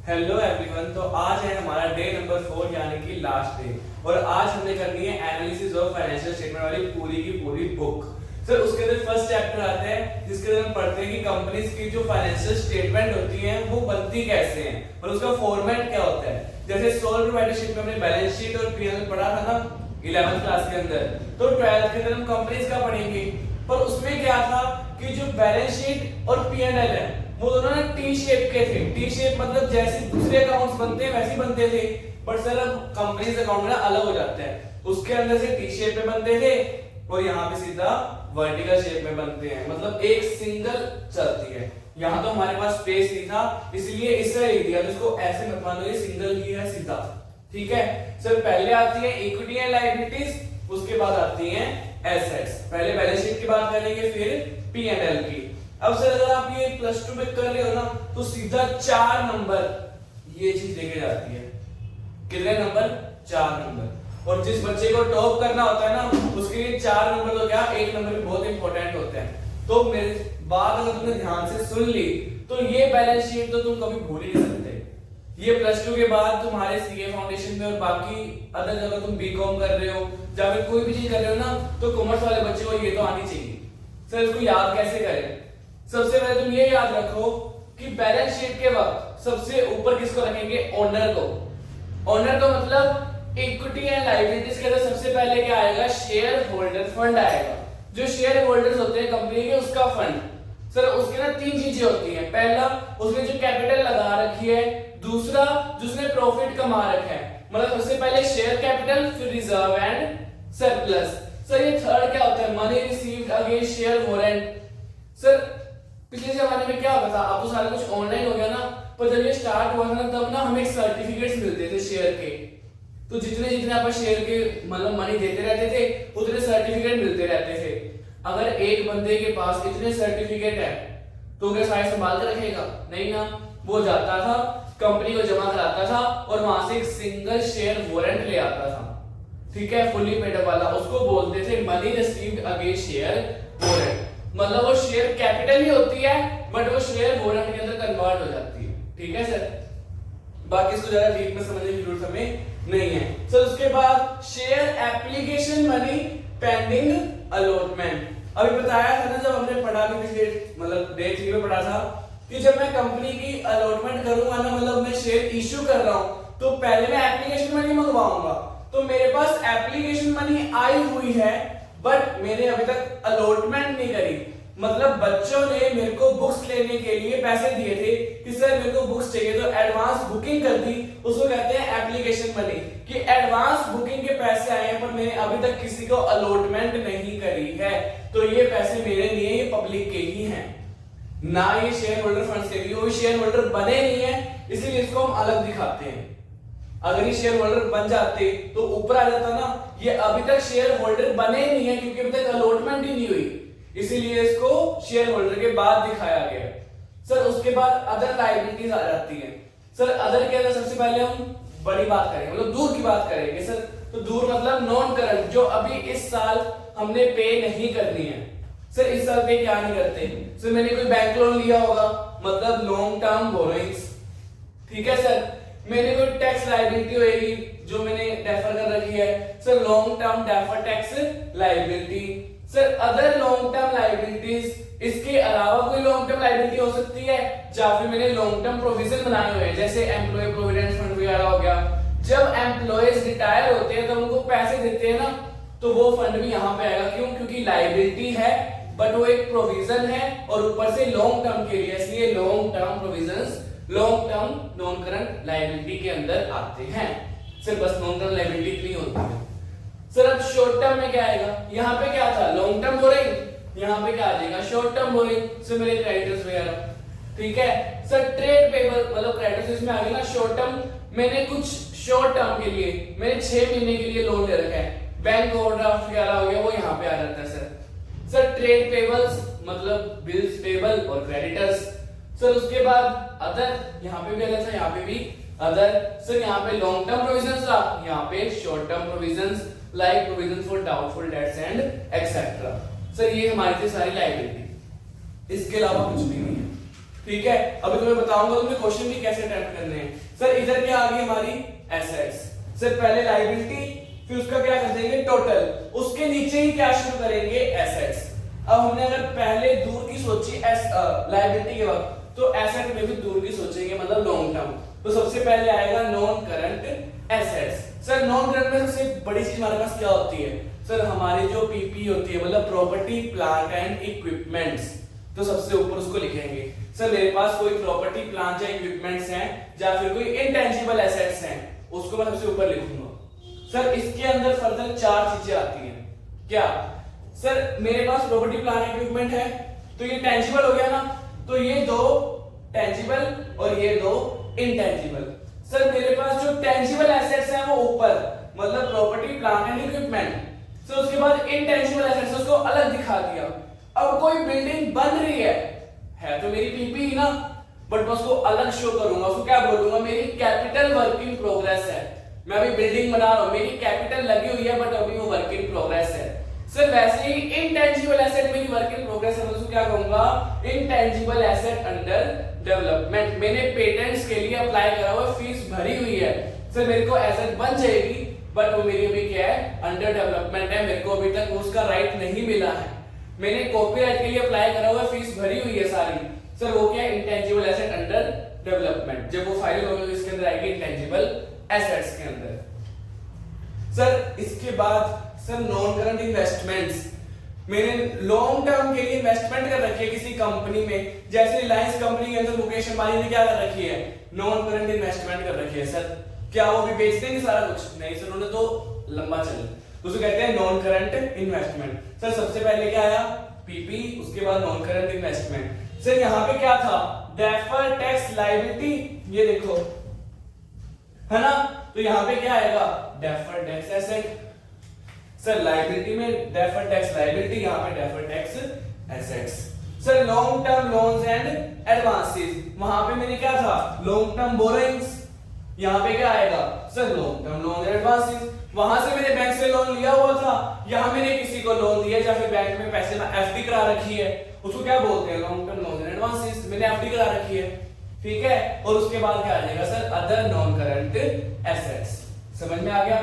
Hello everyone. तो आज है हमारा डे नंबर 4 यानी कि लास्ट डे, और आज हमने करनी है एनालिसिस ऑफ फाइनेंशियल स्टेटमेंट वाली पूरी की पूरी बुक। सर उसके अंदर फर्स्ट चैप्टर आता है जिसके अंदर हम पढ़ते हैं कि कंपनीज की जो फाइनेंशियल स्टेटमेंट होती हैं वो बनती कैसे हैं और उसका फॉर्मेट क्या होता है। जैसे सोल प्रोप्राइटरशिप में हमने बैलेंस शीट और पीएनएल पढ़ा था ना 11th क्लास के अंदर, तो 12th के अंदर हम कंपनीज का पढ़ेंगे। पर उसमें क्या था कि जो बैलेंस शीट और पीएनएल है वो दोनों ना टी शेप के थे। टी शेप मतलब जैसे दूसरे अकाउंट्स बनते हैं वैसे बनते थे, बट सर अब कंपनीज अकाउंट में अलग हो जाता है। उसके अंदर से टी शेप में बनते थे और यहाँ पे सीधा वर्टिकल शेप में बनते हैं, मतलब एक सिंगल चलती है। यहाँ तो हमारे पास स्पेस नहीं था इसलिए इसे लिख दिया, तो इसको ऐसे मत मानो, ये सिंगल ही है सीधा। ठीक है सर, पहले आती है इक्विटी एंड लायबिलिटीज, उसके बाद आती है एसेट्स। पहले बैलेंस शीट की बात करेंगे फिर पी&एल की। अब सर अगर आप ये +2 में कर ले हो ना तो सीधा 4 नंबर ये चीज लेके जाती है। कितने नंबर? 4 नंबर। और जिस बच्चे को टॉप करना होता है ना उसके लिए 4 नंबर तो क्या 1 नंबर भी बहुत इंपॉर्टेंट होते हैं। तो मेरी बात अगर तुमने ध्यान से सुन ली तो ये बैलेंस शीट तो तुम कभी भूल ही नहीं सकते। ये +2 के बाद तुम्हारे सीए फाउंडेशन में और बाकी अदर जगह तुम बीकॉम कर रहे हो या फिर कोई भी चीज कर रहे हो ना तो कॉमर्स वाले बच्चे को ये तो आनी चाहिए। सर इसको याद कैसे करें? सबसे पहले तुम ये याद रखो कि बैलेंस शीट के वक्त सबसे ऊपर किसको रखेंगे? ओनर को। ओनर का मतलब इक्विटी एंड लायबिलिटीज के अंदर सबसे पहले क्या आएगा? शेयर होल्डर फंड आएगा। जो शेयर होल्डर्स होते हैं कंपनी के उसका फंड। सर उसके ना 3 चीजें होती हैं। पहला उसने जो कैपिटल लगा रखी है, दूसरा जिसने प्रॉफिट कमा रखा है, मतलब सबसे पहले शेयर कैपिटल फिर रिजर्व एंड सरप्लस। सर ये थर्ड क्या होता है? Money received against share warrant. Sir पिछले जमाने में क्या होता था, अब तो सारा कुछ ऑनलाइन हो गया ना, पर जब ये स्टार्ट हुआ था ना तब ना हमें सर्टिफिकेट्स मिलते थे शेयर के। तो जितने जितने आप शेयर के मतलब मनी देते रहते थे उतने सर्टिफिकेट मिलते रहते थे। अगर एक बंदे के पास इतने सर्टिफिकेट है तो क्या सारे संभाल के रखेगा? नहीं ना, वो जाता था कंपनी को जमा कराता था और वहां से एक सिंगल शेयर वारंट ले आता था। ठीक है, फुली पेड वाला, उसको बोलते थे money received against share warrant. मतलब वो शेयर कैपिटल ही होती है बट वो शेयर वारंट के अंदर कन्वर्ट हो जाती है। ठीक है सर, बाकी इसको ज्यादा डीप में समझने की जरूरत हमें नहीं है। सर उसके बाद share application money pending allotment. अभी बताया था ना जब हमने पढ़ा भी पिछले मतलब डे 3 में पढ़ा था कि जब मैं कंपनी की अलॉटमेंट करूंगा ना, मतलब मैं शेयर इश्यू कर रहा हूं तो पहले मैं एप्लीकेशन मनी मंगवाऊंगा। तो मेरे पास एप्लीकेशन मनी आई हुई है बट मैंने अभी तक अलॉटमेंट नहीं करी। मतलब बच्चों ने मेरे को बुक्स लेने के लिए पैसे दिए थे कि सर मेरे को बुक्स चाहिए, तो एडवांस बुकिंग कर दी, उसको कहते हैं एप्लीकेशन मनी। कि एडवांस बुकिंग के पैसे आए हैं पर मैंने अभी तक किसी को अलॉटमेंट नहीं करी है, तो ये पैसे मेरे नहीं है, ये पब्लिक के ही हैं, ना ये शेयर होल्डर फंड्स के लिए। वो शेयर होल्डर बने नहीं है इसीलिए इसको हम अलग दिखाते हैं। अगर ये शेयर होल्डर बन जाते तो ऊपर आ जाता ना, ये अभी तक शेयर होल्डर बने नहीं है क्योंकि अभी तक अलॉटमेंट ही नहीं हुई, इसीलिए इसको शेयर होल्डर के बाद दिखाया गया। सर उसके बाद अदर लायबिलिटीज आ जाती है। सर अदर के अंदर सबसे पहले हम बड़ी बात करेंगे, मतलब दूर की बात करेंगे। सर तो दूर मतलब नॉन करंट, जो अभी इस साल हमने पे नहीं करनी है। सर इस साल पे क्या नहीं करते? सर मैंने कोई बैंक लोन लिया होगा, मतलब लॉन्ग टर्म बोरोइंग्स। ठीक है सर, मैंने कोई टैक्स लायबिलिटी होगी जो मैंने डेफर कर रखी है, sir long term defer tax liability. Sir other long term liabilities, इसके अलावा कोई लॉन्ग टर्म लायबिलिटी हो सकती है, या फिर मैंने लॉन्ग टर्म प्रोविजन बनाए हुए हैं जैसे एम्प्लॉय प्रोविडेंट फंड वगैरह हो गया। जब एम्प्लॉयज रिटायर होते हैं तब उनको पैसे देते हैं ना, तो वो फंड भी यहाँ पे आएगा। क्यों? क्योंकि लायबिलिटी है बट वो एक प्रोविजन है और ऊपर से लॉन्ग टर्म के लिए, इसलिए long term provisions long term non current liability के अंदर आते हैं। सिर्फ बस नॉन करंट लायबिलिटी नहीं होती है। सर अब शॉर्ट टर्म में क्या आएगा? यहाँ पे क्या था? लॉन्ग टर्म बोरिंग, यहाँ पे क्या आ जाएगा? Short term borrowing. सर मेरे क्रेडिटर्स वगैरह। ठीक है सर, ट्रेड पेबल मतलब क्रेडिटर्स इसमें आ गया ना शॉर्ट टर्म। मैंने कुछ शॉर्ट टर्म के लिए मैंने 6 महीने के लिए लोन ले रखा है, बैंक ओवरड्राफ्ट वगैरह हो गया, वो यहाँ पे आ जाता है। सर ट्रेड पेबल्स मतलब बिल्स पेबल और क्रेडिटर्स। सर उसके बाद अदर, यहाँ पे भी अलग था, यहाँ पे भी अदर। सर यहाँ पे लॉन्ग टर्म प्रोविजंस था, यहाँ पे short term provisions like provision for doubtful dates and etcetera. Sir ये हमारी थी सारी लायबिलिटी, इसके अलावा कुछ भी नहीं है। ठीक है, अभी तुम्हें बताऊंगा तुम्हें क्वेश्चन भी कैसे अटेम्प्ट करने हैं। सर इधर क्या आ गई हमारी एसेट्स, सर पहले लायबिलिटी फिर उसका क्या कर देंगे टोटल, उसके नीचे ही क्या शुरू करेंगे एसेट्स। अब हमने अगर पहले दूर की सोची लायबिलिटी के वक्त, तो एसेट में भी दूर की सोचेंगे मतलब लॉन्ग टर्म। तो सबसे पहले आएगा non current assets. Sir non current में सबसे बड़ी चीज हमारे पास क्या होती है, सर हमारी जो पीपी होती है मतलब प्रॉपर्टी प्लांट एंड इक्विपमेंट्स, तो सबसे ऊपर उसको लिखेंगे। सर मेरे पास कोई प्रॉपर्टी प्लांट या इक्विपमेंट्स हैं या फिर कोई इनटेंजिबल एसेट्स हैं, उसको मैं सबसे ऊपर लिखूंगा। सर इसके अंदर फर्दर चार चीजें आती हैं। क्या सर मेरे पास प्रॉपर्टी प्लांट इक्विपमेंट है तो ये टेंजिबल हो गया ना, तो ये दो टेंजिबल और ये दो इनटेंजिबल। सर मेरे पास जो टेंजिबल एसेट्स हैं वो ऊपर मतलब property plant and equipment, sir उसके बाद इनटेंजिबल एसेट्स उसको अलग दिखा दिया। अब कोई बिल्डिंग बन रही है तो मेरी पीपी ही ना, बट मैं उसको अलग शो करूंगा, उसको क्या बोलूंगा मेरी कैपिटल वर्क इन प्रोग्रेस है। मैं अभी बिल्डिंग बना रहा हूं, मेरी कैपिटल लगी हुई है बट अभी वो वर्क इन प्रोग्रेस है। सर वैसे ही इनटेंजिबल एसेट मेरी वर्क इन प्रोग्रेस है, मैं उसको क्या कहूंगा इनटेंजिबल एसेट अंडर डेवलपमेंट। मैंने पेटेंट्स के लिए अप्लाई करा हुआ, फीस भरी हुई है, सर मेरे को एसेट बन जाएगी बट वो मेरी अभी क्या है अंडर डेवलपमेंट है, मेरे को अभी तक उसका राइट नहीं मिला है। मैंने कॉपीराइट के लिए अप्लाई करा हुआ, फीस भरी हुई है सारी, सर वो क्या है इंटेंजिबल एसेट अंडर डेवलपमेंट। जब वो फाइल होगी तो इसके अंदर आएगी इंटेंजिबल एसेट्स के अंदर। सर इसके बाद सर नॉन करंट इन्वेस्टमेंट्स, मैंने लॉन्ग टर्म के लिए इन्वेस्टमेंट कर रखी है किसी कंपनी में, जैसे रिलायंस कंपनी के अंदर मुकेश अंबानी ने क्या कर रखी है नॉन करंट इन्वेस्टमेंट कर रखी है। सर क्या वो भी बेच देंगे सारा कुछ? नहीं सर, उन्होंने तो लंबा चले, उसे कहते हैं नॉन करंट इन्वेस्टमेंट। सर सबसे पहले क्या आया पीपी, उसके बाद नॉन करंट इन्वेस्टमेंट। सर यहाँ पे क्या था डेफर्ड टैक्स लायबिलिटी, ये देखो है ना, तो यहाँ पे क्या आएगा deferred tax asset. Sir liability में डेफर्ड टैक्स लायबिलिटी, यहाँ पे deferred tax assets. Sir long term loans and advances, वहां पे मैंने क्या था लॉन्ग टर्म बोरोइंग्स, यहाँ पे क्या आएगा sir long term loan and advances. वहां से मैंने बैंक से लोन लिया हुआ था, यहाँ मैंने किसी को लोन दिया या फिर बैंक में पैसे में एफडी करा रखी है, उसको क्या बोलते हैं long term loan and advances, मैंने एफडी करा रखी है, ठीक है। और उसके बाद क्या आ जाएगा sir other non current assets. समझ में आ गया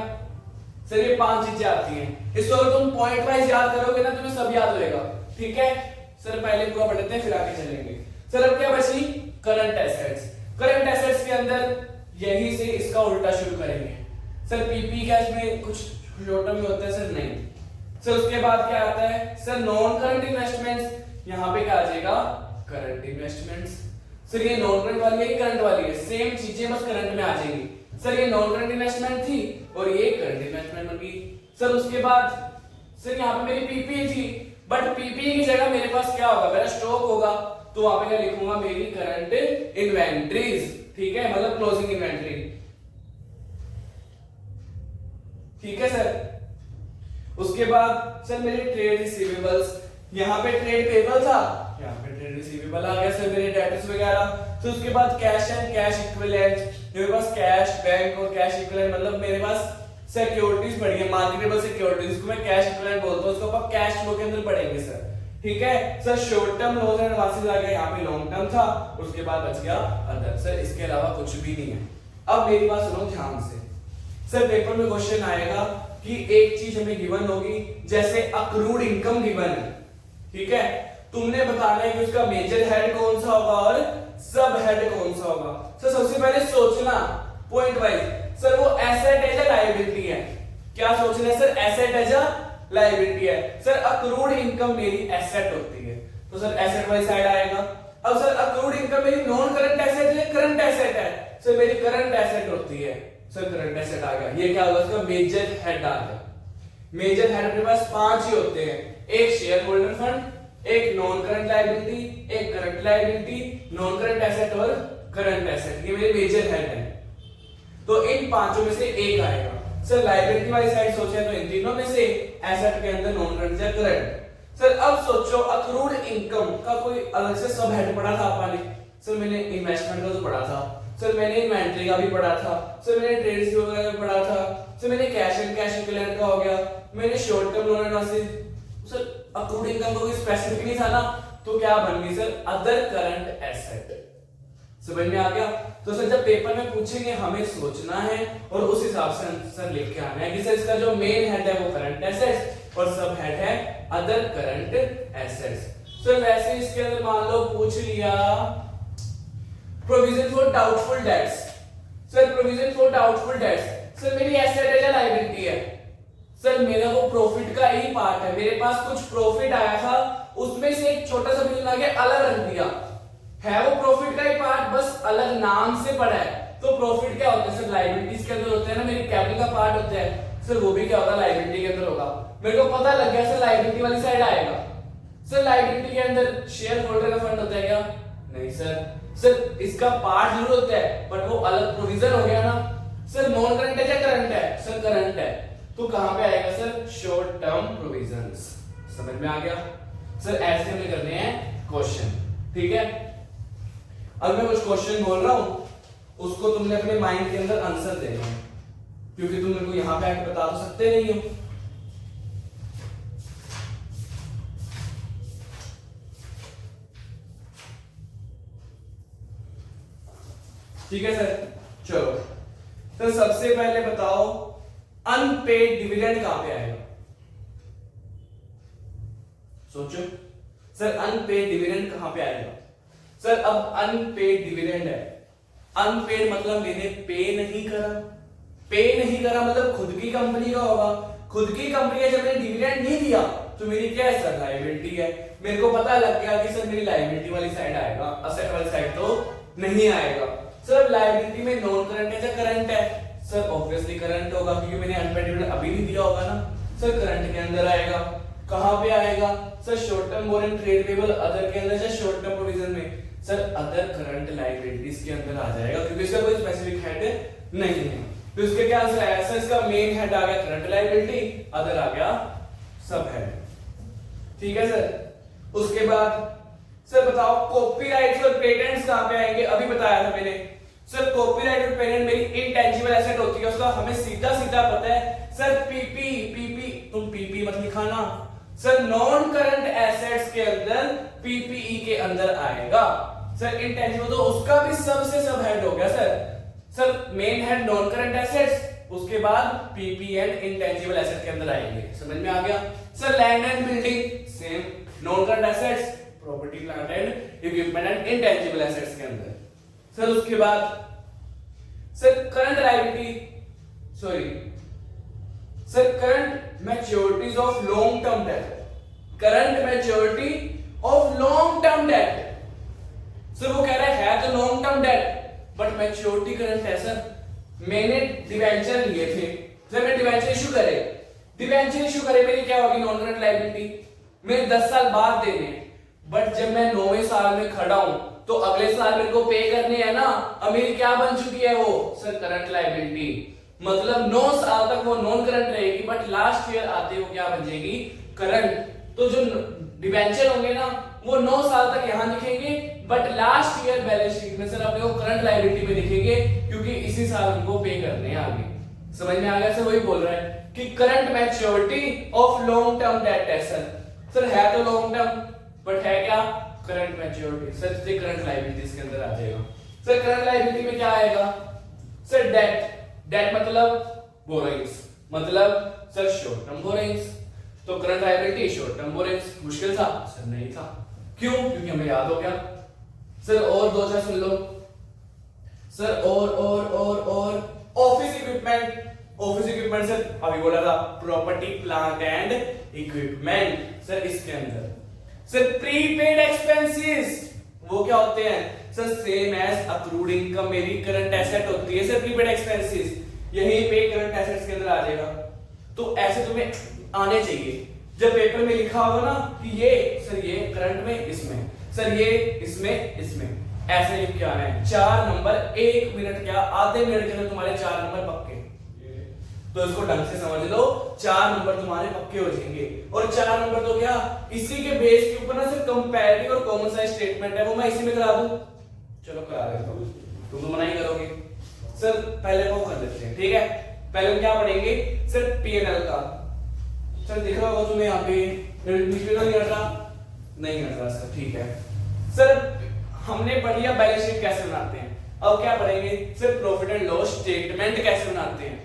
सर, ये पांच चीजें आती हैं, इसको अगर तुम पॉइंट वाइज याद करोगे ना तुम्हें सब याद होएगा, ठीक है। सर पहले पूरा पढ़ लेते हैं फिर आगे चलेंगे। सर अब क्या बची करंट एसेट्स। करंट एसेट्स के अंदर यही से इसका उल्टा शुरू करेंगे। सर पीपी क्या इसमें कुछ शॉर्ट टर्म में होता है? सर नहीं। सर उसके बाद क्या आता है सर नॉन करंट इन्वेस्टमेंट्स, यहाँ पे क्या आ जाएगा करंट इन्वेस्टमेंट्स। सर ये नॉन करंट वाली है करंट वाली है, सेम चीजें बस करंट में आ जाएंगी। सर ये नॉन करंट इन्वेस्टमेंट थी और ये करंट इन्वेस्टमेंट बन गई। सर उसके बाद सर यहाँ पे मेरी पीपी थी, बट पीपी की जगह मेरे पास क्या होगा मेरा स्टॉक होगा, तो वहां पे क्या लिखूंगा मेरी करंट इन्वेंट्रीज, ठीक है, मतलब क्लोजिंग इन्वेंट्री, ठीक है सर। उसके बाद सर मेरे ट्रेड रिसीवेबल्स, यहाँ पे ट्रेड पेबल था, यहाँ पे ट्रेड रिसीवेबल आ गया सर मेरे डेटर्स वगैरह। तो उसके बाद कैश एंड कैश इक्विवेलेंट, मेरे पास कैश बैंक और कैश इक्विवेलेंट मतलब मेरे पास सिक्योरिटीज पड़ी है, मार्केटेबल सिक्योरिटीज, इसको मैं कैश इक्विवेलेंट बोलता हूं, उसको आप कैश फ्लो के अंदर पढ़ेंगे सर, ठीक है। Sir short term loan and advances आ गया, यहाँ पे लॉन्ग टर्म था, उसके बाद बच गया अदर। सर इसके अलावा कुछ भी नहीं है। अब मेरी बात सुनो ध्यान से, सर पेपर में क्वेश्चन आएगा कि एक चीज हमें गिवन होगी, जैसे अक्रूड इनकम गिवन है, ठीक है, तुमने बताना है कि उसका मेजर हेड कौन सा होगा और सब हेड कौन सा होगा। सर सबसे पहले सोचना पॉइंट वाइज, सर वो एसेट है या लायबिलिटी है, क्या सोचना है सर एसेट है या लायबिलिटी है। सर अक्रूड इनकम मेरी एसेट होती है, तो सर एसेट वाली साइड आएगा। अब सर अक्रूड इनकम मेरी नॉन करंट एसेट है करंट एसेट है, सर मेरी करंट एसेट होती है, सर करंट एसेट आ गया। ये क्या होगा उसका मेजर हेड आ गया। मेजर हेड अपने पास पांच ही होते हैं, एक शेयर होल्डर फंड, एक नॉन करंट लायबिलिटी, एक current liability, non current asset और करंट एसेट, ये मेरे मेजर हेड है। तो इन पांचों में से एक आएगा। सर लायबिलिटी वाली साइड सोचे तो इन तीनों में से एसेट के अंदर नॉन करंट या करंट। सर अब सोचो अक्रूड इनकम का कोई अलग से सब हेड पढ़ा था आपने? सर मैंने इन्वेस्टमेंट का तो पढ़ा था, सर मैंने इन्वेंट्री का भी पढ़ा था, सर मैंने ट्रेड रिसीवेबल का भी पढ़ा था, सर मैंने कैश एंड कैश इक्विवेलेंट का हो गया, मैंने short term loan advances. Sir accrued income का कोई स्पेसिफिक नहीं था ना, तो क्या बन गई सर, अदर करंट एसेट। समझ में आ गया। तो सर जब पेपर में पूछेंगे हमें सोचना है और उस हिसाब से आंसर लिख के आना है कि सर इसका जो मेन हेड है वो करंट एसेट्स और सब हेड है अदर करंट एसेट्स। सर वैसे इसके अंदर मान लो पूछ लिया provision for doubtful debts. Sir provision for doubtful debts, sir मेरी एसेट है या लायबिलिटी है? सर मेरा वो प्रॉफिट का ही पार्ट है, मेरे पास कुछ प्रॉफिट आया था उसमें से एक छोटा सा बिल आगे अलग रख दिया, है वो प्रॉफिट का ही पार्ट, बस अलग नाम से पड़ा है। तो प्रॉफिट क्या होता है सर, लायबिलिटीज के अंदर होते हैं ना, मेरी कैपिटल का पार्ट होता है सर, वो भी क्या होगा लायबिलिटी के अंदर होगा। मेरे को पता लग गया सर लायबिलिटी वाली साइड आएगा। सर लायबिलिटी के अंदर शेयर होल्डर का फंड होता है क्या? नहीं सर। सर इसका पार्ट जरूर होता है बट वो अलग प्रोविजन हो गया ना। सर नॉन करंट है या करंट है? सर करंट है, तो कहां पे आएगा सर, शॉर्ट टर्म प्रोविजंस। समझ में आ गया। सर ऐसे हमें करने हैं क्वेश्चन, ठीक है। अब मैं कुछ क्वेश्चन बोल रहा हूं, उसको तुमने अपने माइंड के अंदर आंसर देना है, क्योंकि तुम मेरे को यहां पे आके बता तो सकते नहीं हो। ठीक है सर, चलो सर सबसे पहले बताओ अनपेड डिविडेंड कहां पे आएगा? सोचो सर अनपेड डिविडेंड कहां पे आएगा? सर अब अनपेड डिविडेंड है, अनपेड मतलब मैंने पे नहीं करा, पे नहीं करा मतलब खुद की कंपनी का होगा, खुद की कंपनी है, जब मैंने डिविडेंड नहीं दिया तो मेरी क्या है सर, लायबिलिटी है। मेरे को पता लग गया कि सर मेरी लायबिलिटी वाली साइड आएगा, असेट वाली साइड तो नहीं आएगा। सर लायबिलिटी में नॉन करंट है या करंट है? सर ऑब्वियसली करंट होगा, क्योंकि मैंने अनपेड डिविडेंड अभी नहीं दिया होगा ना। सर करंट के अंदर आएगा, कहां पे आएगा sir, short term borrowing trade payable other के अंदर या शॉर्ट टर्म प्रोविजन में? सर अदर करंट लायबिलिटीज के अंदर आ जाएगा, क्योंकि इसका कोई स्पेसिफिक हेड नहीं है। तो इसके क्या आंसर आया सर, इसका मेन हेड आ गया करंट लायबिलिटी, अदर आ गया सब हेड। ठीक है सर। उसके बाद सर बताओ कॉपीराइट्स और पेटेंट्स कहां पे आएंगे? अभी बताया था मैंने सर, कॉपीराइट और पेटेंट मेरी इनटेंजिबल एसेट होती है, उसका हमें सीधा सीधा पता है सर। पीपी पीपी तुम पीपी मत लिखाना सर, नॉन करंट एसेट्स के अंदर पीपीई के अंदर आएगा सर। इनटेंजिबल तो उसका भी सबसे सब हेड हो गया sir. Sir main head non current assets, उसके बाद पीपी एंड इनटेंजिबल एसेट के अंदर आएंगे। समझ में आ गया sir. Land and building same, non current assets, property plant and equipment and intangible assets के अंदर। सर उसके बाद sir current liability, sorry sir current मैच्योरिटीज of long term debt, current maturity of long term debt. Sir वो कह रहा है तो long term debt but maturity current है सर। मैंने डिवेंचर लिए थे, जब मैं डिवेंचर इशू करे मेरी क्या होगी, नॉन करंट लायबिलिटी। मैं 10 साल बाद देने, बट जब मैं 9वें साल में खड़ा हूं तो अगले साल मेरे को पे करने हैं ना, अब मेरी क्या बन चुकी है वो सर, करंट लायबिलिटी। मतलब 9 साल तक वो नॉन करंट रहेगी, बट लास्ट ईयर आते वो क्या बन जाएगी, करंट। तो जो डिवेंचर होंगे ना वो 9 साल तक यहां दिखेंगे, but last year balance sheet में सर अपने को करंट लायबिलिटी में दिखेंगे, क्योंकि इसी साल उनको पे करने हैं आगे। समझ में आ गया सर? वही बोल रहा है कि current maturity of long term debt है सर। सर है तो लॉन्ग टर्म बट है क्या, करंट मैच्योरिटी। सर इसलिए करंट लायबिलिटीज के अंदर आ जाएगा। सर करंट लायबिलिटी में क्या आएगा सर, डेट। डेट मतलब बोरिंग्स, मतलब सर शॉर्ट टर्म बोरिंग्स। तो current liability short term borrowings. मुश्किल था सर? नहीं था। क्यों? क्योंकि हमें याद हो गया सर। और दो चार सुन लो सर, और office equipment. Office equipment sir अभी बोला था, property plant and equipment. Sir इसके अंदर सर प्रीपेड एक्सपेंसेस, वो क्या होते हैं sir, same as accrued income मेरी करंट एसेट होती है सर। प्रीपेड एक्सपेंसेस यहीं पे करंट एसेट्स के अंदर आ जाएगा। तो ऐसे तुम्हें आने चाहिए, जब पेपर में लिखा होगा ना कि ये सर ये करंट में इसमें, सर ये इसमें इसमें, ऐसे लिख के आना है। 4 नंबर 1 मिनट क्या आधे मिनट के अंदर तुम्हारे 4 नंबर पक्के। तो इसको ढंग से समझ लो, 4 नंबर तुम्हारे पक्के हो जाएंगे। और 4 नंबर तो क्या, इसी के बेस के ऊपर ना सिर्फ कंपैरेटिव और कॉमन साइज स्टेटमेंट है, वो मैं इसी में करा दूं। चलो करा देता हूं, तुम तो मना ही करोगे। सर पहले वो कर लेते हैं, ठीक है। पहले हम क्या पढ़ेंगे सर, पीएनएल का। सर दिख रहा होगा तुम्हें यहाँ पे, नहीं हट रहा, नहीं आता सर, ठीक है सर। हमने पढ़ लिया बैलेंस शीट कैसे बनाते हैं, अब क्या पढ़ेंगे sir profit and loss statement कैसे बनाते हैं।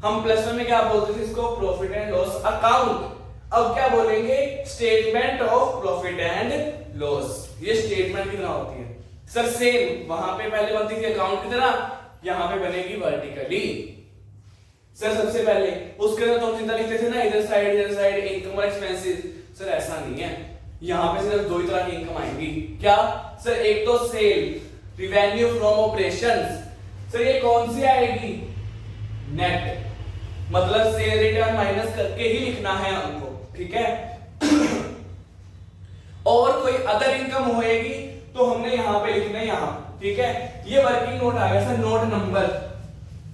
हम प्लस वन में क्या बोलते थे इसको, प्रॉफिट एंड लॉस अकाउंट। अब क्या बोलेंगे, statement of profit and loss. ये स्टेटमेंट की तरह होती है सर, सेम वहां पे पहले बनती थी अकाउंट की तरह, यहां पे बनेगी वर्टिकली सर। सबसे पहले उसके अंदर तो हम चिंता लिखते थे ना, इधर साइड इनकम और एक्सपेंसेस। सर ऐसा नहीं है, यहां पे सिर्फ दो ही तरह की इनकम आएंगी। क्या सर, एक तो sale revenue from operations. Sir ये कौन सी आएगी, नेट, मतलब सेल रिटर्न माइनस करके ही लिखना है हमको, ठीक है। और कोई अदर इनकम होएगी तो हमने यहां पे लिखना है यहां, ठीक है। ये वर्किंग नोट आ गया सर, नोट नंबर।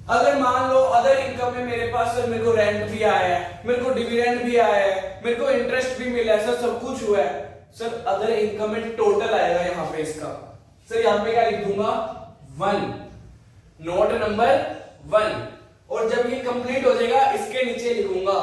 अगर मान लो अदर इनकम में मेरे पास सर मेरे को रेंट भी आया है, मेरे को डिविडेंड भी आया है, मेरे को इंटरेस्ट भी मिला है सर, सब कुछ हुआ है सर, अदर इनकम में टोटल आएगा यहां पे इसका। सर यहां पे क्या लिख दूंगा, 1, नोट नंबर 1। और जब ये कंप्लीट हो जाएगा इसके नीचे लिखूंगा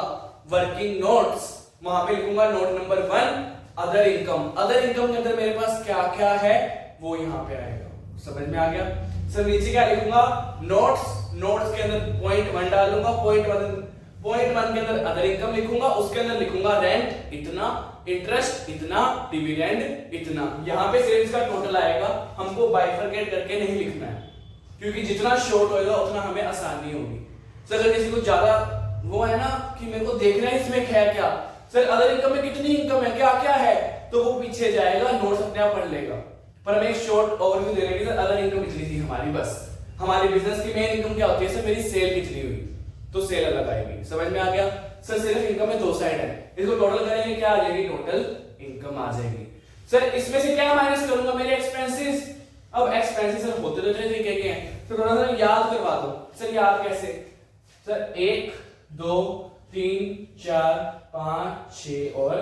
वर्किंग नोट्स, वहां पे लिखूंगा note number 1 other income. Other income के अंदर मेरे पास क्या क्या है वो यहां पे आएगा, समझ में आ गया सर। नीचे क्या लिखूंगा, नोट्स, नोट्स के अंदर पॉइंट 1 डालूंगा, पॉइंट 1 के अंदर अदर इनकम लिखूंगा, उसके अंदर लिखूंगा रेंट इतना, इंटरेस्ट इतना, डिविडेंड इतना। यहां पे सेल्स का टोटल आएगा, हमको बाइफरकेट करके नहीं लिखना है, क्योंकि जितना शॉर्ट होएगा उतना हमें आसानी होगी। सर अगर किसी को ज्यादा वो है ना कि मेरे को देखना है इसमें है क्या, सर अदर इनकम में कितनी इनकम है, क्या क्या है, तो वो पीछे जाएगा, नोट्स अपने आप पढ़ लेगा। पर हमें एक शॉर्ट ओवरव्यू दे रहे हैं, अदर इनकम कितनी थी हमारी, बस हमारे बिजनेस की मेन इनकम क्या होती है सर, मेरी सेल कितनी हुई, तो सेल अलग आएगी, समझ में आ गया सर। सिर्फ इनकम में दो साइड है, इसको टोटल करेंगे क्या आ जाएगी, टोटल इनकम आ जाएगी। सर इसमें से क्या माइनस करूंगा, मेरे एक्सपेंसेस। अब एक्सपेंसेस सर होते तो तरीके के हैं, तो थोड़ा सा याद करवा दो सर। याद कैसे सर, 1 2 3 4 5 6 और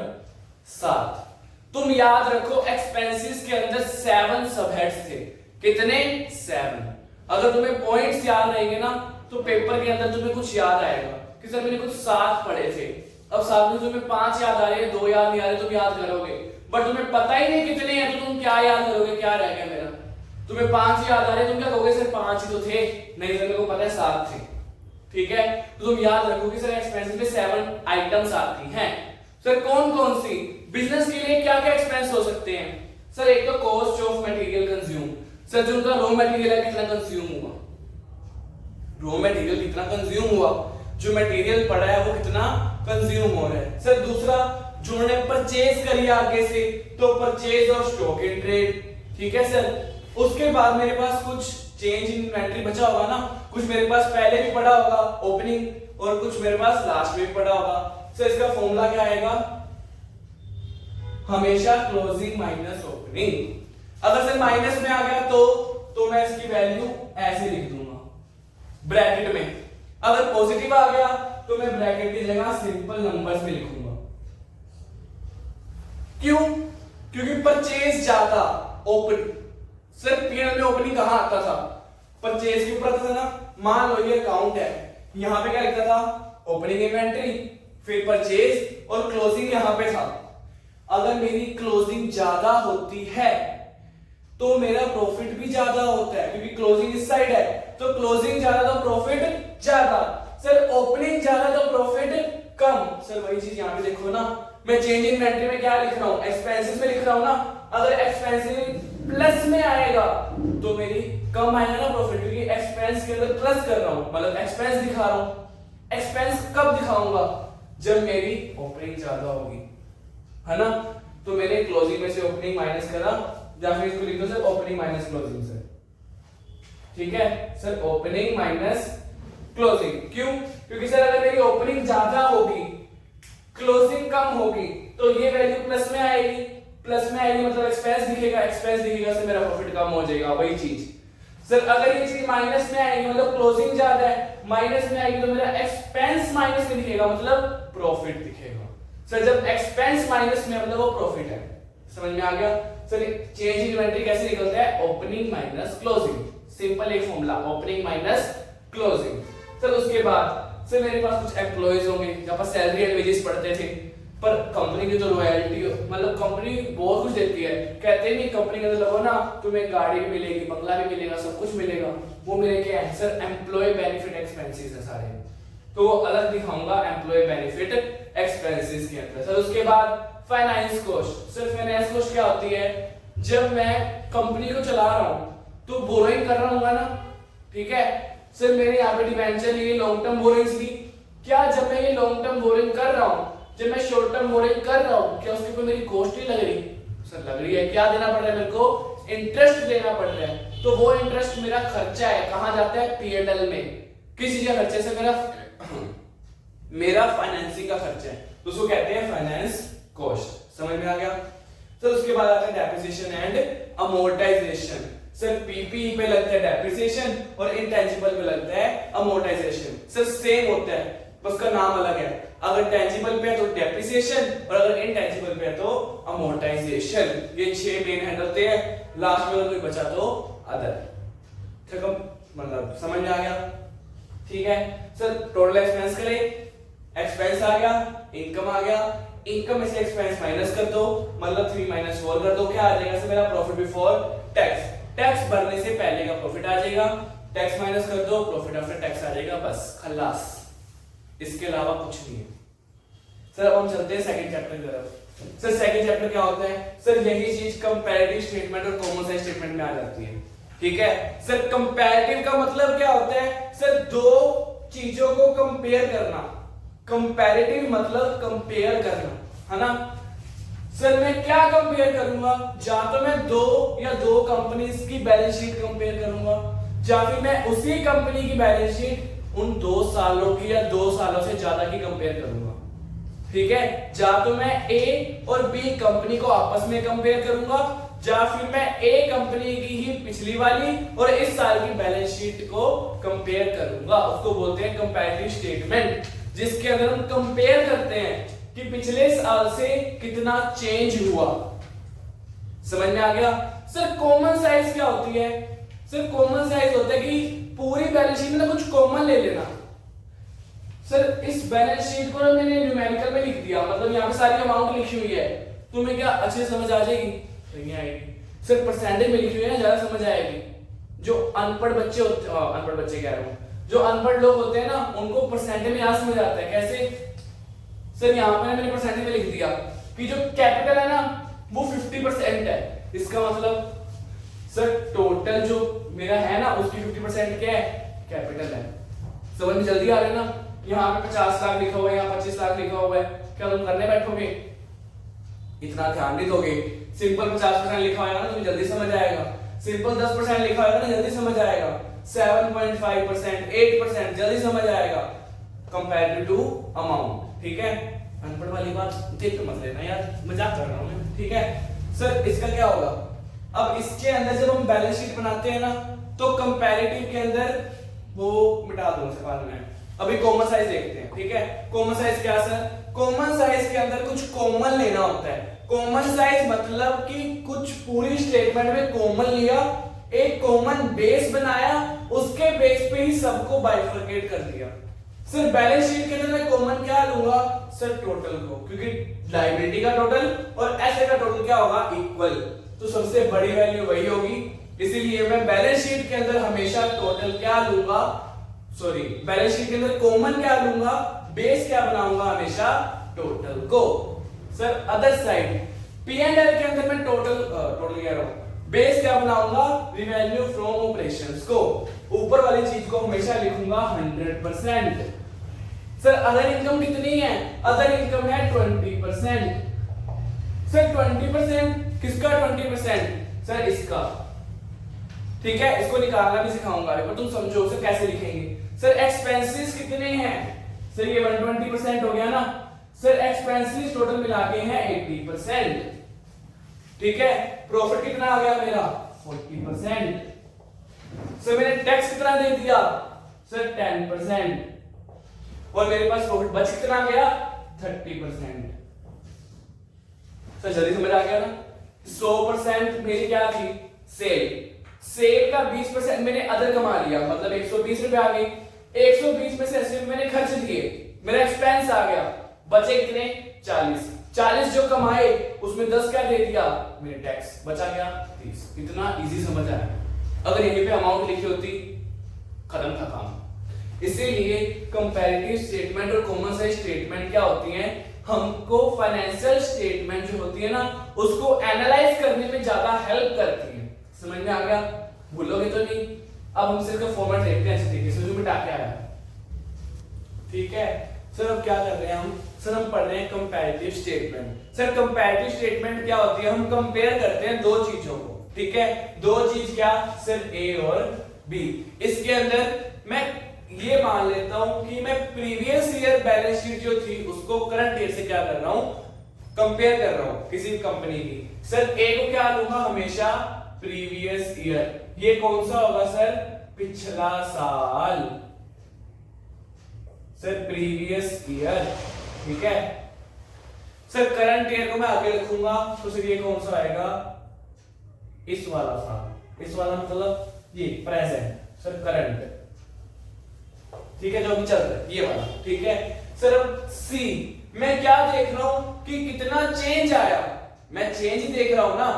7। तुम याद रखो एक्सपेंसेस के अंदर 7 सबहेड्स थे, कितने, 7। अगर तुम्हें पॉइंट्स याद रहेंगे ना तो पेपर के अंदर तुम्हें कुछ याद आएगा कि सर मैंने कुछ 7 पढ़े थे। अब साथ में तुम्हें 5 याद आ रहे हैं, 2 याद नहीं आ रहे, तुम याद करोगे, बट तुम्हें पता ही नहीं कितने हैं, तो तुम क्या याद करोगे, क्या रह गया मेरा। तुम्हें 5 याद आ रहे हैं, तुम क्या कहोगे सर 5 ही तो थे, नहीं सर मेरे को पता है 7 थे, ठीक है। तो तुम याद रखो कि सर एक्सपेंसेस में 7 आइटम्स आती हैं। सर कौन कौन सी, बिजनेस के लिए क्या क्या एक्सपेंस हो सकते हैं सर, एक तो cost of material consume. Sir जो उनका रॉ मटेरियल है कितना कंज्यूम हुआ, रॉ मटेरियल कितना कंज्यूम हुआ, जो मटेरियल पड़ा है वो कितना कंज्यूम हो रहा है। सर दूसरा, जो उन्होंने परचेज करी आगे से, तो परचेज और स्टॉक इन ट्रेड, ठीक है सर। उसके बाद मेरे पास कुछ चेंज इन इन्वेंटरी बचा होगा ना, कुछ मेरे पास पहले भी पड़ा होगा ओपनिंग, और कुछ मेरे पास लास्ट में भी पड़ा होगा। सर इसका फॉर्मूला क्या आएगा, हमेशा क्लोजिंग माइनस ओपनिंग। अगर सर माइनस में आ गया तो मैं इसकी वैल्यू ऐसे लिख दूंगा ब्रैकेट में। अगर पॉजिटिव आ गया तो मैं ब्रैकेट की जगह सिंपल नंबर्स में लिखूंगा। क्यों, क्योंकि परचेज ज्यादा, ओपन सर पीएनएल में ओपनिंग कहां आता था, परचेज के ऊपर आता था ना। मान लो ये अकाउंट है, यहां पे क्या लिखता था, ओपनिंग इन्वेंटरी, फिर परचेज और क्लोजिंग यहां पे था। अगर मेरी क्लोजिंग ज्यादा होती है तो मेरा प्रॉफिट भी ज्यादा होता है, क्योंकि क्लोजिंग इस साइड है, तो क्लोजिंग ज्यादा तो प्रॉफिट ज्यादा। सर ओपनिंग ज्यादा तो प्रॉफिट कम। सर वही चीज यहाँ पे देखो ना, मैं चेंज इन इन्वेंटरी में क्या लिख रहा हूँ, एक्सपेंसेस में लिख रहा हूँ ना। अगर एक्सपेंसिव प्लस में आएगा तो मेरी कम आएगा ना प्रॉफिट, क्योंकि एक्सपेंस के अंदर प्लस कर रहा हूँ, मतलब एक्सपेंस दिखा रहा हूँ। एक्सपेंस कब दिखाऊंगा, जब मेरी ओपनिंग ज्यादा होगी, है ना। तो मैंने क्लोजिंग में से ओपनिंग माइनस करा, या फिर इसको लिख दो सर ओपनिंग माइनस क्लोजिंग से, ठीक है सर, ओपनिंग माइनस क्लोजिंग। क्यों, क्योंकि सर अगर मेरी ओपनिंग ज्यादा होगी, क्लोजिंग कम होगी, तो ये वैल्यू प्लस में आएगी, प्लस में आएगी मतलब एक्सपेंस दिखेगा, एक्सपेंस दिखेगा से मेरा प्रॉफिट कम हो जाएगा। वही चीज सर अगर ये चीज माइनस में आएगी, मतलब क्लोजिंग ज्यादा है, माइनस में आएगी तो मेरा एक्सपेंस माइनस में दिखेगा, मतलब प्रॉफिट दिखेगा। सर जब एक्सपेंस माइनस में मतलब वो प्रॉफिट है, समझ में आ गया सर। चेंज इन इन्वेंटरी कैसे निकलता है, ओपनिंग माइनस क्लोजिंग, सिंपल एक formula, opening minus closing. Sir उसके बाद सर मेरे पास कुछ एम्प्लॉइज होंगे, जहां पर सैलरी एंड वेजेस पढ़ते थे, पर कंपनी की तो रॉयल्टी, मतलब कंपनी बहुत कुछ देती है, कहते नहीं कंपनी के अंदर लगो ना तुम्हें गाड़ी भी मिलेगी, बंगला भी मिलेगा, सब कुछ मिलेगा, वो मेरे क्या है सर एम्प्लॉय बेनिफिट एक्सपेंसेस है सारे, तो वो अलग दिखाऊंगा एम्प्लॉय बेनिफिट एक्सपेंसेस के अंदर। सर उसके बाद finance cost. Sir finance cost क्या होती है, जब मैं कंपनी को चला रहा हूँ तो बोरोइंग कर रहा हूँ ना, ठीक है सर मेरे यहाँ पे डिबेंचर लिए, लॉन्ग टर्म बोरोइंग्स ली, क्या जब मैं ये लॉन्ग टर्म बोरोइंग कर रहा हूँ, जब मैं शॉर्ट टर्म बोरोइंग कर रहा हूँ, क्या उसके ऊपर मेरी कॉस्ट ही लग रही? सर लग रही है। क्या देना पड़ रहा है मेरे को? इंटरेस्ट देना पड़ रहा है। तो वो इंटरेस्ट मेरा खर्चा है, कहाँ जाता है? पीएनएल में। किस चीज का खर्चा से? मेरा फाइनेंसिंग का खर्चा है, तो उसको कहते हैं फाइनेंस कॉस्ट। समझ में आ गया? सर उसके बाद आता है depreciation and amortisation. Sir PP पे लगता है डेप्रिसिएशन और इंटेंजिबल पे लगता है अमोर्टाइजेशन। सर सेम होता है, बस उसका नाम अलग है। अगर टेंजिबल पे है तो डेप्रिसिएशन और अगर इंटेंजिबल पे है तो अमोर्टाइजेशन। ये 6 मेन हेड होते हैं, लास्ट में अगर कोई बचा तो अदर। ठीक है, मतलब समझ में आ गया? ठीक है सर, टोटल एक्सपेंस करें, एक्सपेंस आ गया, इनकम आ गया, इनकम में से एक्सपेंस माइनस कर दो, मतलब 3 - 4 कर दो, क्या आ जाएगा सर मेरा? Profit before tax. टैक्स भरने से पहले का प्रॉफिट आ जाएगा, टैक्स माइनस कर दो, प्रॉफिट आफ्टर टैक्स आ जाएगा, बस खल्लास, इसके अलावा कुछ नहीं है। सर अब हम चलते हैं सेकंड चैप्टर की तरफ। सर सेकंड चैप्टर क्या होता है? सर यही चीज कंपैरेटिव स्टेटमेंट और कॉमन साइज स्टेटमेंट में आ जाती है। ठीक है सर, कंपैरेटिव का मतलब क्या होता है? सर दो चीजों को कंपेयर करना। कंपैरेटिव मतलब कंपेयर करना, है ना? सर मैं क्या कंपेयर करूंगा? या तो मैं दो कंपनीज की बैलेंस शीट कंपेयर करूंगा, या फिर मैं उसी कंपनी की बैलेंस शीट उन 2 सालों की या 2 सालों से ज्यादा की कंपेयर करूंगा। ठीक है, या तो मैं ए और बी कंपनी को आपस में कंपेयर करूंगा, या फिर मैं ए कंपनी की ही पिछली वाली और इस साल की बैलेंस शीट को कंपेयर करूंगा। उसको बोलते हैं कंपैरेटिव स्टेटमेंट, जिसके अंदर हम कंपेयर करते हैं कि पिछले साल से कितना चेंज हुआ। समझ में आ गया? सर कॉमन साइज क्या होती है? सर कॉमन साइज होता है कि पूरी बैलेंस शीट में ना कुछ कॉमन ले लेना। सर इस बैलेंस शीट को ना मैंने न्यूमेरिकल में लिख दिया, मतलब यहाँ पे सारी अमाउंट लिखी हुई है, तुम्हें क्या अच्छे से समझ आ जाएगी? नहीं आएगी। सर परसेंटेज में लिखी हुई है ना, ज्यादा समझ आएगी। जो अनपढ़ बच्चे होते, अनपढ़ बच्चे कह रहा हूँ, जो अनपढ़ लोग होते हैं ना, उनको परसेंटेज में याद समझ आता है। कैसे? सर यहाँ पे मैंने परसेंटेज में लिख दिया कि जो कैपिटल है ना वो 50% है। इसका मतलब सर टोटल जो मेरा है ना उसकी 50% क्या है? कैपिटल है। समझ में जल्दी आ रहा है ना? यहाँ पे 50 लाख लिखा हुआ है, यहाँ 25 लाख लिखा हुआ है, क्या तुम करने बैठोगे? इतना ध्यान नहीं दोगे। सिंपल 50% लिखा होगा ना तुम्हें जल्दी समझ आएगा, सिंपल 10% लिखा होगा ना जल्दी समझ आएगा, 7.5%, 8% जल्दी समझ आएगा कंपेरेटिव टू अमाउंट। ठीक है, अनपढ़ वाली बात देख मत लेना यार, मजाक कर रहा हूं मैं। ठीक है सर, इसका क्या होगा? अब इसके अंदर जब हम बैलेंस शीट बनाते हैं ना, तो कंपैरेटिव के अंदर वो मिटा दो उसके बाद में। अभी कॉमन साइज देखते हैं। ठीक है, कॉमन साइज क्या सर? कॉमन साइज के अंदर कुछ कॉमन लेना होता है। कॉमन साइज मतलब कि कुछ पूरी स्टेटमेंट में कॉमन लिया, एक कॉमन बेस बनाया, उसके बेस पे ही सबको बाइफरकेट कर दिया। सर बैलेंस शीट के अंदर मैं कॉमन क्या लूंगा? सर टोटल को, क्योंकि लायबिलिटी का टोटल और एसेट का टोटल क्या होगा? इक्वल, तो सबसे बड़ी वैल्यू वही होगी, इसीलिए मैं बैलेंस शीट के अंदर हमेशा टोटल क्या लूंगा? सॉरी, बैलेंस शीट के अंदर कॉमन क्या लूंगा? बेस क्या बनाऊंगा? हमेशा टोटल को। सर अदर साइड P&L के अंदर मैं टोटल कह रहा हूं, बेस क्या बनाऊंगा? रेवेन्यू फ्रॉम ऑपरेशंस को। ऊपर वाली चीज को हमेशा लिखूंगा 100%। सर अदर इनकम कितनी है? अदर इनकम है 20%। सर 20% किसका 20%? सर इसका। ठीक है, इसको निकालना भी सिखाऊंगा, पर तुम समझो सर कैसे लिखेंगे। सर एक्सपेंसेस कितने हैं? सर ये 120% हो गया ना। सर एक्सपेंसेस टोटल मिला के हैं 80%। ठीक है, प्रॉफिट कितना आ गया मेरा? 40%। सर मैंने टैक्स कितना दे दिया? सर 10%। और मेरे पास प्रॉफिट बच कितना गया? 30%। सर जल्दी समझ आ गया ना? 100% मेरी क्या थी? सेल। सेल का 20% मैंने अदर कमा लिया, मतलब 120 रुपए आ गए। 120 में से 80 मैंने खर्च दिए, मेरा एक्सपेंस आ गया, बचे कितने? 40 40 जो कमाए उसमें 10 क्या दे दिया मैंने टैक्स, बचा गया 30। इतना इजी समझ आया। अगर यहीं पे अमाउंट लिखी होती खत्म था काम। इसीलिए कंपैरेटिव स्टेटमेंट और कॉमन साइज स्टेटमेंट क्या होती हैं, हमको फाइनेंशियल स्टेटमेंट जो होती है ना उसको एनालाइज करने में ज्यादा हेल्प करती है। समझ में आ गया? भूलोगे तो नहीं। अब हम सिर्फ फॉर्मेट देखते हैं, तरीके से जो मिटा के आया। ठीक है सर, अब क्या कर रहे हैं हम? सर हम पढ़ रहे हैं comparative statement. Sir comparative statement क्या होती है? हम कंपेयर करते हैं दो चीजों को। ठीक है, दो चीज क्या सर? ए और बी। इसके अंदर मैं ये मान लेता हूं कि मैं प्रीवियस ईयर बैलेंस शीट जो थी उसको करंट ईयर से क्या कर रहा हूं, कंपेयर कर रहा हूं किसी कंपनी की। सर ए को क्या लूंगा हमेशा? Previous year. ये कौन सा होगा सर? पिछला साल। Sir previous year. ठीक है सर, करंट ईयर को मैं आगे रखूंगा तो सर ये कौन सा आएगा? इस वाला साल। इस वाला मतलब ये प्रेजेंट। Sir current. ठीक है, जो अभी चल रहा है ये वाला। ठीक है सर, अब सी मैं क्या देख रहा हूं कि कितना चेंज आया। मैं चेंज देख रहा हूं ना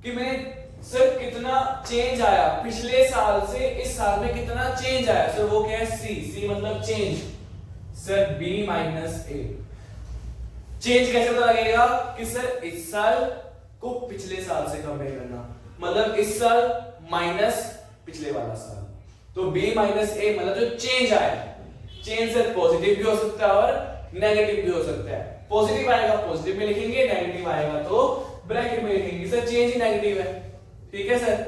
कि मैंने सर कितना चेंज आया पिछले साल से इस साल में, कितना चेंज आया। सर वो क्या है? सी। सी मतलब चेंज। सर बी माइनस ए। चेंज कैसे पता लगेगा कि सर इस साल को पिछले साल से कंपेयर करना, मतलब इस साल माइनस पिछले वाला साल। तो b माइनस ए मतलब जो चेंज आया। चेंज सर पॉजिटिव भी हो सकता है और नेगेटिव भी हो सकता है। पॉजिटिव आएगा पॉजिटिव में लिखेंगे, नेगेटिव आएगा तो ब्रैकेट में लिखेंगे। सर चेंज ही नेगेटिव है। ठीक है सर,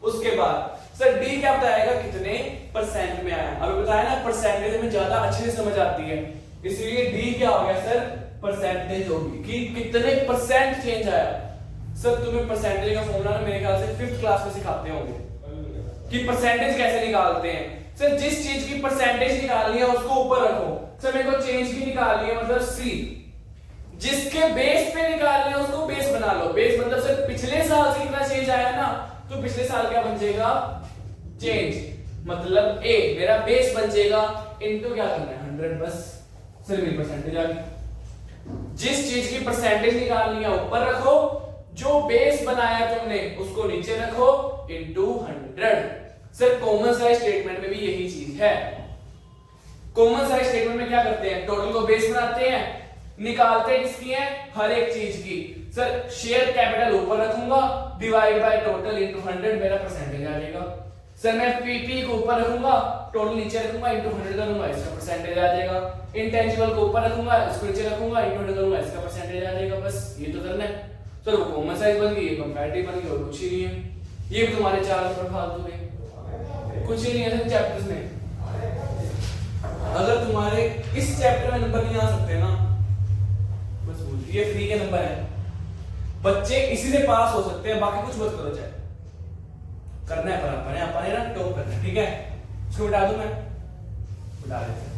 उसके बाद सर डी क्या बताएगा? कितने परसेंट में आया। अभी बताया ना परसेंटेज में ज्यादा अच्छे से समझ आती है, इसलिए डी क्या हो गया सर? परसेंटेज होगी कि कितने परसेंट चेंज आया। सर तुम्हें परसेंटेज का फॉर्मूला मेरे ख्याल से 5th क्लास में सिखाते होंगे कि परसेंटेज कैसे निकालते हैं। सर जिस चीज की परसेंटेज निकालनी है उसको ऊपर रखो। सर मेरे को चेंज की निकालनी है मतलब सी। जिसके बेस पे निकालनी है उसको बेस बना लो। बेस मतलब सर पिछले साल से कितना चेंज आया ना, तो पिछले साल क्या बन जाएगा? चेंज मतलब ए मेरा बेस बन जाएगा, इनटू क्या करना है? 100 बस। सर मेरी परसेंटेज आ गई। जिस चीज की परसेंटेज निकालनी है ऊपर रखो, जो बेस बनाया तुमने उसको नीचे रखो, into 100। Sir common size statement में भी यही चीज है। कॉमन साइज स्टेटमेंट में क्या करते हैं? टोटल को बेस बनाते हैं, निकालते किसकी है? हर एक चीज की। सर शेयर कैपिटल ऊपर रखूंगा, डिवाइड बाय टोटल इनटू 100, मेरा परसेंटेज आ जाएगा। सर मैं पीपी को ऊपर रखूंगा, टोटल नीचे रखूंगा, इनटू 100 करूंगा, इसका परसेंटेज आ जाएगा। इंटेंजिबल को ऊपर रखूंगा, इसको नीचे रखूंगा, इनटू 100 करूंगा, इसका परसेंटेज आ जाएगा। बस ये तो करना है। सर वो कॉमन साइज बन गई, कंपैरेटिव बन गई, और कुछ ही नहीं है। ये भी तुम्हारे 4 नंबर फालतू के, कुछ ही नहीं है सर चैप्टर्स में। अगर तुम्हारे इस चैप्टर में नंबर नहीं आ सकते ना, बस ये फ्री के नंबर है। बच्चे इसी से पास हो सकते हैं, बाकी कुछ मत करो। चाहे करना है पर अपने ना टॉप करना है। ठीक है, इसको बता दूं मैं, बता देते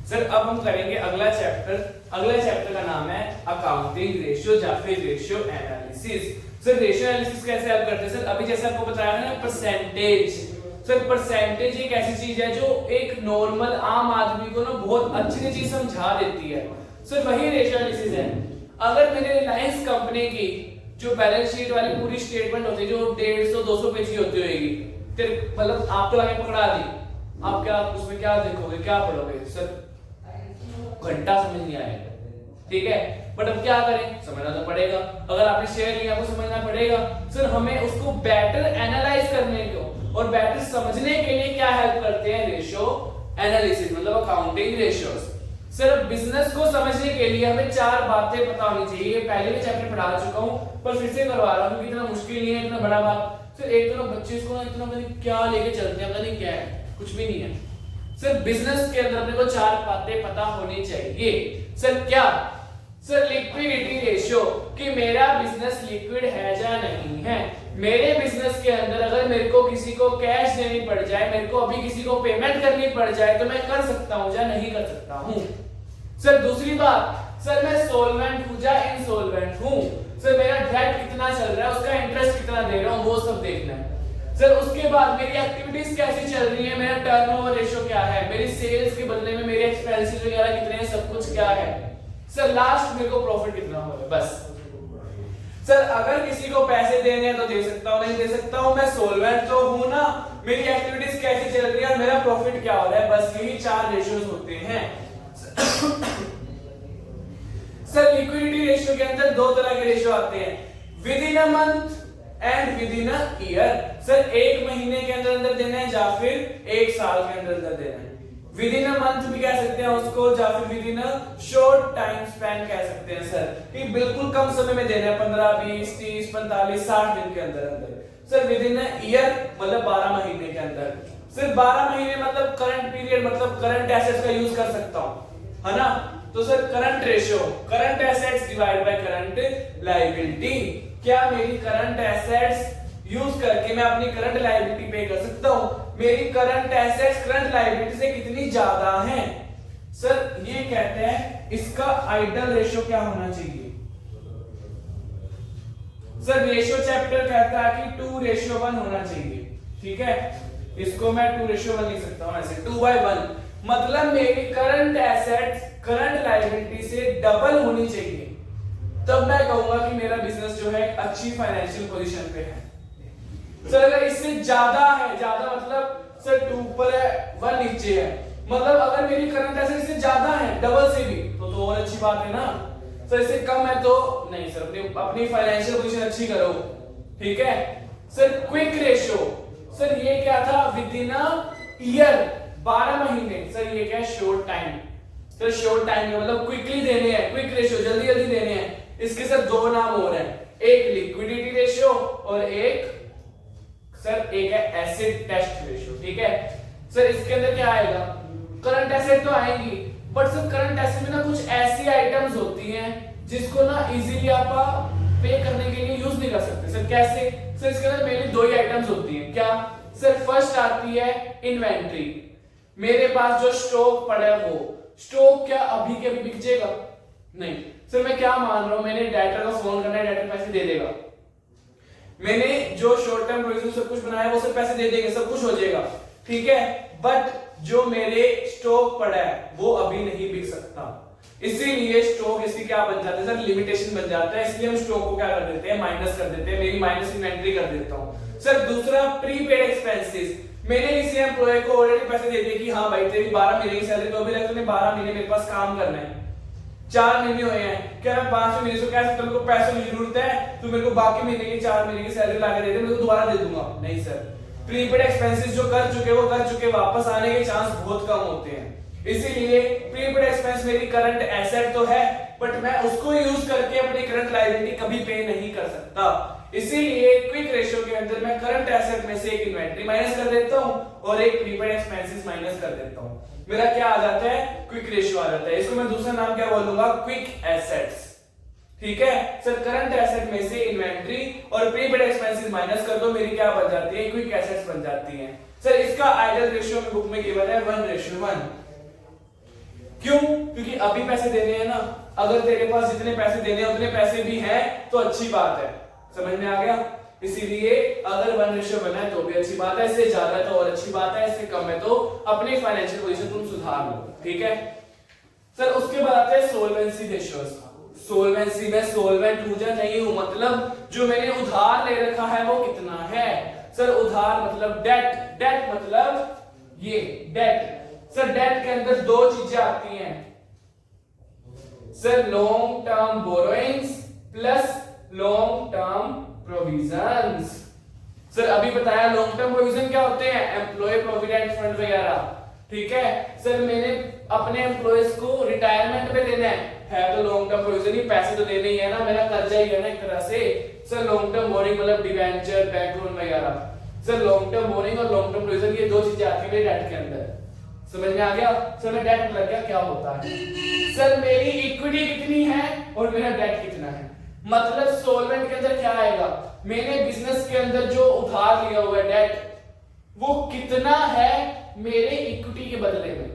सर। अब हम करेंगे अगला चैप्टर। अगला चैप्टर का नाम है अकाउंटिंग रेशियो या फिर ratio analysis. Sir ratio analysis कैसे आप करते हैं? सर अभी जैसे आपको बताया ना परसेंटेज। सर परसेंटेज एक ऐसी चीज है जो एक नॉर्मल आम आदमी को ना बहुत अच्छी चीज समझा देती है। सर वही रेशियो एनालिसिस है। अगर मेरे रिलायंस कंपनी की जो बैलेंस शीट वाली पूरी स्टेटमेंट होती है जो 150-200 पेज की होती होगी, फिर मतलब आपको लगे पकड़ा दी, आप क्या उसमें क्या देखोगे, क्या पढ़ोगे? सर घंटा समझ नहीं आएगा। ठीक है, बट अब क्या करें? समझना तो पड़ेगा। अगर आपने शेयर लिया आपको समझना पड़ेगा। सर हमें उसको बेटर एनालाइज करने को और बेटर समझने के लिए क्या हेल्प करते हैं? रेशियो एनालिसिस मतलब अकाउंटिंग रेशियोज। सर बिजनेस को समझने के लिए हमें 4 बातें पता होनी चाहिए। पहले भी चैप्टर पढ़ा चुका हूं पर फिर से करवा रहा हूं, इतना मुश्किल नहीं है, इतना बड़ा बात। सर एक तो बच्चे इसको ना इतना पता नहीं क्या लेके चलते हैं, पता नहीं क्या है, कुछ भी नहीं है। सर बिजनेस के अंदर अपने को 4 बातें पता होनी चाहिए। सर क्या? सर लिक्विडिटी रेशियो, कि मेरा बिजनेस लिक्विड है या नहीं है। मेरे बिजनेस के अंदर अगर मेरे को किसी को कैश देनी पड़ जाए, मेरे को अभी किसी को पेमेंट करनी पड़ जाए, तो मैं कर सकता हूं या नहीं कर सकता हूं। सर दूसरी बात, सर मैं सोलवेंट हूं या इनसोलवेंट हूं। सर मेरा डेट कितना चल रहा है, उसका इंटरेस्ट कितना दे रहा हूं, वो सब देखना है। सर उसके बाद मेरी एक्टिविटीज कैसी चल रही है, मेरा टर्नओवर रेशियो क्या है, मेरी सेल्स के बदले में मेरे एक्सपेंसेस वगैरह कितने हैं, सब कुछ क्या है। सर लास्ट मेरे को प्रॉफिट कितना हो रहा है, बस। सर अगर किसी को पैसे देने हैं तो दे सकता हूं, नहीं दे सकता हूं, मैं सोलवेंट तो हूं ना, मेरी एक्टिविटीज कैसी चल रही है और मेरा प्रॉफिट क्या हो रहा है, बस यही 4 रेशियोज होते हैं। सर लिक्विडिटी रेशियो के अंदर 2 तरह के रेशियो आते हैं, with in a month and with in a year. Sir 1 महीने के अंदर देना है या फिर 1 साल के अंदर देना है। विद इन अ मंथ भी कह सकते हैं उसको, या फिर with in a short time span कह सकते हैं सर, कि बिल्कुल कम समय में देना है, 15, 20, 30, 45, 60 दिन के अंदर अंदर। Sir with in a year मतलब 12 महीने के अंदर। सिर्फ 12 महीने मतलब करंट पीरियड, मतलब करंट एसेट्स का यूज कर सकता हूं, है ना। तो sir current ratio, current assets divide by current liability. क्या मेरी करंट एसेट्स यूज करके मैं अपनी करंट लायबिलिटी पे कर सकता हूं, मेरी करंट एसेट्स करंट लायबिलिटी से कितनी ज्यादा हैं। सर ये कहते हैं इसका आइडल रेशियो क्या होना चाहिए। सर रेशियो चैप्टर कहता है कि 2:1 होना चाहिए, ठीक है। इसको मैं 2:1 लिख सकता हूं ऐसे, 2/1 मतलब मेरी करंट एसेट्स करंट लायबिलिटी से डबल होनी चाहिए, तब मैं कहूंगा कि मेरा बिजनेस जो है अच्छी फाइनेंशियल पोजीशन पे है। सर अगर इससे ज्यादा है, ज्यादा मतलब सर 2 ऊपर है 1 नीचे है, मतलब अगर मेरी करंट एसेट से ज्यादा है डबल से भी तो और अच्छी बात है ना। सर इससे कम है तो नहीं सर, अपनी फाइनेंशियल पोजीशन अच्छी करो, ठीक है। सर क्विक रेशियो, सर ये क्या था, विद इन अ ईयर 12 महीने। सर ये क्या है, short time. Sir short time में मतलब क्विकली देने हैं, क्विक रेशियो जल्दी जल्दी देने हैं। इसके सर 2 नाम और हैं, एक लिक्विडिटी रेशियो और एक है एसिड टेस्ट रेशियो, ठीक है। सर इसके अंदर क्या आएगा, करंट एसेट तो आएंगी, बट सर करंट एसेट में ना कुछ ऐसी आइटम्स होती हैं जिसको ना इजीली आप पे करने के लिए यूज नहीं कर सकते। सर कैसे, सर इसके अंदर मेनली 2 ही आइटम्स होती हैं। क्या सर, फर्स्ट आती है इन्वेंट्री, मेरे पास जो स्टॉक पड़ा है वो स्टॉक क्या अभी के अभी बिक जाएगा, नहीं। सर मैं क्या मान रहा हूं, मैंने डेटर को फोन करना है, डेटर पैसे दे देगा, मैंने जो शॉर्ट टर्म प्रोविजन सब कुछ बनाया वो सब पैसे दे देंगे, सब कुछ हो जाएगा, ठीक है। बट जो मेरे स्टॉक पड़ा है वो अभी नहीं बिक सकता, इसीलिए स्टॉक इसकी क्या बन जाता है सर, लिमिटेशन बन जाता है। इसलिए हम स्टॉक को क्या कर देते हैं, माइनस कर देते हैं, मेरी माइनस इन्वेंट्री कर देता हूं। सर दूसरा प्रीपेड एक्सपेंसेस, मैंने किसी एम्प्लॉय को ऑलरेडी पैसे दे दिए कि हाँ भाई तेरी 12 महीने की सैलरी तो अभी रख, तूने 12 महीने मेरे पास काम करना है, 4 महीने हुए हैं, क्या मैं 5 महीने से कह सकता हूं पैसों की जरूरत है, तू मेरे को बाकी महीने की 4 महीने की सैलरी ला के दे दे, मैं तो दोबारा दे दूंगा, नहीं सर। प्रीपेड एक्सपेंसेस जो कर चुके वो कर चुके, वापस आने के चांस बहुत कम होते हैं, इसीलिए प्रीपेड एक्सपेंस मेरी करंट एसेट तो है, बट मैं उसको यूज करके अपनी करंट लायबिलिटी कभी पे नहीं कर सकता। इसीलिए क्विक रेशियो के अंदर मैं करंट एसेट में से एक इन्वेंट्री माइनस कर देता हूं और एक प्रीपेड एक्सपेंसेस माइनस कर देता हूं, मेरा क्या आ जाता है, क्विक रेशियो आ जाता है। इसको मैं दूसरा नाम क्या बोलूंगा, क्विक एसेट्स, ठीक है। सर करंट एसेट में से इन्वेंट्री और प्रीपेड एक्सपेंसेस माइनस कर दो, मेरी क्या बन जाती है, क्विक एसेट्स बन जाती हैं। सर इसका आइडियल रेशियो में बुक में केवल है 1:1। क्यों, क्योंकि अभी पैसे देने हैं ना, अगर तेरे पास जितने पैसे देने हैं उतने पैसे भी हैं तो अच्छी बात है, समझ में आ गया। इसीलिए अगर 1:1 बना है तो भी अच्छी बात है, इससे ज्यादा है तो और अच्छी बात है, इससे कम है तो अपनी फाइनेंशियल पोजीशन तुम सुधार लो, ठीक है। सर उसके बाद आते हैं सोल्वेंसी रेशियोज। सोल्वेंसी में सोल्वेंट हूं या नहीं हूं, मतलब जो मैंने उधार ले रखा है वो कितना है। सर उधार मतलब डेट, डेट मतलब ये डेट। सर डेट के अंदर 2 चीजें आती हैं, sir long term borrowings plus long term provisions. Sir अभी बताया लॉन्ग टर्म प्रोविजन क्या होते हैं, एम्प्लॉय प्रोविडेंट फंड वगैरह, ठीक है। सर मैंने अपने एम्प्लॉयज को रिटायरमेंट पे देना है तो लॉन्ग टर्म प्रोविजन ही, पैसे तो देने ही है ना, मेरा कर्जा ही है ना एक तरह से। सर लॉन्ग टर्म बोरिंग मतलब डिवेंचर, बैंक लोन वगैरह। सर लॉन्ग टर्म बोरिंग और लॉन्ग टर्म प्रोविजन ये 2 चीजें आती है डेट के अंदर, समझ में आ गया। सर मैं डेट लग गया क्या होता है, सर मेरी इक्विटी कितनी है और मेरा डेट कितना है, मतलब सोल्वेंट के अंदर क्या आएगा, मैंने बिजनेस के अंदर जो उधार लिया हुआ है डेट वो कितना है मेरे इक्विटी के बदले में,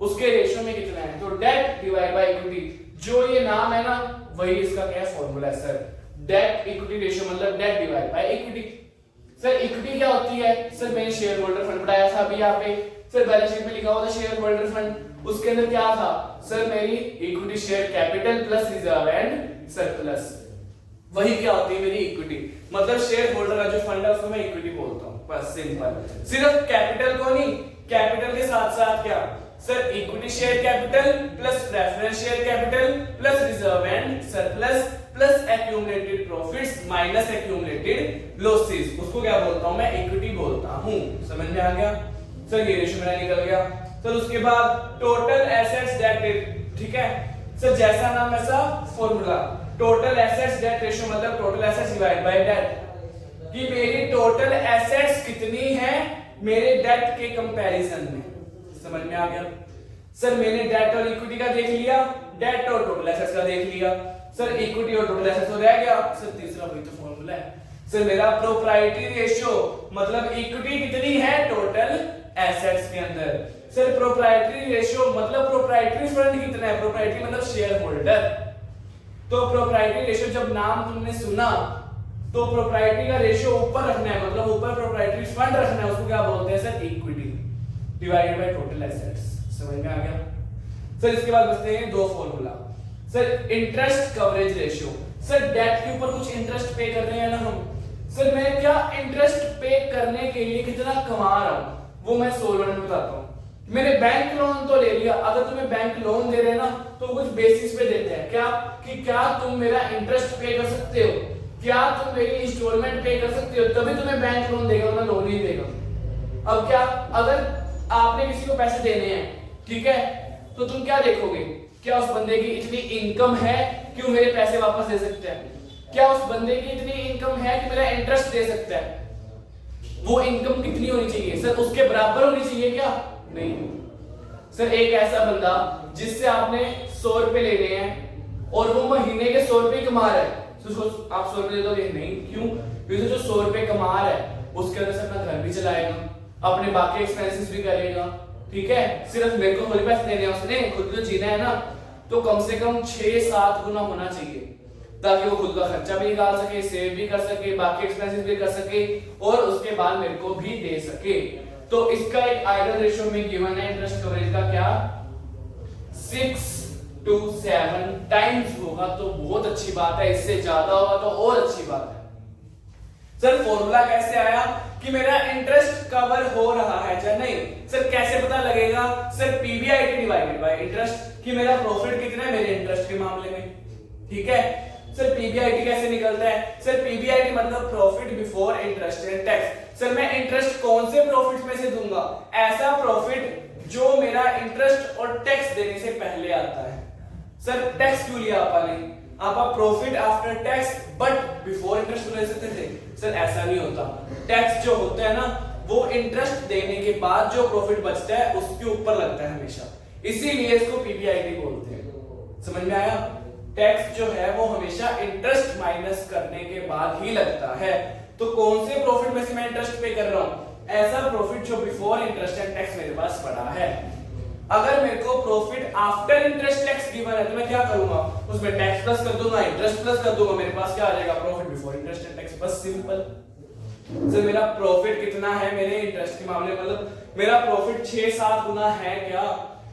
उसके रेशियो में कितना है, तो डेट डिवाइड बाय इक्विटी, जो ये नाम है ना वही इसका क्या फॉर्मूला है सर, डेट इक्विटी रेशियो मतलब debt divide by equity. Sir equity क्या होती है? सर मैंने शेयर होल्डर फंड बढ़ाया था अभी यहाँ पे, सर बैलेंस शीट में लिखा हुआ था शेयर होल्डर फंड, उसके अंदर क्या था? सर मेरी equity share capital plus reserve and surplus, वही क्या होती है मेरी इक्विटी। मतलब शेयर होल्डर का जो फंड है उसको मैं इक्विटी बोलता हूँ, बस सिंपल। सिर्फ कैपिटल को नहीं, कैपिटल के साथ साथ क्या? Sir equity share capital plus preference share capital plus reserve and surplus plus accumulated profits minus accumulated losses, उसको क्या बोलता हूं मैं? इक्विटी बोलता हूं। समझ में आ गया? सर ये रेशियो मेरा निकल गया। सर उसके बाद टोटल एसेट्स डेट, ठीक है सर, जैसा नाम वैसा formula. Total assets debt ratio मतलब total assets divide by debt, कि मेरी टोटल एसेट्स कितनी है मेरे डेट के कंपैरिजन में। समझ में आ गया? सर मैंने डेट और इक्विटी का देख लिया, डेट और टोटल एसेट्स का देख लिया, सर इक्विटी और टोटल एसेट्स तो रह गया। सर तीसरा वही तो फॉर्मूला है। सर मेरा प्रोप्राइटरी रेशियो मतलब इक्विटी कितनी है टोटल एसेट्स के अंदर। सर प्रोप्राइटरी रेशियो मतलब प्रोप्राइटरी फंड कितना है? प्रोप्राइटरी मतलब शेयर होल्डर। तो प्रोप्राइटरी रेशियो जब नाम तुमने सुना तो प्रोप्राइटरी का रेशियो ऊपर रखना है, मतलब ऊपर प्रोप्राइटरी फंड रखना है, उसको क्या बोलते हैं? Sir equity divided by total assets. समझ में आ गया? सर इसके बाद बचते हैं दो formula. Sir interest coverage ratio, sir debt के ऊपर कुछ इंटरेस्ट पे कर रहे हैं ना हम, सर मैं क्या इंटरेस्ट पे करने के लिए कितना कमा रहा हूं वो मैं सोल्वेंट में बताता हूं। मैंने बैंक लोन तो ले लिया, अगर तुम्हें बैंक लोन दे रहे हैं ना तो कुछ बेसिस पे देते हैं, क्या कि क्या तुम मेरा इंटरेस्ट पे कर सकते हो, क्या तुम मेरी इंस्टॉलमेंट पे कर सकते हो, तभी तुम्हें बैंक लोन देगा, वरना लोन नहीं देगा। अब क्या, अगर आपने किसी को पैसे देने हैं, ठीक है, तो तुम क्या देखोगे? क्या उस बंदे की इतनी इनकम है कि वो मेरे पैसे वापस दे सकता है? क्या उस बंदे की इतनी इनकम है कि मेरा इंटरेस्ट दे सकता है? वो इनकम कितनी होनी चाहिए? सर उसके बराबर होनी चाहिए क्या? नहीं। सर एक ऐसा बंदा जिससे आपने 100 रुपए लेने हैं और वो महीने के 100 रुपए कमा रहा है, तो उसको आप 100 रुपए दे दोगे? नहीं। क्यों? क्योंकि जो 100 रुपए कमा रहा है उसके अंदर से अपना घर भी चलाएगा, अपने बाकी एक्सपेंसेस भी करेगा, ठीक है। सिर्फ मेरे को थोड़ी पैसे देने हैं, उसने खुद तो जीना है ना, तो कम से कम 6-7 गुना होना चाहिए, ताकि वो खुद का खर्चा भी निकाल सके, सेव भी कर सके, बाकी एक्सपेंसेस भी कर सके और उसके बाद मेरे को भी दे सके। तो इसका एक आइडियल रेशियो में गिवन है इंटरेस्ट कवरेज का, क्या 6 to 7 टाइम्स होगा तो बहुत अच्छी बात है, इससे ज्यादा होगा तो और अच्छी बात है। सर फॉर्मूला कैसे आया कि मेरा इंटरेस्ट कवर हो रहा है या नहीं? सर कैसे पता लगेगा? Sir PBIT divided by interest, कि मेरा प्रॉफिट कितना है मेरे इंटरेस्ट के मामले में, ठीक है। सर पीबीआईटी कैसे निकलता है? सर पीबीआईटी मतलब profit before interest and tax. Sir मैं इंटरेस्ट कौन से प्रॉफिट में से दूंगा? ऐसा प्रॉफिट जो मेरा इंटरेस्ट और टैक्स देने से पहले आता है। सर टैक्स क्यों लिया आपने? आप profit after tax but before interest ले सकते थे। सर ऐसा नहीं होता, टैक्स जो होता है ना वो इंटरेस्ट देने के बाद जो प्रॉफिट बचता है उसके ऊपर लगता है हमेशा, इसीलिए इसको पीबीआईटी बोलते हैं। समझ में आया? टैक्स जो है वो हमेशा इंटरेस्ट माइनस करने के बाद ही लगता है। तो कौन से प्रॉफिट में से मैं इंटरेस्ट पे कर रहा हूं? ऐसा प्रॉफिट जो बिफोर इंटरेस्ट एंड टैक्स मेरे पास पड़ा है। अगर मेरे को profit after interest tax given है तो मैं क्या करूंगा? उसमें टैक्स प्लस कर दूंगा, इंटरेस्ट प्लस कर दूंगा, मेरे पास क्या आ जाएगा? Profit before interest and tax. बस सिंपल। सर मेरा प्रॉफिट कितना है मेरे इंटरेस्ट के मामले, मतलब मेरा प्रॉफिट 6-7 गुना है क्या?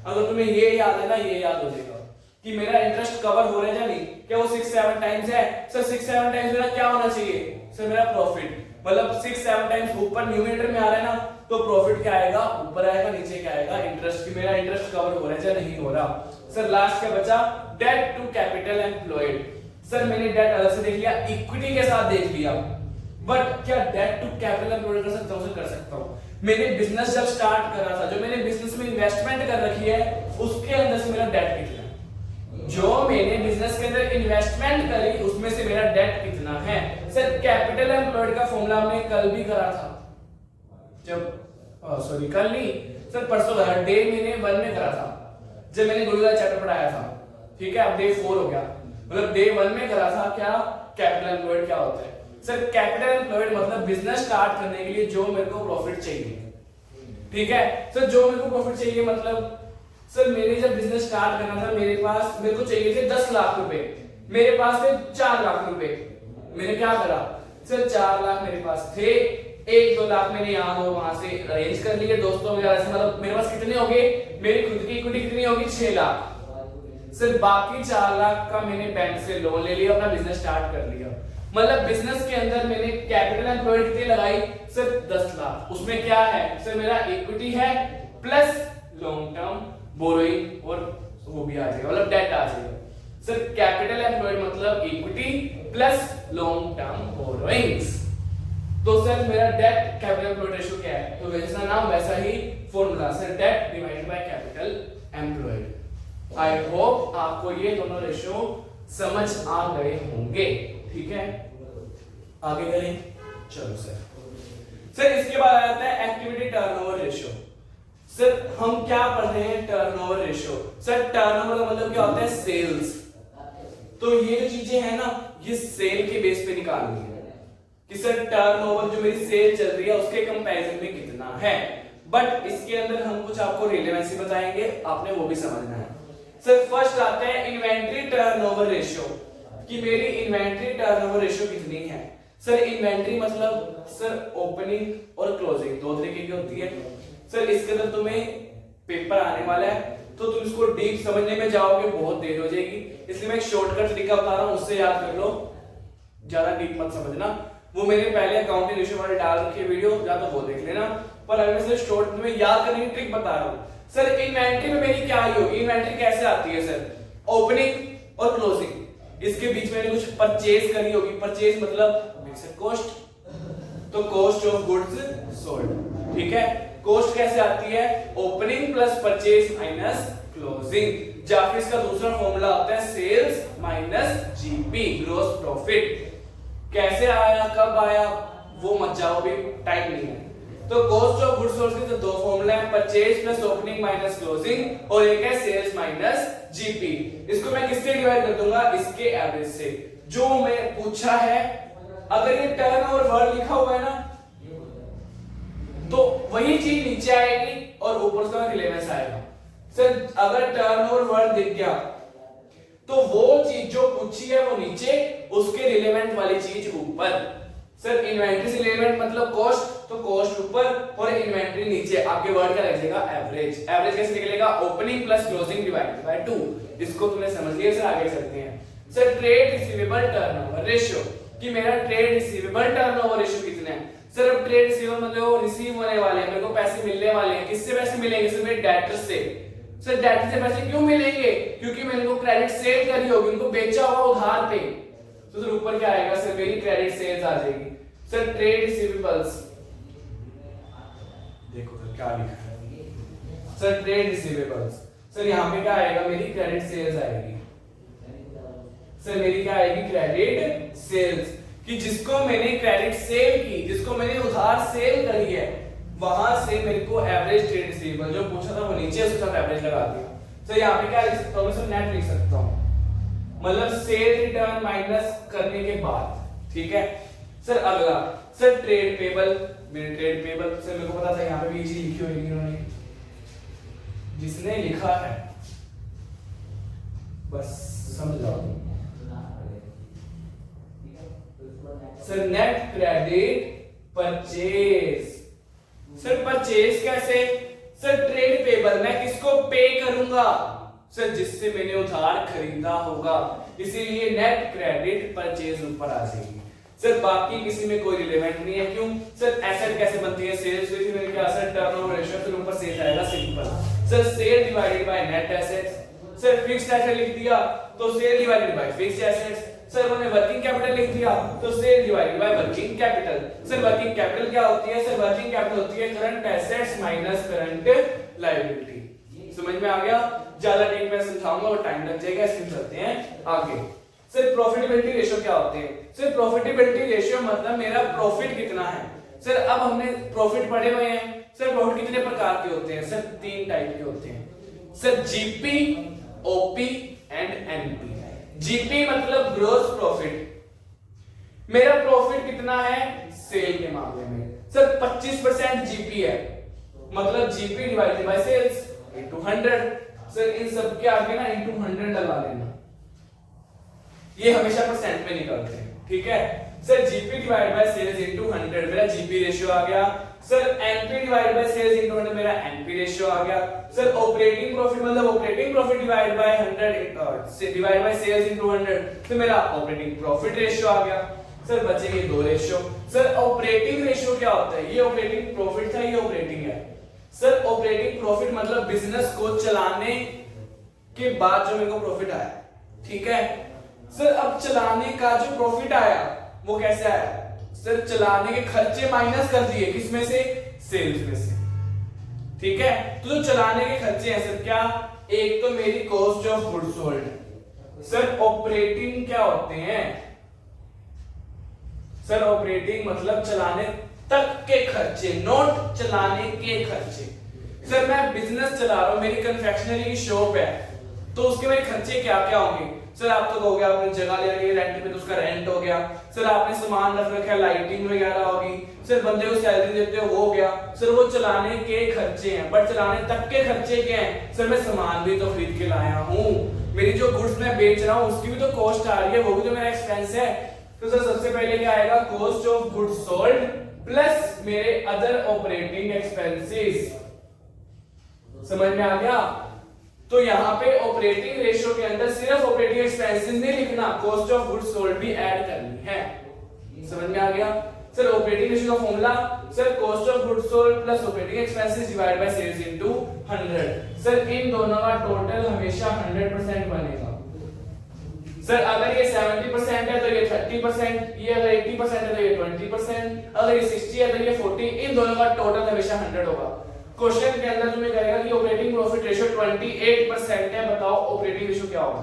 अगर तुम्हें ये याद है ना, ये याद हो जाएगा कि मेरा इंटरेस्ट कवर हो रहा है या नहीं, क्या वो 6-7 टाइम्स है? सर 6-7 टाइम्स मेरा क्या होना चाहिए? सर मेरा प्रॉफिट मतलब 6-7 टाइम्स ऊपर न्यूमरेटर में आ रहा है ना, तो प्रॉफिट क्या आएगा? ऊपर आएगा, नीचे क्या आएगा? इंटरेस्ट। की मेरा इंटरेस्ट कवर हो रहा है या नहीं हो रहा। सर लास्ट क्या बचा? Debt to capital employed. Sir मैंने डेट अलग से देख लिया, इक्विटी के साथ देख लिया, बट क्या डेट टू कैपिटल एम्प्लॉयड कर सकता हूं? सर कर सकता हूं। मैंने बिजनेस जब स्टार्ट करा था, जो मैंने बिजनेस में इन्वेस्टमेंट कर रखी है उसके अंदर से मेरा डेट कितना है? जो मैंने बिजनेस के अंदर इन्वेस्टमेंट करी उसमें से मेरा डेट कितना है? सर कैपिटल एम्प्लॉयड का फॉर्मूला हमने कल भी करा था, जब सॉरी कल नहीं सर परसों करा, डे मैंने 1 में करा था जब मैंने गुरु का चैप्टर पढ़ाया था, ठीक है। अब डे 4 हो गया, मतलब डे 1 में करा था क्या कैपिटल एम्प्लॉयड क्या होता है। सर कैपिटल एम्प्लॉयड मतलब बिजनेस स्टार्ट करने के लिए जो मेरे को प्रॉफिट चाहिए, ठीक है। सर जो मेरे को प्रॉफिट चाहिए मतलब सर मैंने जब बिजनेस स्टार्ट करना था मेरे को चाहिए थे 10 लाख रुपए, मेरे पास थे 4 लाख रुपए। मैंने क्या करा? सर 4 लाख मेरे पास थे, 1-2 लाख मैंने यहाँ दो वहां से अरेंज कर लिए दोस्तों वगैरह से, मतलब मेरे पास कितने हो गए, मेरी खुद की इक्विटी कितनी होगी 6 लाख। सर बाकी 4 लाख का मैंने बैंक से लोन ले लिया, अपना बिजनेस स्टार्ट कर लिया। मतलब बिजनेस के अंदर मैंने कैपिटल एम्प्लॉयड कितनी लगाई सर 10 लाख। उसमें क्या है सर, मेरा इक्विटी है प्लस लॉन्ग टर्म बोरोइंग और वो भी आ जाएगा, मतलब डेट आ जाएगा। सर कैपिटल एम्प्लॉयड मतलब equity plus long term borrowings. तो सर मेरा डेट कैपिटल एम्प्लॉयड रेशियो क्या है, तो जैसा नाम वैसा ही formula, sir debt divided by capital employed. I hope आपको ये दोनों रेशियो समझ आ गए होंगे, ठीक है। आगे करें, चलो सर इसके बाद आ जाता है एक्टिविटी टर्नओवर रेशियो। सर हम क्या पढ़ रहे हैं, टर्नओवर रेशियो। सर टर्नओवर का मतलब क्या होता है, सेल्स। तो ये जो चीजें हैं ना, ये सेल के बेस पे निकालनी है कि सर टर्नओवर जो मेरी सेल चल रही है उसके कंपैरिजन में कितना है। बट इसके अंदर हम कुछ आपको रिलेवेंसी बताएंगे, आपने वो भी समझना है। सर फर्स्ट आता है इन्वेंट्री टर्नओवर रेशियो, कि मेरी इन्वेंट्री टर्नओवर रेशियो कितनी है। सर इन्वेंट्री मतलब सर ओपनिंग और क्लोजिंग दो तरीके की होती है। सर इसके अंदर तुम्हें पेपर आने वाला है, तो तुम इसको डीप समझने में जाओगे बहुत देर हो जाएगी, इसलिए मैं एक शॉर्टकट तरीका बता रहा हूं, उससे याद कर लो, ज्यादा डीप मत समझना। वो मैंने पहले अकाउंटिंग रेशियो वाले डाल रखी है वीडियो, या तो वो देख लेना, पर अगर मैं सिर्फ शॉर्ट में याद करने की ट्रिक बता रहा हूं। सर इन्वेंट्री में मेरी क्या होगी, इन्वेंट्री कैसे आती है सर, ओपनिंग और क्लोजिंग, इसके बीच में कुछ परचेज करनी होगी। परचेज मतलब फिक्स्ड कॉस्ट, तो कॉस्ट ऑफ गुड्स सोल्ड, ठीक है। कॉस्ट कैसे आती है, opening plus purchase minus closing, या फिर इसका दूसरा फॉर्मूला होता है sales minus GP, gross profit. कैसे आया, कब आया, वो मत जाओ, अभी टाइम नहीं है। तो कॉस्ट ऑफ गुड्स सोल्ड के दो फॉर्मूले हैं, purchase plus opening minus closing, और एक है सेल्स माइनस जीपी। इसको मैं किससे डिवाइड कर दूंगा, इसके एवरेज से, जो मैं पूछा है। अगर ये टर्नओवर वर्ड लिखा हुआ है ना, तो वही चीज नीचे आएगी और ऊपर उसका रिलेवेंस आएगा। सर अगर टर्नओवर वर्ड दिख गया तो वो चीज जो पूछी है वो नीचे, उसके रिलेवेंट वाली चीज ऊपर। सर इन्वेंट्री से रिलेवेंट मतलब कॉस्ट, तो कॉस्ट ऊपर और इन्वेंट्री नीचे। आपके वर्ड का लग जाएगा एवरेज। एवरेज कैसे निकलेगा, opening plus closing divided by 2। इसको तुमने समझ लिया। सर आगे चलते हैं। Sir trade receivable turnover ratio, कि मेरा ट्रेड रिसीवेबल टर्नओवर रेशियो कितना है। सर अब ट्रेड रिसीवेबल मतलब रिसीव होने वाले हैं, मेरे को पैसे मिलने वाले हैं। किससे पैसे मिलेंगे, सर मेरे डेटर से। सर डेटर से पैसे क्यों मिलेंगे, क्योंकि मैंने उनको क्रेडिट सेल करी होगी, उनको बेचा होगा उधार पे। तो सर ऊपर क्या आएगा, सर मेरी क्रेडिट सेल्स आ जाएगी। सर ट्रेड रिसीवेबल्स, देखो सर क्या लिखा है, सर ट्रेड रिसीवेबल्स। सर यहाँ पे क्या आएगा, मेरी क्रेडिट सेल्स आएगी। सर मेरी क्या आएगी, क्रेडिट सेल्स, कि जिसको मैंने क्रेडिट सेल की, जिसको मैंने उधार सेल करी है, वहां से मेरे को एवरेज ट्रेड रिसीवेबल जो पूछा था वो नीचे, उसके साथ एवरेज लगा दिया। सर यहाँ पे क्या लिख सकता हूँ, सर नेट लिख सकता हूँ, मतलब सेल रिटर्न माइनस करने के बाद, ठीक है। सर अगला, सर ट्रेड पेबल, मेरे ट्रेड पेबल। सर मेरे को पता था यहाँ पे भी चीज लिखी होगी इन्होंने, जिसने लिखा है बस समझ जाओ। Sir net credit purchase. Sir purchase कैसे, सर ट्रेड पेबल मैं किसको पे करूंगा, सर जिससे मैंने उधार खरीदा होगा, इसीलिए नेट क्रेडिट परचेज ऊपर आ जाएगी। सर बाकी किसी में कोई रिलेवेंट नहीं है, क्यों। सर एसेट कैसे बनती है, सेल्स हुई थी मेरे क्या, सर टर्नओवर रेशियो, फिर ऊपर सेल आएगा simple. Sir sale divided by net assets. Sir fixed asset लिख दिया तो sale divided by fixed assets. Sir मैंने वर्किंग कैपिटल लिख दिया तो sale divided by working capital. Sir working capital क्या होती है, सर वर्किंग कैपिटल होती है current assets minus current liability. समझ में आ गया, ज्यादा डीप में समझाऊंगा और टाइम लग जाएगा, इसलिए चलते हैं आगे। सर प्रॉफिटेबिलिटी रेशियो क्या होते हैं, सर प्रॉफिटेबिलिटी रेशियो मतलब मेरा प्रॉफिट कितना है। सर अब हमने प्रॉफिट पढ़े हुए हैं। सर प्रॉफिट कितने प्रकार के होते हैं, सर 3 टाइप के होते हैं। Sir GP, OP and NP. GP मतलब ग्रॉस प्रॉफिट, मेरा प्रॉफिट कितना है सेल के मामले में। सर 25% जीपी है, मतलब GP divided by sales into 100। Sir इन सब के आगे ना इनटू 100 लगा लेना, ये हमेशा परसेंट में निकलते हैं, ठीक है sir. GP divide by sales into 100 मेरा जीपी रेशियो आ गया sir. NP divide by sales into 100 मेरा एनपी रेशियो आ गया सर। ऑपरेटिंग प्रॉफिट मतलब ऑपरेटिंग प्रॉफिट डिवाइड बाय 100 से डिवाइड बाय सेल्स इनटू 100 तो मेरा ऑपरेटिंग प्रॉफिट रेशियो आ गया सर। बचेंगे दो रेशियो सर। ऑपरेटिंग रेशियो क्या होता है? ये ऑपरेटिंग प्रॉफिट था, ये ऑपरेटिंग है सर। ऑपरेटिंग प्रॉफिट मतलब बिजनेस को चलाने के बाद जो मेरे को प्रॉफिट आया, ठीक है सर। अब चलाने का जो प्रॉफिट आया वो कैसे आया सर? चलाने के खर्चे माइनस कर दिए, किसमें से? सेल्स में से, ठीक है। तो जो चलाने के खर्चे हैं सर क्या? एक तो मेरी cost of goods sold sir. Operating क्या होते हैं सर? ऑपरेटिंग मतलब चलाने तक के खर्चे, नोट चलाने के खर्चे सर। मैं बिजनेस चला रहा हूं, मेरी कन्फेक्शनरी की शॉप है, तो उसके मेरे खर्चे क्या क्या होंगे सर? आप तो कहोगे आपने जगह ले रखी है रेंट पे तो उसका रेंट हो गया सर। आपने सामान रख रखा है, लाइटिंग वगैरह होगी सर। बंदे को सैलरी देते हो वो हो गया सर। वो चलाने के खर्चे हैं, बट चलाने तक के खर्चे क्या हैं सर? मैं सामान भी तो खरीद के लाया हूं, मेरी जो गुड्स मैं बेच रहा हूं उसकी भी तो कॉस्ट आ रही है, वो भी तो मेरा एक्सपेंस है। तो सर सबसे पहले क्या आएगा? Cost of goods sold plus मेरे अदर ऑपरेटिंग एक्सपेंसेस। समझ में आ गया? तो यहाँ पे ऑपरेटिंग रेशियो के अंदर सिर्फ ऑपरेटिंग एक्सपेंसेस नहीं लिखना, कॉस्ट ऑफ गुड्स सोल्ड भी ऐड करनी है। समझ में आ गया सर? ऑपरेटिंग रेशियो का formula sir cost of goods sold plus operating expenses divide by sales into 100 sir. इन दोनों का टोटल हमेशा 100% बनेगा सर। अगर ये 70% है तो ये 30%, ये अगर 80% है तो ये 20%, अगर ये 60 है तो ये 40, इन दोनों का टोटल हमेशा 100 होगा। क्वेश्चन के अंदर तुम्हें कहेगा कि ऑपरेटिंग प्रॉफिट रेशियो 28% है, बताओ ऑपरेटिंग रेशियो क्या होगा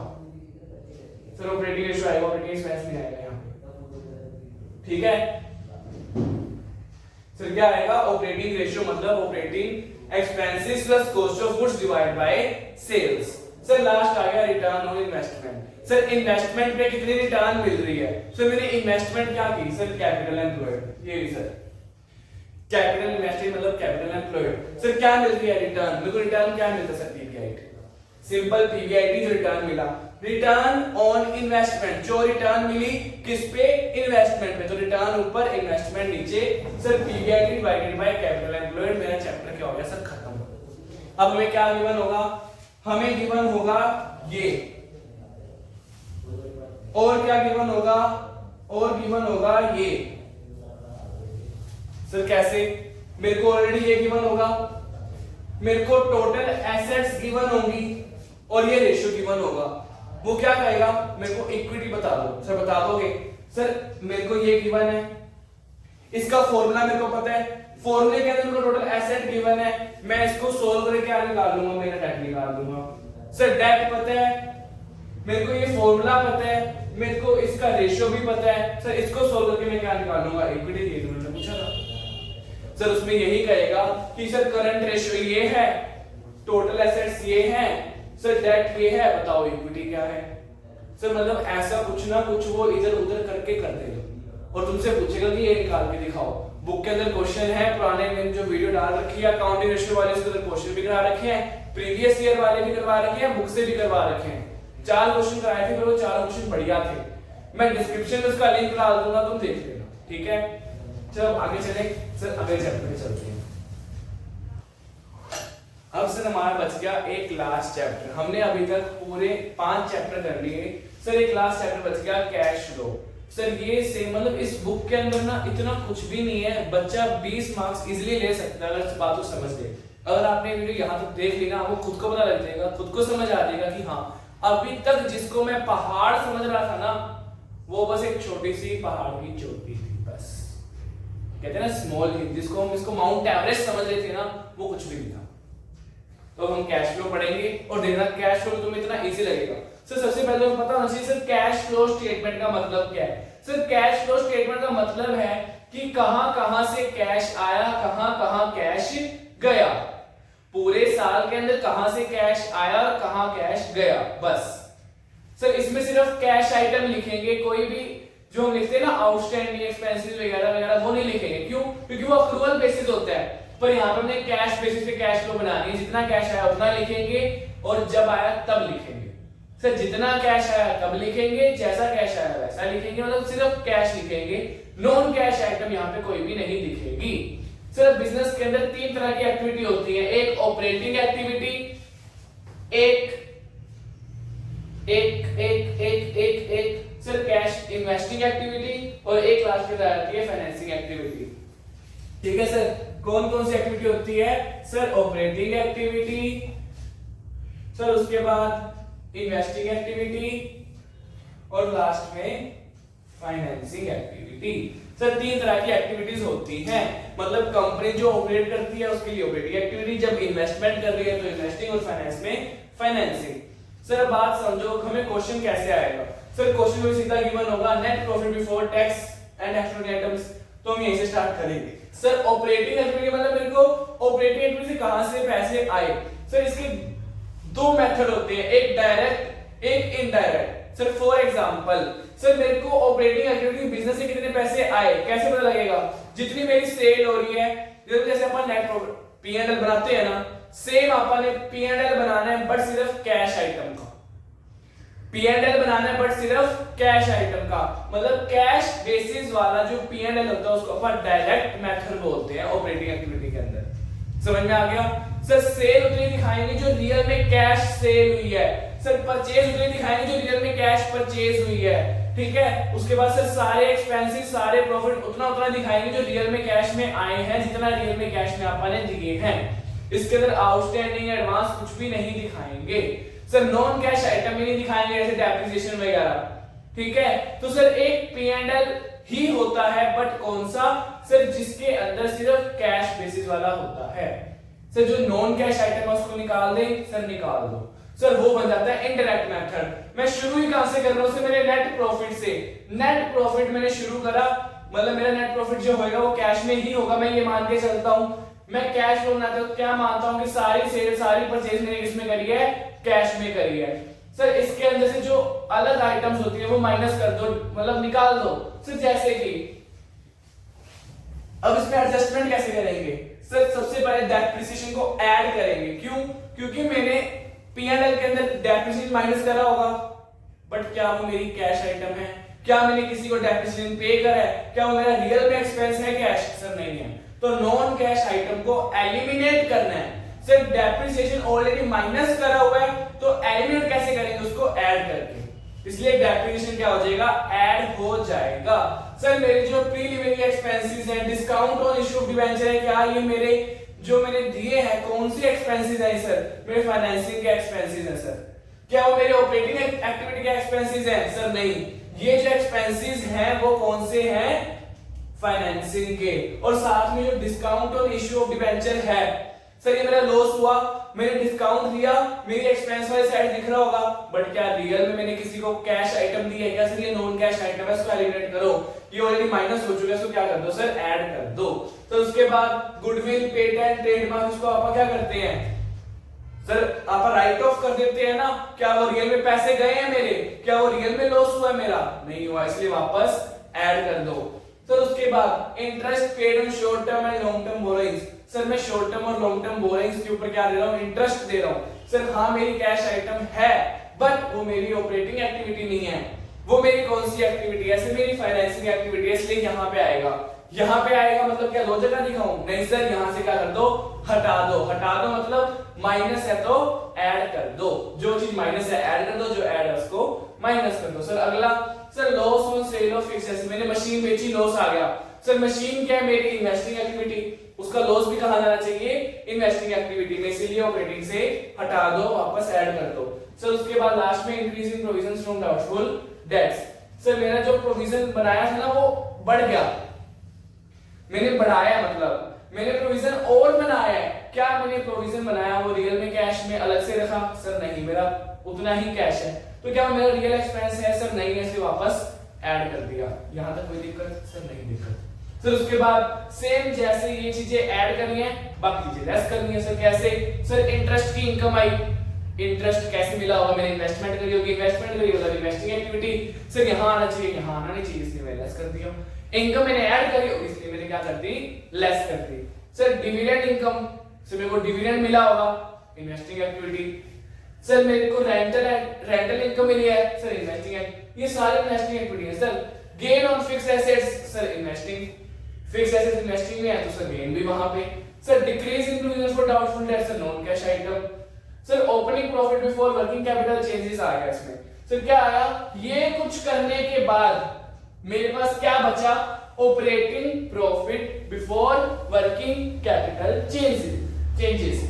सर? ऑपरेटिंग रेशियो आएगा, ऑपरेटिंग एक्सपेंस नहीं आएगा यहाँ पे, ठीक है सर। क्या आएगा? ऑपरेटिंग रेशियो मतलब operating expenses plus cost of goods divide by sales sir. Last आ गया return on investment sir. Investment पे कितनी रिटर्न मिल रही है सर? मैंने इन्वेस्टमेंट क्या की सर? कैपिटल एम्प्लॉयड, ये भी सर कैपिटल इन्वेस्टेड मतलब कैपिटल एम्प्लॉयड सर। क्या मिल रही है रिटर्न? मेरे को रिटर्न क्या मिलता सर? पीवीआईटी, सिंपल पीवीआईटी जो रिटर्न मिला, रिटर्न ऑन इन्वेस्टमेंट। जो रिटर्न मिली किस पे? इन्वेस्टमेंट पे, तो रिटर्न ऊपर इन्वेस्टमेंट नीचे sir. PBIT divided by capital employed. मेरा चैप्टर क्या हो गया सर? खत्म। अब हमें क्या गिवन होगा? हमें गिवन होगा ये, और क्या गिवन होगा? और गिवन होगा ये सर। कैसे? मेरे को ऑलरेडी ये गिवन होगा, मेरे को टोटल एसेट्स गिवन होंगी और ये रेशियो गिवन होगा। वो क्या कहेगा? मेरे को इक्विटी बता दो सर। बता दोगे सर? मेरे को ये गिवन है, इसका फॉर्मूला मेरे को पता है, फॉर्मूले के अंदर मेरे को टोटल एसेट गिवन है, मैं इसको सोल्व करके क्या निकाल लूंगा? मेरा डेट निकाल लूंगा सर। डेट पता है मेरे को, ये फॉर्मूला पता है मेरे को, इसका रेशियो भी पता है सर। इसको सोल्व करके मैं क्या निकाल लूंगा? इक्विटी। ये तुमने पूछा था सर, उसमें यही कहेगा कि सर करंट रेशियो ये है, टोटल एसेट्स ये हैं सर, डेट ये है, बताओ इक्विटी क्या है सर। मतलब ऐसा कुछ ना कुछ वो इधर उधर करके कर देगा और तुमसे पूछेगा कि ये निकाल के दिखाओ। बुक के अंदर क्वेश्चन है, पुराने में जो वीडियो डाल रखी है अकाउंटिंग रेशियो वाले, उसके अंदर क्वेश्चन भी करा रखे हैं, प्रीवियस ईयर वाले भी करवा रखे हैं, बुक से भी करवा रखे हैं। 4 क्वेश्चन कराए थे, पर वो 4 क्वेश्चन बढ़िया थे। मैं डिस्क्रिप्शन में उसका लिंक डाल दूंगा, तुम देख लेना, ठीक है। चलो आगे चले सर, अगले चैप्टर में चलते हैं। अब सर हमारा बच गया एक लास्ट चैप्टर। हमने अभी तक पूरे 5 चैप्टर कर लिए सर, एक लास्ट चैप्टर बच गया कैश फ्लो सर। ये सेम मतलब इस बुक के अंदर ना इतना कुछ भी नहीं है, बच्चा 20 मार्क्स इजीली ले सकता है अगर इस बात को समझ ले। अगर आपने वीडियो यहाँ तक देख ली ना, आपको खुद को पता लग जाएगा, खुद को समझ आ जाएगा कि हाँ अभी तक जिसको मैं पहाड़ समझ रहा था ना, वो बस एक छोटी सी पहाड़ की चोटी थी बस। कहते हैं ना स्मॉल हिल, जिसको हम इसको माउंट एवरेस्ट समझ रहे थे ना, वो कुछ भी नहीं था। तो हम कैश फ्लो पढ़ेंगे और देखना कैश फ्लो तुम्हें इतना इजी लगेगा सर। सबसे पहले पता होना चाहिए सर कैश फ्लो स्टेटमेंट का मतलब क्या है सर। कैश फ्लो स्टेटमेंट का मतलब है कि कहां से कैश आया, कहां कैश गया, पूरे साल के अंदर कहां से कैश आया और कहां कैश गया, बस सर। इसमें सिर्फ कैश आइटम लिखेंगे, कोई भी जो हम लिखते हैं ना आउटस्टैंडिंग एक्सपेंसेस वगैरह वगैरह वो नहीं लिखेंगे। क्यों? क्योंकि वो अक्रूवल बेसिस होता है, पर यहाँ पे हमने कैश बेसिस पे कैश फ्लो बनानी है। जितना कैश आया उतना लिखेंगे और जब आया तब लिखेंगे, सर जितना कैश आया कब लिखेंगे, जैसा कैश आया वैसा लिखेंगे, मतलब सिर्फ कैश लिखेंगे, नॉन कैश आइटम यहाँ पे कोई भी नहीं दिखेगी। सर बिजनेस के अंदर तीन तरह की एक्टिविटी होती है, एक ऑपरेटिंग एक्टिविटी, एक एक एक एक एक एक सर कैश इन्वेस्टिंग एक्टिविटी, और एक लास्ट में आती है फाइनेंसिंग एक्टिविटी। ठीक है सर, कौन कौन सी एक्टिविटी होती है? सर ऑपरेटिंग एक्टिविटी, सर उसके बाद इन्वेस्टिंग एक्टिविटी, और लास्ट में फाइनेंसिंग एक्टिविटी। सर तीन तरह की एक्टिविटीज होती हैं, मतलब कंपनी जो ऑपरेट करती है उसके लिए ऑपरेटिंग एक्टिविटी, जब इन्वेस्टमेंट कर रही है तो इन्वेस्टिंग, और फाइनेंस में फाइनेंसिंग। सर बात समझो हमें क्वेश्चन कैसे आएगा। सर क्वेश्चन में सीधा गिवन होगा net profit before tax and extraordinary items, तो हम यहीं से स्टार्ट करेंगे। सर ऑपरेटिंग एक्टिविटी मतलब मेरे को ऑपरेटिंग एक्टिविटी से कहां से पैसे आए। सर इसके दो मेथड होते हैं, एक डायरेक्ट एक indirect. Sir for example, sir मेरे को ऑपरेटिंग एक्टिविटी बिजनेस से कितने पैसे आए कैसे पता लगेगा? जितनी मेरी सेल हो रही है, जैसे अपन नेट प्रॉफिट P&L बनाते हैं ना, सेम अपन ने P&L बनाना है बट सिर्फ कैश आइटम का। P&L बनाना है बट सिर्फ कैश आइटम का, मतलब कैश बेसिस वाला जो P&L होता है उसको अपन डायरेक्ट मेथड बोलते हैं ऑपरेटिंग एक्टिविटी के अंदर। समझ में आ गया? सर सेल उतनी दिखाएंगे जो रियल में कैश सेल हुई है, सर परचेज उतनी दिखाएंगे जो रियल में कैश परचेज हुई है। ठीक है, उसके बाद सर सारे एक्सपेंसेस सारे प्रॉफिट उतना उतना दिखाएंगे जो रियल में कैश में आए हैं, जितना रियल में कैश में आपने दिए हैं। इसके अंदर आउटस्टैंडिंग एडवांस कुछ भी नहीं दिखाएंगे। सर नॉन कैश आइटम भी नहीं दिखाएंगे जैसे डेप्रिसिएशन वगैरह। ठीक है, तो सर एक P&L ही होता है बट कौन सा? सर जिसके अंदर सिर्फ कैश बेसिस वाला होता है। सर जो नॉन कैश आइटम है उसको निकाल दें, सर निकाल दो, सर वो बन जाता है इनडायरेक्ट मेथड। मैं शुरू ही कहां से कर रहा हूं? मेरे नेट प्रॉफिट से। नेट प्रॉफिट मैंने शुरू करा, मतलब मेरा नेट प्रॉफिट जो होगा वो कैश में ही होगा, मैं ये मान के चलता हूं। मैं कैश फ्लो बनाता हूं, क्या मानता हूं कि सारी सेल सारी परचेज मैंने किसमें करी है? कैश में करी है। सर इसके अंदर से जो अलग आइटम्स होती है वो माइनस कर दो, मतलब निकाल दो। सर जैसे कि अब इसमें एडजस्टमेंट कैसे करेंगे? सर सबसे पहले डेप्रिसिएशन को ऐड करेंगे। क्यों? क्योंकि मैंने P&L के अंदर डेप्रिसिएशन माइनस करा होगा, बट क्या वो मेरी कैश आइटम है? क्या मैंने किसी को डेप्रिसिएशन पे करा है? क्या वो मेरा रियल में एक्सपेंस है कैश? सर नहीं है। तो नॉन कैश आइटम को एलिमिनेट करना है। सर डेप्रिसिएशन ऑलरेडी माइनस करा हुआ है तो एलिमिनेट कैसे करेंगे? उसको ऐड करके। इसलिए डेप्रिसिएशन क्या हो जाएगा? ऐड हो जाएगा। सर मेरे जो प्रीलिमिनरी एक्सपेंसेस हैं, discount on issue of debenture है, क्या ये मेरे जो मैंने दिए हैं कौन सी एक्सपेंसेस हैं? सर मेरे फाइनेंसिंग के एक्सपेंसेस हैं। सर क्या वो मेरे ऑपरेटिंग एक्टिविटी के एक्सपेंसेस हैं? सर नहीं। ये जो एक्सपेंसेस हैं वो कौन से हैं? फाइनेंसिंग के। और साथ में जो discount on issue of debenture है, सर ये मेरा लॉस हुआ, मैंने डिस्काउंट दिया, मेरी एक्सपेंस वाली साइड दिख रहा होगा, बट क्या रियल में मैंने किसी को कैश आइटम दी है क्या? सर ये नॉन कैश आइटम है, इसको एलिमिनेट करो। ये ऑलरेडी माइनस हो चुका है, इसको क्या कर दो? सर ऐड कर दो। तो उसके बाद गुडविल, पेटेंट, ट्रेडमार्क, इसको आप क्या करते हैं? सर आप राइट ऑफ कर देते हैं ना। क्या वो रियल में पैसे गए हैं मेरे? क्या वो रियल में लॉस हुआ है मेरा? नहीं हुआ, इसलिए वापस ऐड कर दो। सर उसके बाद interest paid on short term and long term borrowings. Sir मैं शॉर्ट टर्म और लॉन्ग टर्म बोरोइंग्स के ऊपर क्या दे रहा हूं? इंटरेस्ट दे रहा हूं। सर हाँ मेरी कैश आइटम है बट वो मेरी ऑपरेटिंग एक्टिविटी नहीं है। वो मेरी कौन सी एक्टिविटी है? सर मेरी फाइनेंसिंग एक्टिविटी है, इसलिए यहां पे आएगा। यहां पे आएगा मतलब क्या दो जगह दिखाऊं? नहीं सर, यहां से क्या कर दो? हटा दो। हटा दो मतलब माइनस है तो ऐड कर दो। जो चीज माइनस है ऐड कर दो, जो ऐड है उसको माइनस कर दो। सर अगला, sir loss on sale of fixed asset. मैंने मशीन बेची, लॉस आ गया। सर मशीन क्या है? मेरी इन्वेस्टिंग एक्टिविटी, उसका लॉस भी कहां जाना चाहिए? इन्वेस्टिंग एक्टिविटी में, इसीलिए ऑपरेटिंग से हटा दो, वापस ऐड कर दो। सर उसके बाद लास्ट में increase in provisions from doubtful debts. Sir मेरा जो प्रोविजन बनाया था ना वो बढ़ गया, मैंने बढ़ाया, मतलब मैंने प्रोविजन और बनाया है। क्या मैंने प्रोविजन बनाया वो रियल में कैश में अलग से रखा? सर नहीं, मेरा उतना ही कैश है। तो क्या मेरा रियल एक्सपेंस है? सर नहीं है, इसे वापस ऐड कर दिया। यहां तक कोई दिक्कत? सर नहीं दिक्कत। सर उसके बाद सेम जैसे ये चीजें ऐड करनी है, बाकी चीजें लेस करनी है। सर कैसे? सर इंटरेस्ट की इनकम आई, इंटरेस्ट कैसे मिला होगा? मैंने इन्वेस्टमेंट करी होगी, इन्वेस्टमेंट करी होगी, इन्वेस्टिंग एक्टिविटी। सर यहां आना चाहिए, यहां आना नहीं चाहिए, इसलिए मैंने लेस कर दिया। इनकम मैंने ऐड करी होगी, इसलिए मैंने क्या कर दी? लेस कर दी। सर डिविडेंड इनकम, सर मेरे को डिविडेंड मिला होगा, इन्वेस्टिंग एक्टिविटी। सर मेरे को रेंटल इनकम मिली है, सर इन्वेस्टिंग है, ये सारे इन्वेस्टिंग एक्टिविटी है। Sir gain on fixed assets, sir investing, fixed assets investing में है तो सर गेन भी वहां पे। Sir decrease in provisions for doubtful debts, sir non cash item. Sir opening profit before working capital changes आ गया इसमें। सर क्या आया, ये कुछ करने के बाद मेरे पास क्या बचा, operating profit before working capital changes.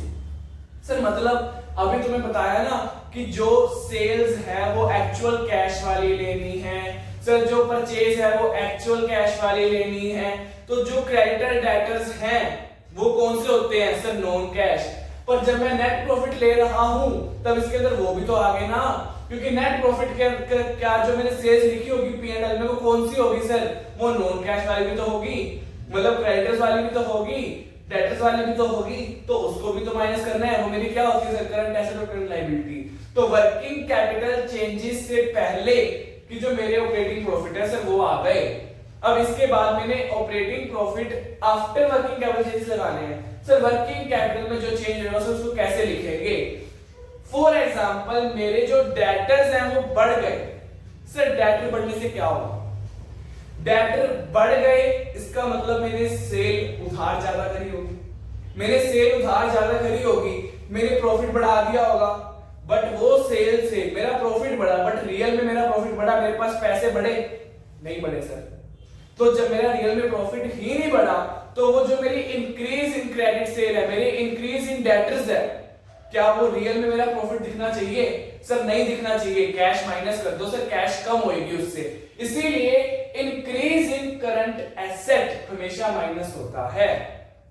Sir मतलब अभी तुम्हें बताया ना कि जो सेल्स है वो एक्चुअल कैश वाली लेनी है, सर जो परचेज है वो एक्चुअल कैश वाली लेनी है, तो जो क्रेडिटर डेटर्स हैं वो कौन से होते हैं, सर नॉन कैश। पर जब मैं नेट प्रॉफिट ले रहा हूं तब इसके अंदर वो भी तो आ गए ना, क्योंकि नेट प्रॉफिट के क्या जो मैंने सेल्स लिखी होगी P&L में वो कौन सी होगी सर, वो नॉन कैश वाली भी तो होगी, मतलब क्रेडिटर्स वाली भी तो होगी, डेटर्स वाली भी तो होगी, तो उसको भी तो माइनस करना है। वो मेरी क्या होती है सर, करंट एसेट और करंट लायबिलिटी। तो वर्किंग कैपिटल चेंजेस से पहले कि जो मेरे ऑपरेटिंग प्रॉफिट है सर वो आ गए। अब इसके बाद मैंने operating profit after working capital changes लगाने हैं। सर वर्किंग कैपिटल में जो चेंज होगा सर उसको कैसे लिखेंगे। फॉर एग्जांपल मेरे जो डेटर्स हैं वो बढ़ गए, सर डेटर बढ़ने से क्या होगा, डेटर बढ़ गए इसका मतलब मैंने सेल उधार ज्यादा करी होगी, मैंने सेल उधार ज्यादा करी होगी, मैंने प्रॉफिट बढ़ा दिया होगा, बट वो सेल से मेरा प्रॉफिट बढ़ा, बट रियल में मेरा प्रॉफिट बढ़ा, मेरे पास पैसे बढ़े नहीं बढ़े सर। तो जब मेरा रियल में प्रॉफिट ही नहीं बढ़ा तो वो जो मेरी इंक्रीज इन क्रेडिट सेल है, मेरी इंक्रीज इन डेटर्स है, क्या वो रियल में मेरा प्रॉफिट दिखना चाहिए, सर नहीं दिखना चाहिए, कैश माइनस कर दो सर, कैश कम होगी उससे। इसीलिए इंक्रीज इन करंट एसेट हमेशा माइनस होता है।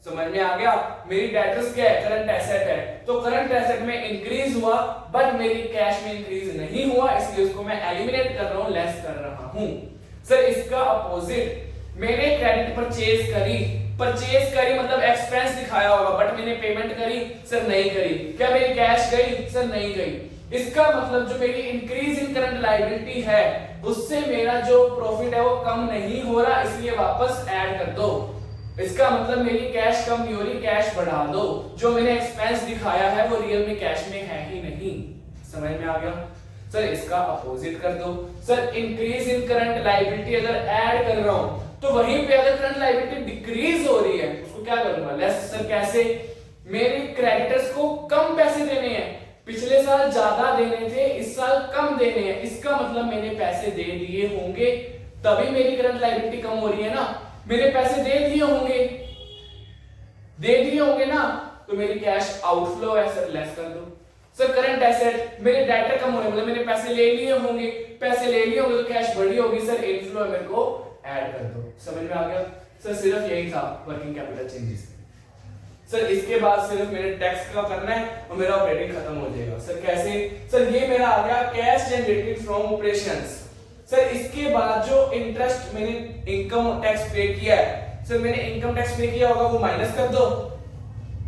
समझ में आ गया, मेरी डेटर्स क्या है, करंट एसेट है, तो करंट एसेट में इंक्रीज हुआ बट मेरी कैश में इंक्रीज नहीं हुआ, इसलिए उसको मैं एलिमिनेट कर रहा हूं, लेस कर रहा हूं। सर इसका अपोजिट, मैंने क्रेडिट परचेज करी मतलब एक्सपेंस दिखाया होगा, बट मैंने पेमेंट करी, सर नहीं करी, क्या मेरी कैश गई, सर नहीं गई। इसका मतलब जो मेरी इंक्रीज इन करंट लायबिलिटी है उससे मेरा जो प्रॉफिट है वो कम नहीं हो रहा, इसलिए वापस ऐड कर दो। इसका मतलब मेरी कैश कम नहीं हो रही, कैश बढ़ा दो, जो मैंने एक्सपेंस दिखाया है वो रियल में कैश में है ही नहीं। समझ में आ गया। सर इसका अपोजिट कर दो, sir increase in current liability अगर ऐड कर रहा हूं तो वहीं पे अगर करंट लायबिलिटी डिक्रीज हो रही है उसको क्या करूंगा, लेस। सर कैसे, मेरे क्रेडिटर्स को कम पैसे देने हैं, पिछले साल ज्यादा देने थे, इस साल कम देने हैं, इसका मतलब मैंने पैसे दे दिए होंगे तभी मेरी करंट लायबिलिटी कम हो रही है ना, मैंने पैसे दे दिए होंगे ना, तो मेरी कैश आउटफ्लो है, सर लेस कर दो। सर करंट एसेट, मेरे डेटर कम हो रहे मतलब मैंने पैसे ले लिए होंगे तो कैश बढ़ी होगी, सर इनफ्लो है, मेरे को ऐड कर दो। समझ में आ गया। सर सिर्फ यही था वर्किंग कैपिटल चेंजेस। सर इसके बाद सिर्फ मेरे टैक्स का करना है और मेरा ऑपरेटिंग खत्म हो जाएगा। सर कैसे, सर ये मेरा आ गया cash generated from operations. Sir इसके बाद जो इंटरेस्ट मैंने इनकम टैक्स पे किया है, सर मैंने इनकम टैक्स पे किया होगा वो माइनस कर दो,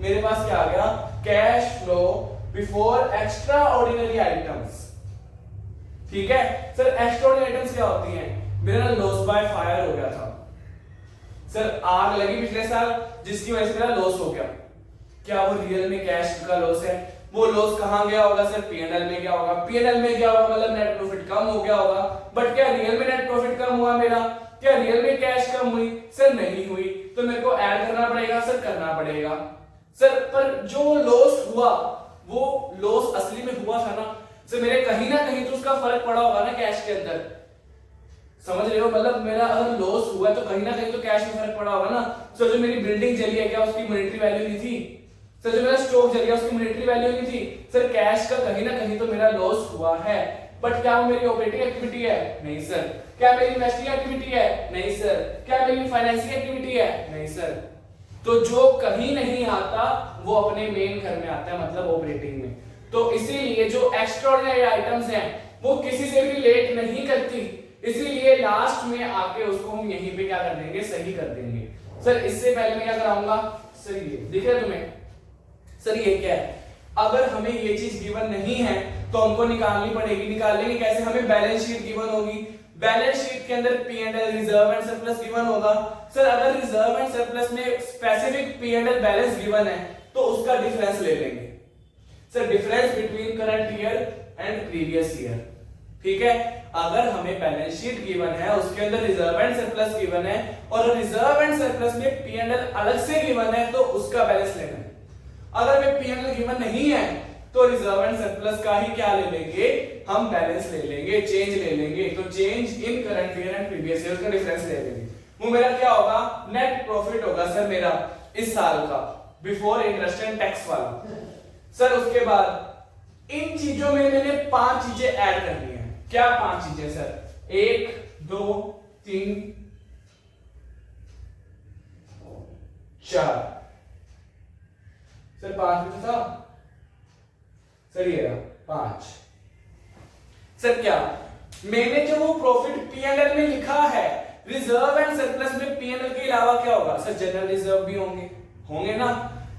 मेरे पास क्या आ गया, cash flow before extra ordinary items. ठीक है सर, एक्स्ट्रा ऑर्डिनरी आइटम्स क्या होती हैं, मेरा लॉस बाय फायर हो गया था, सर आग लगी पिछले साल जिसकी वजह से मेरा लॉस हो गया, क्या वो रियल में कैश का लॉस है, वो लॉस कहां गया होगा, सर P&L में गया होगा, P&L में गया होगा मतलब नेट प्रॉफिट कम हो गया होगा, बट क्या रियल में नेट प्रॉफिट कम हुआ मेरा, क्या रियल में कैश कम हुई, सर नहीं हुई, तो मेरे को ऐड करना पड़ेगा, सर करना पड़ेगा। सर पर जो लॉस हुआ वो लॉस असली में हुआ था ना, सर मेरे कहीं ना कहीं तो उसका फर्क पड़ा होगा ना कैश के अंदर, समझ रहे हो, मतलब मेरा अगर लॉस हुआ तो कहीं ना कहीं तो कैश में फर्क पड़ा होगा ना। सर जो मेरी बिल्डिंग जली है क्या उसकी मॉनेटरी वैल्यू नहीं थी, सर जो मेरा स्टॉक जल गया उसकी मॉनेटरी वैल्यू नहीं थी, सर कैश का कहीं ना कहीं तो मेरा लॉस हुआ है, बट क्या वो मेरी ऑपरेटिंग एक्टिविटी है, नहीं सर। क्या मेरी इन्वेस्टिंग एक्टिविटी है, नहीं सर। क्या मेरी फाइनेंसिंग एक्टिविटी है, नहीं सर। तो जो कहीं नहीं आता वो अपने मेन घर में आता है, मतलब ऑपरेटिंग में। तो इसीलिए जो एक्स्ट्राऑर्डिनरी आइटम्स हैं वो किसी से भी रिलेट नहीं करती, इसीलिए लास्ट में आके उसको हम यहीं पे क्या कर देंगे, सही कर देंगे। सर इससे पहले मैं क्या कराऊंगा, सर ये दिख रहा है तुम्हें, सर ये क्या है, अगर हमें ये चीज गिवन नहीं है तो हमको निकालनी पड़ेगी, निकालेंगे कैसे, हमें बैलेंस शीट गिवन होगी, बैलेंस शीट के अंदर P&L reserve and surplus given होगा। सर अगर रिजर्व एंड सरप्लस में स्पेसिफिक P&L बैलेंस गिवन है तो उसका डिफरेंस ले लेंगे, sir difference between current year and previous year, ठीक है। अगर हमें बैलेंस शीट गिवन है, उसके अंदर रिजर्व एंड सरप्लस गिवन है, और रिजर्व एंड सरप्लस में P&L अलग से गिवन है, तो उसका बैलेंस लेना है। अगर में P&L गिवन नहीं है तो रिजर्व एंड सरप्लस का ही क्या ले लेंगे, हम बैलेंस ले लेंगे, चेंज ले लेंगे। तो change in current year and previous year का डिफरेंस ले लेंगे। वो मेरा क्या होगा, नेट प्रॉफिट होगा सर मेरा इस साल का, बिफोर इंटरेस्ट एंड टैक्स वाला। सर उसके बाद इन चीजों में मैंने 5 चीजें ऐड करनी है। क्या 5 चीजें सर? 1 2 3 4। सर 5 में था सर, ये 5। सर क्या मैंने जो वो प्रॉफिट P&L में लिखा है, रिजर्व एंड सरप्लस में P&L के अलावा क्या होगा सर? जनरल रिजर्व भी होंगे ना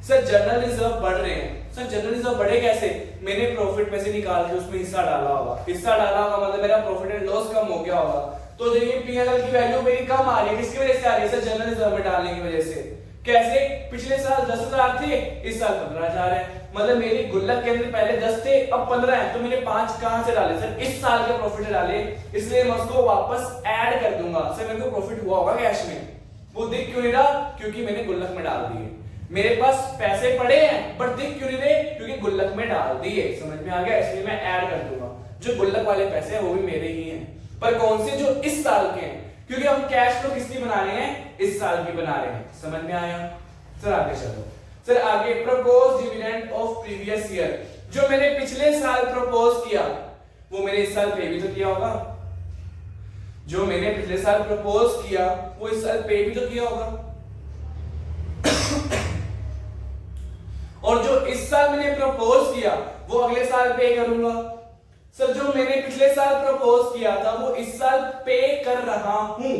सर। जनरल रिजर्व बढ़ रहे हैं सर। जनरल रिजर्व बढ़े कैसे? मैंने प्रॉफिट में से निकाल के उसमें हिस्सा डाला होगा। हिस्सा डाला होगा मतलब मेरा प्रॉफिट एंड लॉस कम हो गया होगा। तो जो ये P&L की वैल्यू मेरी कम आ रही है, किसकी वजह से आ रही है सर? जनरल रिजर्व में डालने की वजह से। कैसे? पिछले साल 10,000 थे, इस साल 15,000 है। मतलब मेरी गुल्लक के अंदर पहले 10 थे, अब 15 है, तो मैंने 5 कहां से डाले सर? इस साल के प्रॉफिट से डाले, इसलिए मैं उसको वापस ऐड कर दूंगा। सर मेरे को प्रॉफिट हुआ होगा कैश में, वो दिख क्यों नहीं रहा? क्योंकि मैंने गुल्लक में डाल दिए। मेरे पास पैसे पड़े हैं बट दिख क्यों नहीं रहे? क्योंकि गुल्लक में डाल दिए। समझ में आ गया? इसलिए मैं ऐड कर दूंगा। जो गुल्लक वाले पैसे हैं वो भी मेरे ही हैं, पर कौन से? जो इस साल के हैं, क्योंकि हम कैश फ्लो किसकी बना रहे हैं? इस साल की बना रहे हैं। समझ में आया? सर आगे चलो। सर आगे propose dividend of previous year. जो मैंने पिछले साल प्रपोज किया वो मैंने इस साल पे भी तो किया होगा। जो मैंने पिछले साल प्रपोज किया वो इस साल पे भी तो किया होगा। और जो इस साल मैंने प्रपोज किया वो अगले साल पे करूंगा। सर जो मैंने पिछले साल प्रपोज किया था वो इस साल पे कर रहा हूं।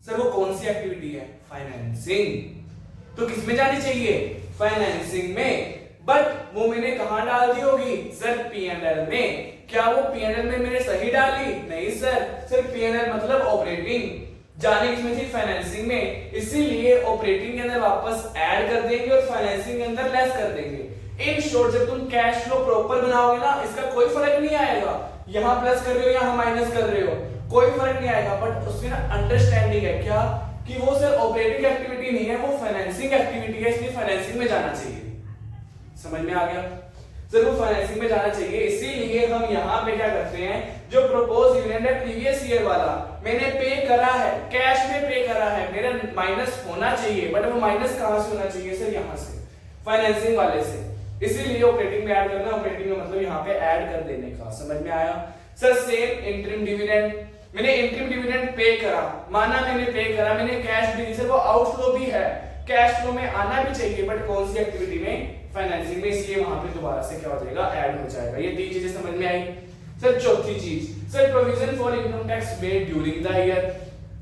सर वो कौन सी एक्टिविटी है? फाइनेंसिंग। तो किसमें जानी चाहिए? फाइनेंसिंग में। बट वो मैंने कहां डाल दी होगी सर? P&L में। क्या वो P&L में मैंने सही डाली? नहीं सर। सर P&L मतलब ऑपरेटिंग, जाने किसमें थी? फाइनेंसिंग में। इसीलिए ऑपरेटिंग के अंदर वापस ऐड कर देंगे और फाइनेंसिंग के अंदर लेस कर देंगे। इन शॉर्ट जब तुम कैश फ्लो प्रॉपर बनाओगे ना, इसका कोई फर्क नहीं आएगा। यहां प्लस कर रहे हो, यहां माइनस कर रहे हो, कोई फर्क नहीं आएगा। बट उसमें ना अंडरस्टैंडिंग है क्या कि वो सर ऑपरेटिंग एक्टिविटी नहीं है, वो फाइनेंसिंग एक्टिविटी है, इसलिए फाइनेंसिंग में जाना चाहिए। समझ में आ गया? सर वो फाइनेंसिंग में जाना चाहिए। इसीलिए हम यहाँ पे क्या करते हैं, जो प्रपोज डिविडेंड है प्रीवियस ईयर वाला मैंने पे करा है, कैश में पे करा है, मेरा माइनस होना चाहिए। बट वो माइनस कहां से होना चाहिए सर? यहाँ से, फाइनेंसिंग वाले से। इसीलिए ऑपरेटिंग में ऐड करना, ऑपरेटिंग में मतलब यहाँ पे ऐड कर देने का। समझ में आया? सर सेम इंटरिम डिविडेंड, मैंने इंटरिम डिविडेंड पे करा, माना मैंने पे करा, मैंने कैश भी दी सर, वो आउटफ्लो भी है, कैश फ्लो में आना भी चाहिए, बट कौन सी एक्टिविटी में? फाइनेंसिंग में। इसलिए वहां पे दोबारा से क्या हो जाएगा? ऐड हो जाएगा। ये 3 चीजें समझ में आई। सर चौथी चीज, sir provision for income tax made during the year.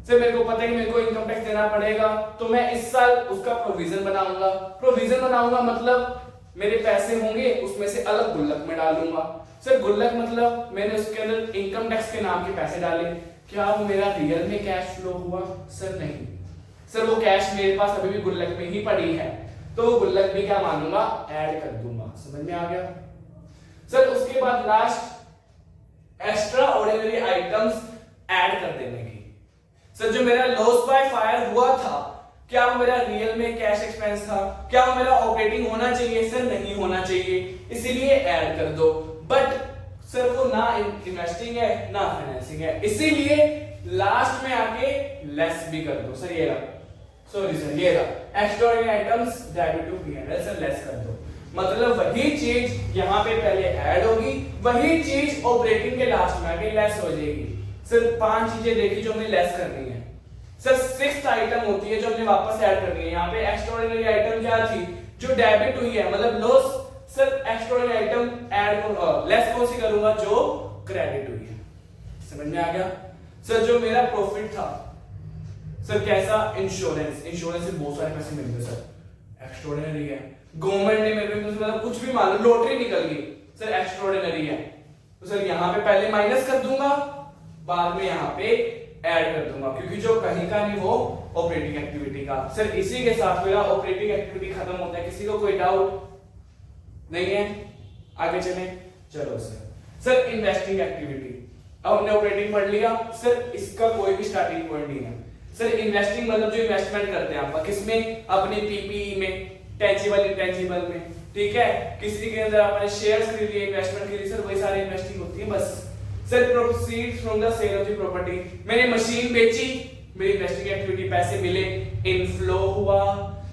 Sir मेरे को पता है कि मेरे को इनकम टैक्स देना पड़ेगा, तो मैं इस साल उसका प्रोविजन बनाऊंगा। प्रोविजन बनाऊंगा मतलब मेरे पैसे होंगे, उसमें से अलग गुल्लक में डालूंगा। सर गुल्लक मतलब मैंने उसके अंदर इनकम टैक्स के नाम के पैसे डाले। क्या वो मेरा रियल में कैश फ्लो हुआ? सर नहीं। सर वो कैश मेरे पास अभी भी गुल्लक में ही पड़ी है, तो वो गुल्लक भी क्या मानूंगा? ऐड कर दूंगा। समझ में आ गया? सर उसके बाद last extra ordinary items add कर देने की। सर जो मेरा लॉस बाय फायर हुआ था, क्या वो मेरा रियल में कैश एक्सपेंस था? क्या वो मेरा ऑपरेटिंग होना चाहिए? सर नहीं होना चाहिए, इसीलिए ऐड कर दो। बट सर वो ना इन्वेस्टिंग है ना फाइनेंसिंग है, इसीलिए लास्ट में आके लेस भी कर दो। सर ये रहा, सॉरी सर ये रहा extraordinary items debit to P&L, sir less कर दो। मतलब वही चीज यहाँ पे पहले ऐड होगी, वही चीज ऑपरेटिंग के लास्ट में आके लेस हो जाएगी। सर 5 चीजें देखी जो हमें लेस करनी है। सर 6th आइटम होती है जो हमने वापस ऐड करनी है। यहाँ पे एक्स्ट्राऑर्डिनरी आइटम क्या थी? जो डेबिट हुई है, मतलब loss. Sir extraordinary item add less कौन सी करूंगा? जो क्रेडिट हुई है। समझ में आ गया? सर जो मेरा प्रॉफिट था सर कैसा? इंश्योरेंस, इंश्योरेंस से बहुत सारे पैसे मिल गए सर, एक्स्ट्राऑर्डिनरी है। गवर्नमेंट ने मेरे को मतलब कुछ भी मान लो लॉटरी निकल गई, सर एक्स्ट्राऑर्डिनरी है। तो सर यहाँ पे पहले माइनस कर दूंगा, बाद में यहाँ पे ऐड कर दूंगा, क्योंकि जो कहीं का नहीं वो ऑपरेटिंग एक्टिविटी का। सर इसी के साथ मेरा ऑपरेटिंग एक्टिविटी खत्म होता है। किसी को कोई डाउट? नहीं है, आगे चलें। चलो सर इन्वेस्टिंग एक्टिविटी, अब हमने ऑपरेटिंग पढ़ लिया सर, इसका कोई भी स्टार्टिंग पॉइंट नहीं है सर। इन्वेस्टिंग मतलब जो इन्वेस्टमेंट करते हैं आप किसमें, अपने पीपीई में, टेंजिबल इंटेंजिबल में, ठीक है। किसी के अंदर आपने शेयर्स खरीद लिए, इन्वेस्टमेंट के लिए सर, वही सारी इन्वेस्टिंग होती है बस। Sir proceeds from the sale of the property, मैंने मशीन बेची, मेरी इन्वेस्टिंग एक्टिविटी, पैसे मिले, इनफ्लो हुआ।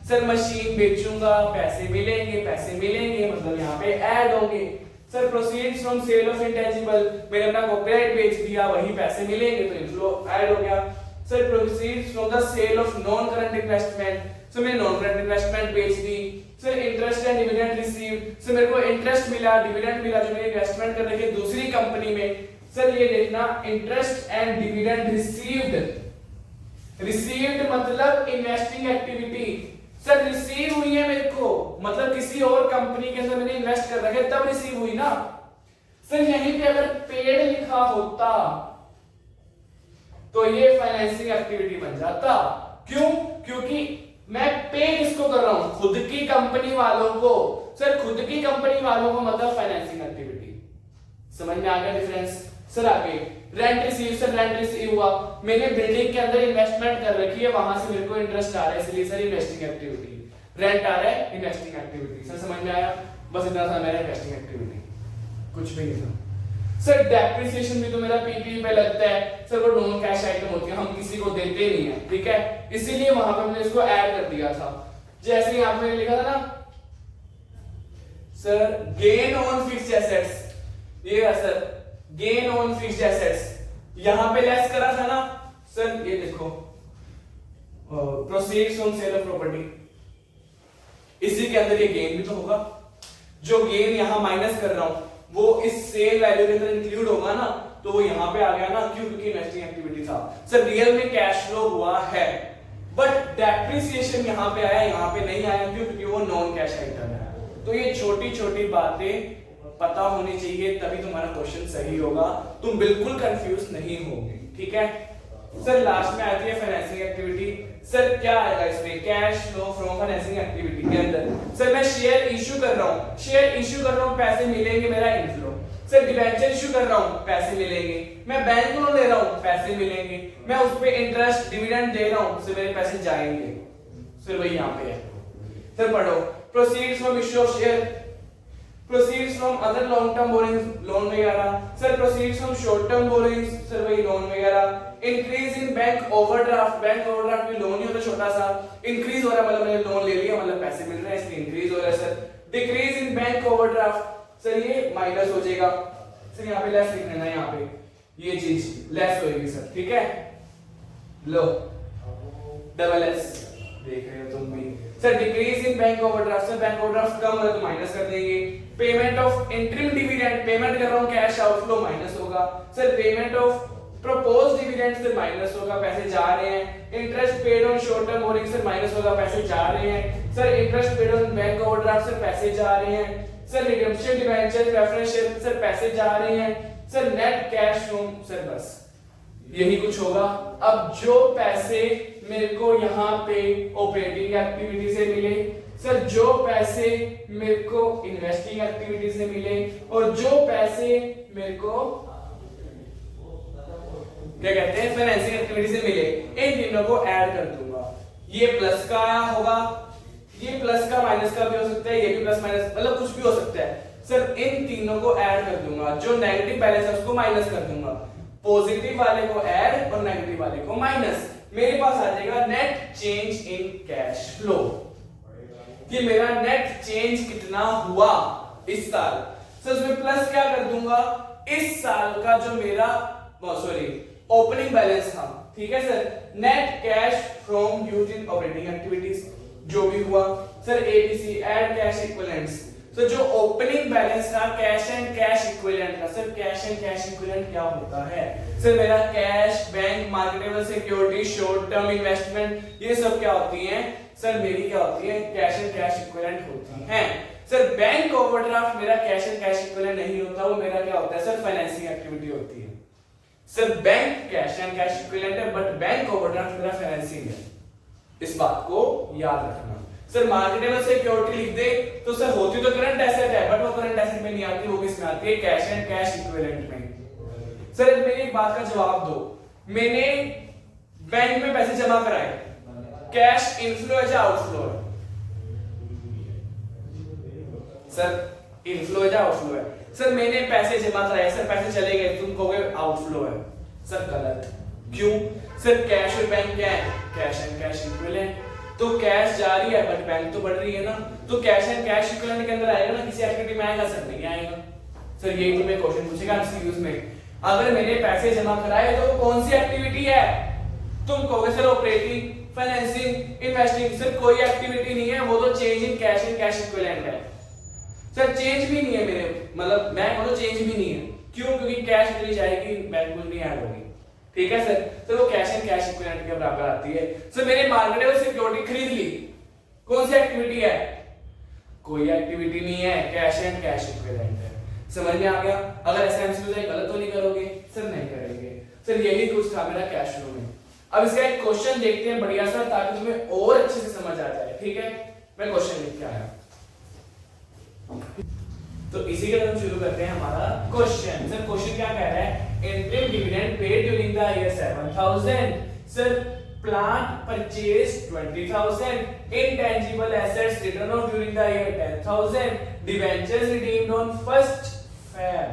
सर मशीन बेचूंगा, पैसे मिलेंगे मतलब यहाँ पे ऐड होंगे। Sir proceeds from sale of intangible, मैंने अपना कॉपीराइट बेच दिया, वही पैसे मिलेंगे तो इनफ्लो ऐड हो गया। Sir proceeds from the sale of non current investment, so मैंने नॉन करंट इन्वेस्टमेंट बेच दी। Sir interest and dividend received, so मेरे को इंटरेस्ट मिला, डिविडेंड मिला जो मैंने इन्वेस्टमेंट कर रखी है दूसरी कंपनी में। सर ये देखना interest and dividend received, received मतलब इन्वेस्टिंग एक्टिविटी। सर रिसीव हुई है मेरे को, मतलब किसी और कंपनी के अंदर मैंने इन्वेस्ट कर रखे तब रिसीव हुई ना। सर यहीं पे अगर पेड लिखा होता तो ये फाइनेंसिंग एक्टिविटी बन जाता। क्यों? क्योंकि मैं पे किसको कर रहा हूं, खुद की कंपनी वालों को। सर खुद की कंपनी वालों को मतलब फाइनेंसिंग एक्टिविटी। समझ में आ गया डिफरेंस? सर आगे rent receive, sir rent receive हुआ, मैंने बिल्डिंग के अंदर इन्वेस्टमेंट कर रखी है, वहां से मेरे को इंटरेस्ट आ रहा है, इसलिए सर इन्वेस्टिंग एक्टिविटी। रेंट आ रहा है, इन्वेस्टिंग एक्टिविटी। सर समझ में आया? बस इतना सा मेरा इन्वेस्टिंग एक्टिविटी, कुछ भी नहीं था। सर डेप्रिसिएशन भी तो मेरा पीपी पे लगता है सर, वो नॉन कैश आइटम होती है, हम किसी को देते नहीं है, ठीक है, इसीलिए वहां पे हमने इसको ऐड कर दिया था। जैसे यहां पे लिखा था ना sir gain on fixed assets, ये है sir gain on fixed assets, यहां पे लेस करा था ना सर, ये देखो proceeds from sale of property, इसी के अंदर ये गेन भी तो होगा। जो गेन यहां माइनस कर रहा हूं वो इस सेल वैल्यू के अंदर इंक्लूड होगा ना, तो वो यहां पे आ गया ना, क्यों? क्योंकि इन्वेस्टिंग एक्टिविटी था। सर रियल में कैश फ्लो हुआ है, बट डेप्रिसिएशन यहां पे आया, यहां पे नहीं आया, क्यों? क्योंकि वो नॉन कैश आइटम है। तो ये छोटी छोटी बातें पता होनी चाहिए, तभी तुम्हारा क्वेश्चन सही होगा, तुम बिल्कुल कंफ्यूज नहीं होगे, ठीक है। सर लास्ट में आती है फाइनेंसिंग एक्टिविटी। सर क्या आएगा इसमें? Cash flow from financing activity के अंदर सर मैं शेयर इश्यू कर रहा हूं, शेयर इश्यू कर रहा हूं, पैसे मिलेंगे, मेरा इनफ्लो। सर डिबेंचर इश्यू कर रहा हूं, पैसे मिलेंगे। मैं बैंक लोन ले रहा हूं, पैसे मिलेंगे। मैं उस पे इंटरेस्ट डिविडेंड दे रहा हूं, सर मेरे पैसे जाएंगे। सर वही यहां पे है। सर पढ़ो proceeds from issue of share, proceeds from other long term borrowings, loan वगैरह। Sir proceeds from short term borrowings, sir वही लोन वगैरह। increase in bank overdraft, bank overdraft भी लोन ही होता है छोटा सा, increase हो रहा है मतलब मैंने लोन ले लिया, मतलब पैसे मिल रहे हैं इसलिए increase हो रहा है sir. decrease in bank overdraft, sir ये माइनस हो जाएगा, सर यहाँ पे लेस लिख लेना, यहाँ पे ये चीज लेस होगी सर, ठीक है। लो डबल एस देख रहे हो तुम भी। Sir decrease in bank overdraft, sir bank overdraft कम हो तो माइनस कर देंगे। Payment of interim dividend, payment कर रहा हूं कैश आउटफ्लो, माइनस होगा। Sir payment of proposed dividend, sir minus होगा, पैसे जा रहे हैं। Interest paid on short term borrowing, sir minus होगा, पैसे जा रहे हैं। Sir interest paid on bank overdraft, sir पैसे जा रहे हैं। Sir redemption debenture preference share, sir पैसे जा रहे हैं। Sir net cash from, sir बस यही कुछ होगा। अब जो पैसे मेरे को यहाँ पे ऑपरेटिंग एक्टिविटी से मिले, सर जो पैसे मेरे को इन्वेस्टिंग एक्टिविटी से मिले, और जो पैसे मेरे को क्या कहते हैं फाइनेंसिंग एक्टिविटी से मिले, इन तीनों को ऐड कर दूंगा। ये प्लस का आया होगा, ये प्लस का माइनस का भी हो सकता है, ये भी प्लस माइनस मतलब कुछ भी हो सकता है। सर इन तीनों को ऐड कर दूंगा, जो नेगेटिव बैलेंस है उसको माइनस कर दूंगा, पॉजिटिव वाले को ऐड और नेगेटिव वाले को माइनस। मेरे पास आ जाएगा net change in cash flow, कि मेरा नेट चेंज कितना हुआ इस साल। सर उसमें प्लस क्या कर दूंगा, इस साल का जो मेरा ओपनिंग बैलेंस था, ठीक है sir. Net cash from use in operating activities जो भी हुआ। Sir ABC add cash equivalents, तो जो ओपनिंग बैलेंस था कैश एंड कैश इक्विवेलेंट का, sir cash and cash equivalent क्या होता है? सर मेरा cash, bank, marketable security, short term investment, ये सब क्या होती हैं? सर मेरी क्या होती है? कैश एंड कैश इक्विवेलेंट होती हैं। सर बैंक ओवरड्राफ्ट मेरा कैश एंड कैश इक्विवेलेंट नहीं होता, वो मेरा क्या होता है? सर फाइनेंसिंग एक्टिविटी होती है। Sir bank cash and cash equivalent है, बट बैंक ओवरड्राफ्ट मेरा फाइनेंसिंग है। इस बात को याद रखना। सर मार्केटेबल सिक्योरिटी लिख दे तो सर होती तो करंट एसेट है, बट वो करंट एसेट में नहीं आती, वो किसमें आती है? कैश एंड कैश इक्विवेलेंट में। सर मेरी एक बात का जवाब दो, मैंने बैंक में पैसे जमा कराए, कैश इनफ्लो है या आउटफ्लो है? सर इनफ्लो है या आउटफ्लो है? सर मैंने पैसे जमा कराए, सर पैसे चले गए, तुम कहोगे आउटफ्लो है। सर गलत। क्यों? सर कैश और बैंक क्या है? Cash and cash equivalent. तो कैश जा रही है बट बैंक तो बढ़ रही है ना, तो कैश एंड कैश इक्विवेलेंट के अंदर आएगा ना, किसी एक्टिविटी में आएगा? सर नहीं आएगा। सर यही तुम्हें क्वेश्चन पूछेगा एमसीक्यूज में, अगर मैंने पैसे जमा कराए तो कौन सी एक्टिविटी है? तुम कहोगे sir operating, financing, investing. Sir कोई एक्टिविटी नहीं है, वो तो change in cash and cash equivalent है। सर चेंज भी नहीं है मेरे, मतलब मैं बोलो चेंज भी नहीं है। क्यों? क्योंकि कैश चली जाएगी, बैंक में नहीं ऐड होगी। ठीक है सर, तो वो कैश एंड कैश इक्विवेलेंट के बराबर आती है। सर मैंने मार्केटेबल सिक्योरिटी खरीद ली, कौन सी एक्टिविटी है? कोई एक्टिविटी नहीं है, कैश एंड कैश इक्विवेलेंट है। समझ में आ गया? अगर ऐसा एमसीक्यू है गलत तो नहीं करोगे? सर नहीं करेंगे। सर यही कुछ था मेरा कैश फ्लो में। अब इसका एक क्वेश्चन देखते हैं बढ़िया सा, ताकि तुम्हें और अच्छे से समझ आ जाए। ठीक है, मैं क्वेश्चन लिख के आया, तो इसी के साथ हम शुरू करते हैं हमारा क्वेश्चन। सर क्वेश्चन क्या कह रहा है? Interim dividend paid during the year 7000। Sir plant purchase 20000, intangible assets written off during the year 10000, debentures redeemed on 1st Feb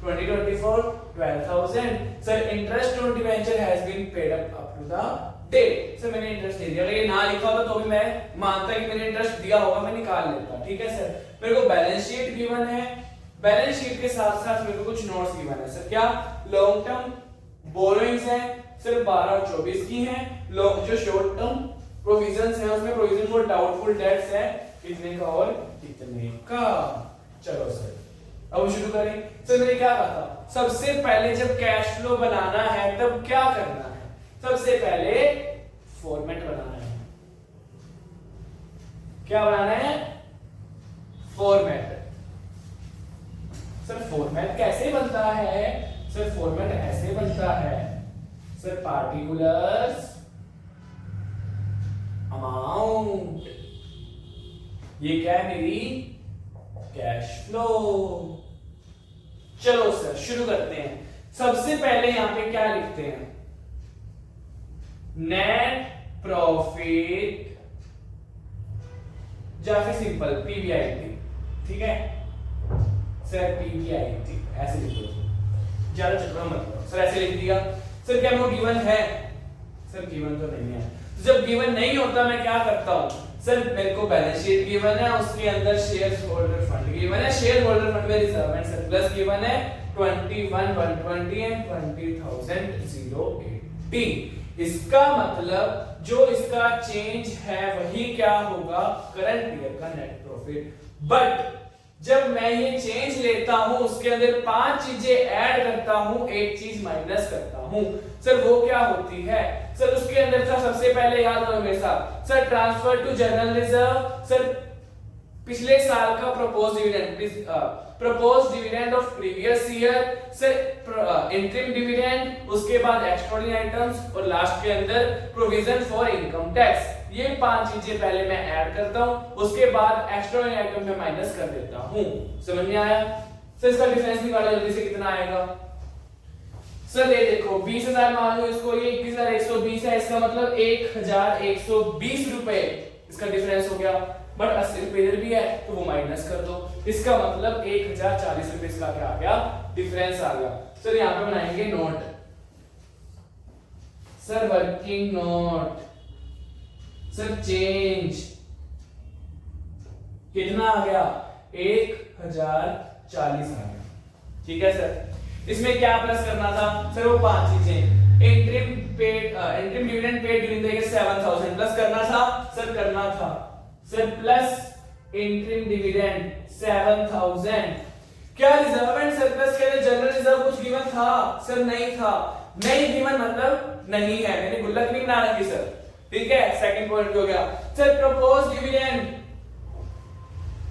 2024 12000। Sir interest on debenture has been paid up to the date. Sir मैंने interest दे दिया, अगर ये ना लिखा होता तो भी मैं मानता कि मैंने इंटरेस्ट दिया होगा, मैं निकाल लेता। ठीक है सर, मेरे को बैलेंस शीट गिवन है, बैलेंस शीट के साथ साथ मेरे को कुछ नोट्स गिवन है। सर क्या? लॉन्ग टर्म बोरोइंग्स है सिर्फ 12 और 24 की हैं। जो शॉर्ट टर्म प्रोविजंस है उसमें प्रोविजन फॉर डाउटफुल डेट्स है कितने का और कितने का। चलो सर अब शुरू करें। सर मैंने क्या कहा था? सबसे पहले जब कैश फ्लो बनाना है तब क्या करना है? सबसे पहले फॉर्मेट बनाना है। क्या बनाना है? फॉर्मेट। सर फॉर्मेट कैसे बनता है? सर फॉर्मेट ऐसे बनता है सर, पार्टिकुलर्स अमाउंट, ये क्या है? मेरी कैश फ्लो। चलो सर शुरू करते हैं। सबसे पहले यहां पे क्या लिखते हैं? नेट प्रॉफिट या फिर सिंपल पीबीआईटी। ठीक है सर, पीबीआईटी ऐसे लिख दो, ज्यादा चक्कर मत करो। सर ऐसे लिख दिया। सर क्या वो गिवन है? सर गिवन तो नहीं है। तो जब गिवन नहीं होता मैं क्या करता हूं? सर मेरे को बैलेंस शीट गिवन है, उसके अंदर शेयर होल्डर फंड गिवन है, शेयर होल्डर फंड में रिजर्व एंड सरप्लस गिवन है 21,120 एंड 20,080। इसका मतलब जो इसका चेंज है वही क्या होगा? करंट ईयर का नेट प्रॉफिट। बट जब मैं ये चेंज लेता हूं उसके अंदर 5 चीजें ऐड करता हूं, एक चीज माइनस करता हूं, सर वो क्या होती है? सर उसके अंदर था सबसे पहले, याद करो मेरे साथ, sir transfer to general reserve. Sir पिछले साल का propose dividend of previous year, sir interim dividend, उसके बाद एक्स्ट्राऑर्डिनरी आइटम्स और लास्ट के अंदर प्रोविजन फॉर इनकम टैक्स। ये 5 चीजें पहले मैं ऐड करता हूं, उसके बाद एक्स्ट्राऑर्डिनरी आइटम में माइनस कर देता हूं। समझ में आया? सर इसका डिफरेंस निकालो जल्दी से, कितना आएगा? सर ये देखो 20,000 मान लो इसको, ये 21,120 है, इसका मतलब 1,120 रुपए इसका डिफरेंस हो गया। बट 80 रुपए इधर भी है तो वो माइनस कर दो, इसका मतलब 1,040 रुपए इसका क्या आ गया? डिफरेंस आ गया। सर यहाँ पे बनाएंगे note, sir working note, sir change कितना आ गया? 1,040 आ गया। ठीक है सर, इसमें क्या प्लस करना था? सर वो 5 चीजें, interim dividend paid during the year 7,000 plus करना था। सर करना था सर, प्लस इंटरिम डिविडेंड 7,000। क्या रिजर्व एंड सरप्लस के लिए जनरल रिजर्व कुछ गिवन था? सर नहीं था। नहीं गिवन मतलब नहीं है, मैंने गुल्लक नहीं बना रखी सर। ठीक है, सेकंड पॉइंट हो गया। सर प्रपोज डिविडेंड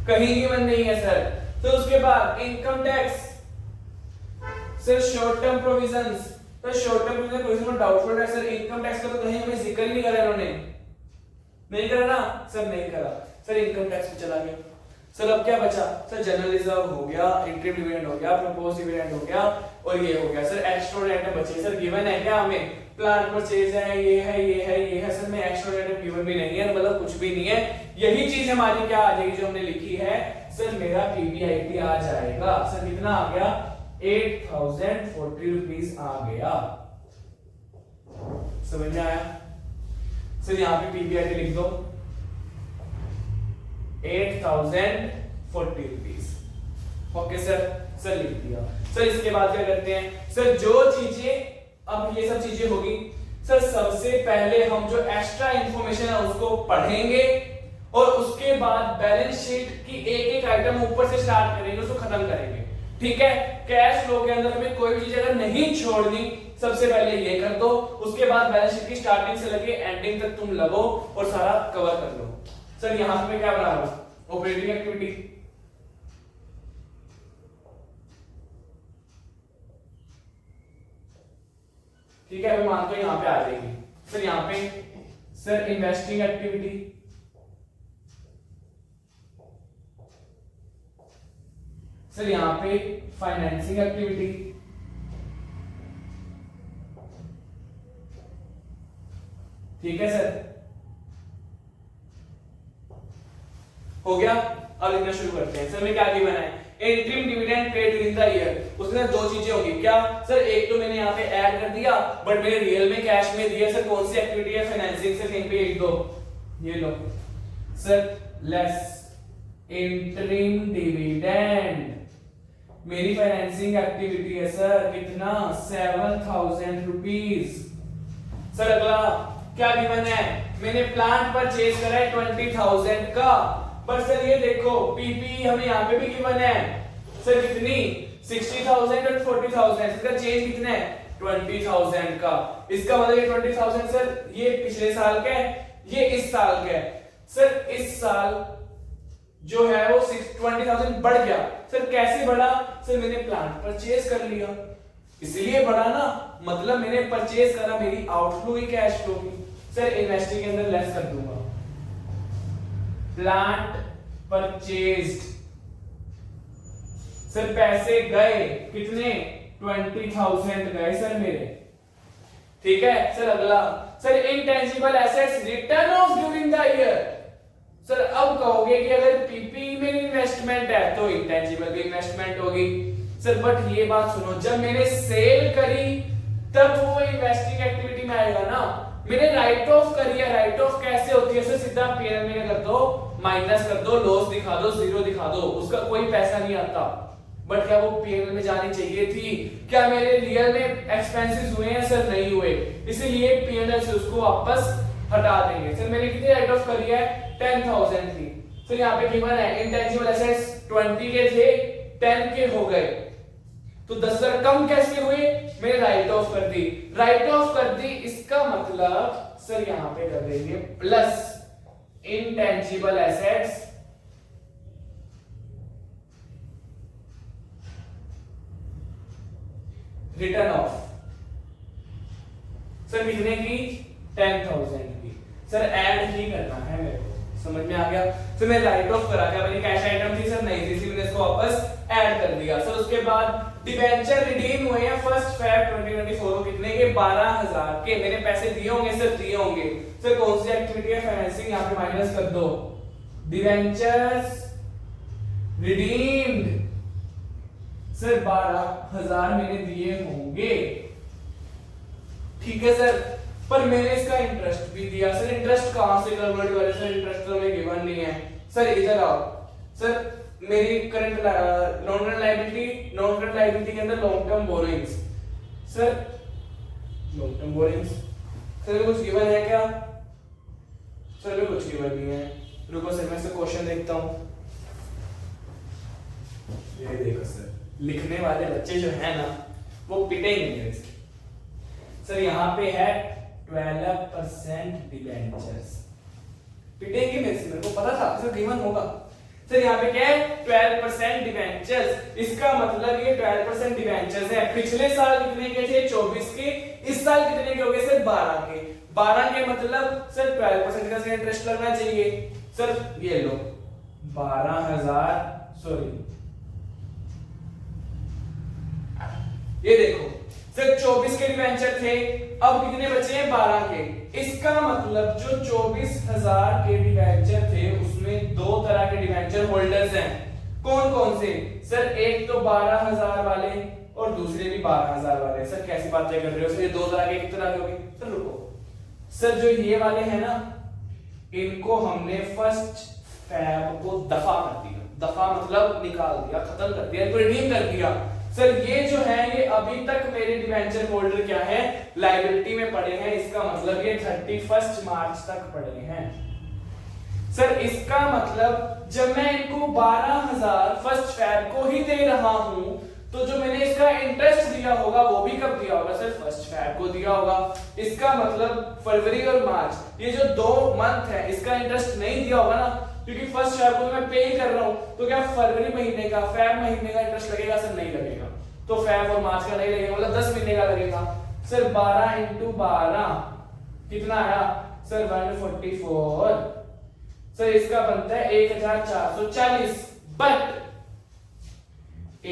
कहीं गिवन नहीं है सर। तो उसके बाद income tax, sir short term provisions, तो शॉर्ट टर्म प्रोविजन में डाउटफुल है सर। इनकम टैक्स का तो कहीं हमें जिक्र ही नहीं करा इन्होंने, नहीं करा ना सर, नहीं करा सर, इनकम टैक्स पे चला गया सर। अब क्या बचा सर, जनरल रिजर्व हो गया, इंटरिम डिविडेंड हो गया, प्रपोज डिविडेंड हो गया और ये हो गया सर। एक्स्ट्राऑर्डिनरी आइटम बचे सर, गिवन है क्या हमें, प्लांट परचेज है, ये है, ये है, ये है सर, में एक्स्ट्राऑर्डिनरी गिवन भी नहीं है, मतलब कुछ भी नहीं है। यही चीज हमारी क्या आ जाएगी जो हमने लिखी है सर, मेरा पीबीआईटी आ जाएगा सर, कितना आ गया 8040 रुपीज आ गया। समझ में आया सर? यहाँ पे पीबीआईटी लिख दो 8040 रुपीज। ओके सर, सर लिख दिया सर। इसके बाद क्या करते हैं सर, जो चीजें अब ये सब चीजें होगी सर, सबसे पहले हम जो एक्स्ट्रा इंफॉर्मेशन है उसको पढ़ेंगे और उसके बाद बैलेंस शीट की एक एक आइटम ऊपर से स्टार्ट करेंगे, उसको खत्म करेंगे। ठीक है, कैश फ्लो के अंदर हमें कोई भी चीज अगर नहीं छोड़नी, सबसे पहले ये कर दो, उसके बाद बैलेंस शीट की स्टार्टिंग से लेके एंडिंग तक तुम लगो और सारा कवर कर लो। सर यहां पे मैं क्या बना रहा हूं, ऑपरेटिंग एक्टिविटी। ठीक है, मैं मानता हूं यहां पे आ जाएगी सर। यहां पे सर इन्वेस्टिंग एक्टिविटी, सर यहां पे फाइनेंसिंग एक्टिविटी, ठीक है सर, हो गया। अब लिखना शुरू करते हैं सर। मैं क्या गिवन है, interim dividend paid during the year. उसके अंदर दो चीजें होंगी क्या सर, एक तो मैंने यहाँ पे ऐड कर दिया बट मैंने रियल में कैश में दिया सर। कौन सी एक्टिविटी है, फाइनेंसिंग से कहीं पे एक दो, ये लो सर, लेस इंटरिम डिविडेंड मेरी फाइनेंसिंग एक्टिविटी है सर, कितना 7000 रुपीज। सर अगला क्या गिवन है, मैंने प्लांट परचेज करा है 20,000 का, पर सर ये देखो पीपी हमें यहाँ पे भी गिवन है सर, कितनी 60,000 और 40,000। इसका चेंज कितना है 20,000 का। इसका मतलब ये 20,000 सर ये पिछले साल का है, ये इस साल का है सर। इस साल जो है वो 20,000 बढ़ गया सर। कैसे बढ़ा सर, मैंने प्लांट परचेज कर लिया इसलिए बढ़ा ना, मतलब मैंने परचेज करा, मेरी आउटफ्लो ही कैश फ्लो की। सर इन्वेस्टिंग के अंदर लेस कर दूंगा, प्लांट परचेज्ड सर, पैसे गए कितने 20,000 गए सर मेरे। ठीक है सर। अगला sir intangible assets return of during the year. Sir अब कहोगे कि अगर पीपी में इन्वेस्टमेंट है तो इंटेंजिबल भी इन्वेस्टमेंट होगी सर, बट ये बात सुनो, जब मैंने सेल करी तब वो इन्वेस्टिंग एक्टिविटी में आएगा ना। मैंने राइट ऑफ करी है, राइट ऑफ कैसे होती है सर, सीधा पीएल में कर दो, माइनस कर दो, लॉस दिखा दो, जीरो दिखा दो, उसका कोई पैसा नहीं आता। बट क्या वो पीएल में जानी चाहिए थी, क्या मेरे रियल में एक्सपेंसेस हुए हैं सर, नहीं हुए, इसीलिए पीएल से उसको वापस हटा देंगे। सर मैंने कितनी राइट ऑफ करी है 10,000 थी सर। यहाँ पे गिवन है इंटेंजिबल एसेट्स 20 के थे 10 के हो गए, तो 10,000 कम कैसे हुए, मैंने राइट ऑफ कर दी, राइट ऑफ कर दी। इसका मतलब सर यहाँ पे कर देंगे plus intangible assets return of sir कितने की 10,000 की सर, ऐड ही करना है मेरे को। समझ में आ गया सर? मैं राइट ऑफ करा, क्या मेरी कैश आइटम थी सर, नहीं थी, इसलिए मैंने इसको वापस ऐड कर दिया सर। उसके बाद डिबेंचर रिडीम हुए हैं 1 Feb 2024 को, कितने के 12,000 के। मैंने पैसे दिए होंगे सर, दिए होंगे सर। कौन सी एक्टिविटी है, फाइनेंसिंग, यहाँ पे माइनस कर दो, डिबेंचर्स रिडीम्ड सर 12,000 मैंने दिए होंगे। ठीक है सर, पर मैंने इसका इंटरेस्ट भी दिया सर। इंटरेस्ट कहां से कन्वर्ट करें सर, इंटरेस्ट तो हमें गिवन नहीं है सर। इधर आओ सर, मेरी करंट नॉन करंट लायबिलिटी के अंदर long term borrowings sir, long term borrowings sir कुछ गिवन है क्या सर? में कुछ गिवन नहीं है, रुको सर मैं से क्वेश्चन देखता हूं। ये देखो सर, लिखने वाले बच्चे जो है ना वो पिटेंगे मेरे से सर। यहाँ पे है 12% डिबेंचर्स, पिटेंगे मेरे से, मेरे को पता था सर गिवन होगा सर। यहाँ पे क्या है 12% डिबेंचर्स, इसका मतलब ये 12% डिबेंचर्स है। पिछले साल कितने के थे 24 के, इस साल कितने के हो गए सर 12 के। 12 के मतलब सर 12% का इंटरेस्ट लगना चाहिए। सर ये लो 12,000 सॉरी ये देखो सर 24 के डिवेंचर थे, अब कितने बचे हैं 12 के। इसका मतलब जो 24,000 के डिवेंचर थे उसमें दो तरह के डिवेंचर होल्डर्स हैं। कौन कौन से सर? एक तो 12,000 वाले और दूसरे भी 12,000 वाले। सर कैसी बातें कर रहे हो सर, ये दो तरह के एक तरह के हो गए। सर रुको सर, जो ये वाले हैं ना इनको हमने फर्स्ट फैब को दफा कर दिया। दफा मतलब निकाल दिया, खत्म कर दिया, इनको रिडीम कर दिया। सर ये जो है ये अभी तक मेरे डिवेंचर होल्डर क्या है, लायबिलिटी में पड़े हैं। इसका मतलब ये 31 मार्च तक पड़े हैं। सर इसका मतलब जब मैं इनको 12,000 फर्स्ट फैब को ही दे रहा हूं तो जो मैंने इसका इंटरेस्ट दिया होगा वो भी कब दिया होगा सर? फर्स्ट फैब को दिया होगा। इसका मतलब फरवरी और मार्च ये जो 2 मंथ है इसका इंटरेस्ट नहीं दिया होगा ना, क्योंकि फर्स्ट फैब को मैं पे ही कर रहा हूं। तो क्या फरवरी महीने का फैब महीने का इंटरेस्ट लगेगा सर? नहीं लगेगा। तो फैब और मार्च का नहीं लगेगा, मतलब 10 महीने का लगेगा। सर 12 × 12 कितना आया सर? 144। सर इसका बनता है 1440, बट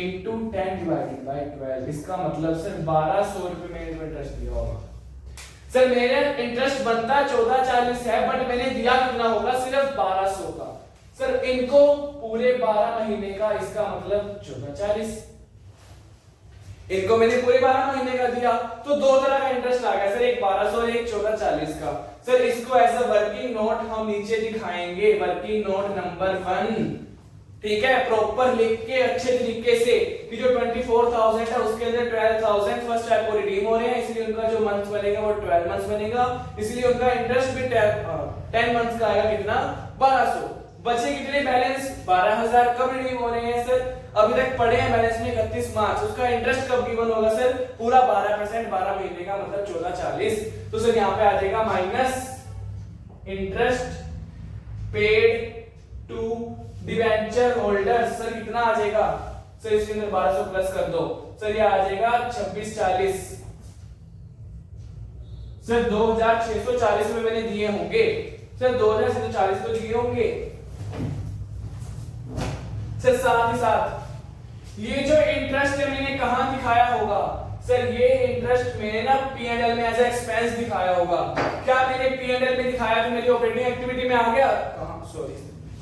into 10 divided by 12 इसका मतलब सर 1200 रुपए मैंने इंटरेस्ट दिया होगा। सर मेरा इंटरेस्ट बनता 1440 है, बट मैंने दिया कितना होगा? सिर्फ 1200 का। सर इनको पूरे 12 महीने का, इसका मतलब 1440। इनको मैंने पूरे 12 महीने का दिया तो दो तरह का इंटरेस्ट आ गया सर, एक 1200 और एक 1440 का। सर इसको एज अ वर्किंग नोट हम नीचे दिखाएंगे, वर्किंग नोट नंबर 1, ठीक है, प्रॉपर लिख के अच्छे तरीके से कि जो 24,000 है उसके अंदर 12,000 फर्स्ट टाइप को रिडीम हो रहे हैं, इसलिए उनका जो मंथ बनेगा वो 12 मंथ्स बनेगा, इसलिए उनका इंटरेस्ट भी 10 मंथ्स का आएगा कितना? 1200। बचे कितने बैलेंस? 12,000 कब रिडीम हो रहे हैं सर? अभी तक पड़े हैं बैलेंस में 31 मार्च। उसका इंटरेस्ट कब गिवन होगा सर? पूरा 12% 12 महीने का मतलब 1440। तो सर यहाँ पे आ जाएगा minus interest paid to debenture holder. Sir कितना आ जाएगा सर? इसके अंदर 1200 प्लस कर दो सर, ये आ जाएगा 2640। सर 2,640 रुपए मैंने दिए होंगे सर, 2,640 तो दिए होंगे सर। साथ ही साथ ये जो इंटरेस्ट है मैंने कहां दिखाया होगा सर? ये इंटरेस्ट मैंने ना P&L में एज ए एक्सपेंस दिखाया होगा। क्या मैंने P&L में दिखाया तो मेरी ऑपरेटिंग एक्टिविटी में आ गया? कहां? सॉरी,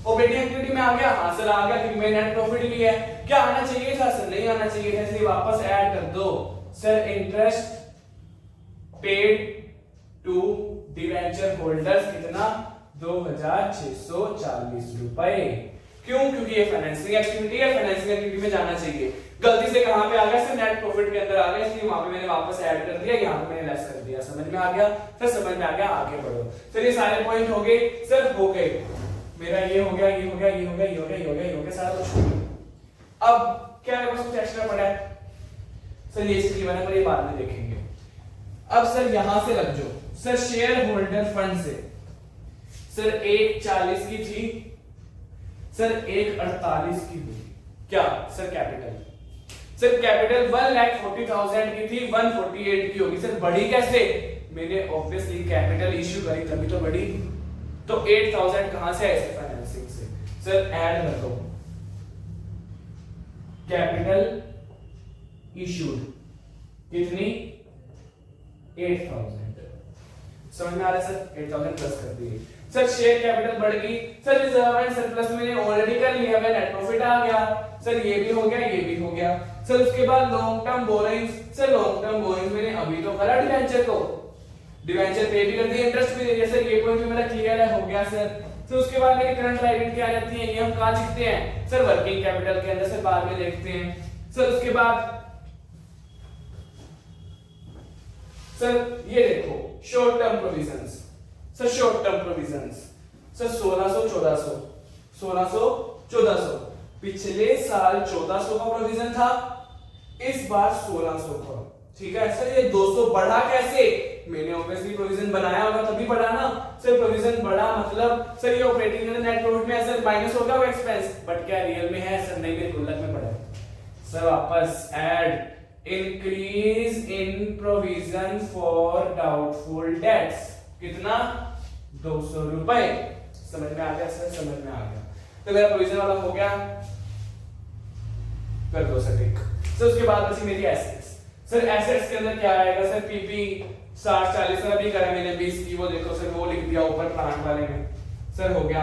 ऑपरेटिंग एक्टिविटी में आ गया। हाँ सर आ गया, क्योंकि मैंने नेट प्रॉफिट लिया है। क्या आना चाहिए था सर? नहीं आना चाहिए था, इसलिए वापस ऐड कर दो sir. Interest paid to debenture holders कितना? 2,640 रुपए। क्यों? क्योंकि ये फाइनेंसिंग एक्टिविटी है, फाइनेंसिंग एक्टिविटी में जाना चाहिए। गलती से कहां पे आ गया सर? नेट प्रॉफिट के अंदर आ गया, इसलिए वहां पे मैंने वापस ऐड कर दिया, यहां पे मैंने लेस कर दिया। समझ में आ गया सर? समझ में आ गया, आगे बढ़ो सर। ये सारे पॉइंट हो गए सर, हो गए। मेरा ये हो गया, ये हो गया, ये हो गया, ये हो गया, ये हो गया, ये हो गया, सारा कुछ। अब क्या मेरे पास कुछ एक्स्ट्रा पड़ा है सर? ये चीज बना पर ये बाद में देखेंगे। अब सर यहां से लग जाओ सर, शेयर होल्डर फंड से सर 1,40 की थी सर, 1,48 की हुई। क्या सर? कैपिटल। सर कैपिटल 1,40,000 की थी, 148 की होगी। सर बढ़ी कैसे? मैंने ऑब्वियसली कैपिटल इश्यू करी तभी तो बढ़ी। तो 8,000 कहां से आए? फाइनेंसिंग से। सर ऐड कर दो कैपिटल इश्यूड कितनी? 8,000। समझ में आ रहा है सर? 8,000 प्लस कर दिए सर। शेयर कैपिटल बढ़ गई सर। रिजर्व एंड सरप्लस मैंने ऑलरेडी कर लिया, मैं नेट प्रॉफिट आ गया सर। ये भी हो गया, ये भी हो गया सर। उसके बाद long term borrowings. Sir long term borrowings मैंने अभी तो करा डिवेंचर को, डिवेंचर पे भी कर दिया, इंटरेस्ट भी दे दिया सर। ये पॉइंट भी मेरा क्लियर है, हो गया सर। तो उसके बाद मेरी करंट लायबिलिटी आ जाती है, ये हम कहां लिखते हैं सर? वर्किंग कैपिटल के अंदर सर, बाद में देखते हैं सर। उसके बाद सर ये देखो short term provisions. Sir short term provisions sir 1600 1400 1600 1400। पिछले साल 1400 का प्रोविजन था, इस बार 1600 का। ठीक है सर। ये 200 बढ़ा कैसे? मैंने ऑब्वियसली प्रोविजन बनाया होगा तभी बढ़ा ना सर। प्रोविजन बढ़ा मतलब सर ये ऑपरेटिंग नेट प्रॉफिट में है सर, माइनस हो गया वो एक्सपेंस, बट क्या रियल में है सर? नहीं, मेरे गुल्लक में पड़ा है सर। वापस add increase in provision for doubtful dates. कितना 200 रुपए। समझ में आ गया सर? समझ में आ गया। तो मेरा प्रोविजन वाला हो गया, कर दो सर टिक। सर उसके बाद बची मेरी एसेट्स। सर एसेट्स के अंदर क्या आएगा सर? पीपी 60 40 सर अभी करा मैंने 20 की, वो देखो सर वो लिख दिया ऊपर प्लांट वाले में। सर हो गया।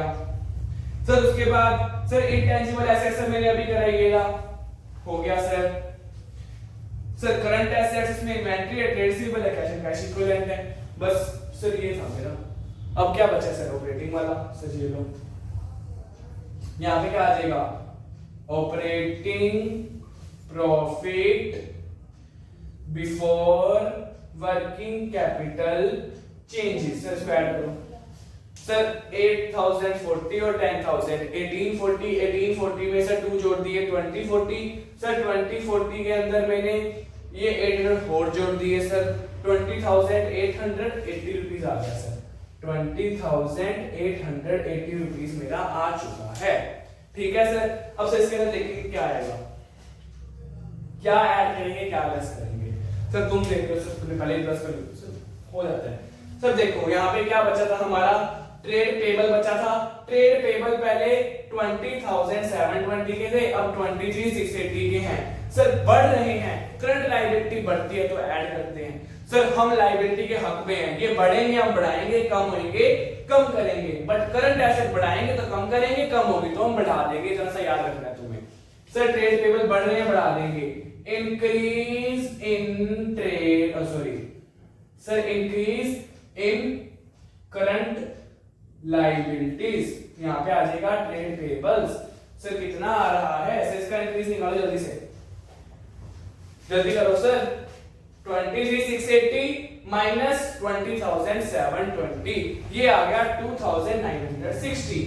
सर उसके बाद सर इंटेंजिबल एसेट्स सर मैंने अभी कराइएगा, हो गया सर। सर करंट एसेट्स में इन्वेंटरी है, ट्रेड रिसीवेबल है, कैश एंड कैश इक्विवेलेंट है। बस सर ये था मेरा। अब क्या बचा सर? ऑपरेटिंग वाला। सर ये लो, यहां पे क्या आ जाएगा? Operating profit before working capital changes. Sir इसको ऐड करो। सर 8040 और 10,000 1840 में सर 2 जोड़ दिए 2040। सर 2040 के अंदर मैंने ये 800 और जोड़ दिए सर 20,880 रुपीस आ गया सर। 20,880 रुपीस मेरा आ चुका है। ठीक है सर। अब सर इसके अंदर देखेंगे क्या आएगा, क्या ऐड करेंगे, क्या लेस करेंगे। सर तुम देख लो सर, तुमने पहले प्लस कर लो सर, हो जाता है। सर देखो यहाँ पे क्या बचा था हमारा? ट्रेड पेबल बचा था। ट्रेड पेबल पहले 20,720 के थे, अब 23,680 के हैं। सर बढ़ रहे हैं, करंट लायबिलिटी बढ़ती है तो ऐड करते हैं। सर हम लायबिलिटी के हक में हैं, ये बढ़ेंगे हम बढ़ाएंगे, कम होंगे कम करेंगे। बट करंट एसेट बढ़ाएंगे तो कम करेंगे, कम होगी तो हम बढ़ा देंगे। जरा सा याद रखना है तुम्हें। सर ट्रेड पेबल बढ़ रहे हैं, बढ़ा देंगे। Increase in trade sorry sir increase in current liabilities, यहां पे आ जाएगा ट्रेड पेबल्स। सर कितना आ रहा है? एसेट्स का इंक्रीज निकालो जल्दी से, जल्दी करो सर। 23,680 माइनस 20,720, ये आ गया 2,960।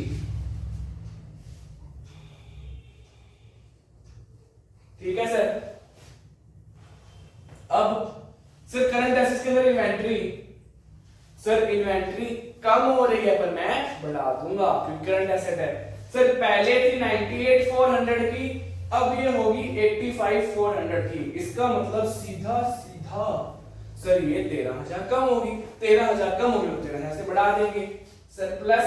ठीक है सर। अब सर करंट एसेट्स के अंदर इन्वेंट्री, सर इन्वेंट्री कम हो रही है पर मैं बढ़ा दूंगा क्योंकि करंट एसेट है। सर पहले थी 98,400 की, अब ये होगी 85,400 की। इसका मतलब सीधा सीधा सर ये 13,000 कम होगी। 13,000 कम होगी तो 13,000 से बढ़ा देंगे sir. Plus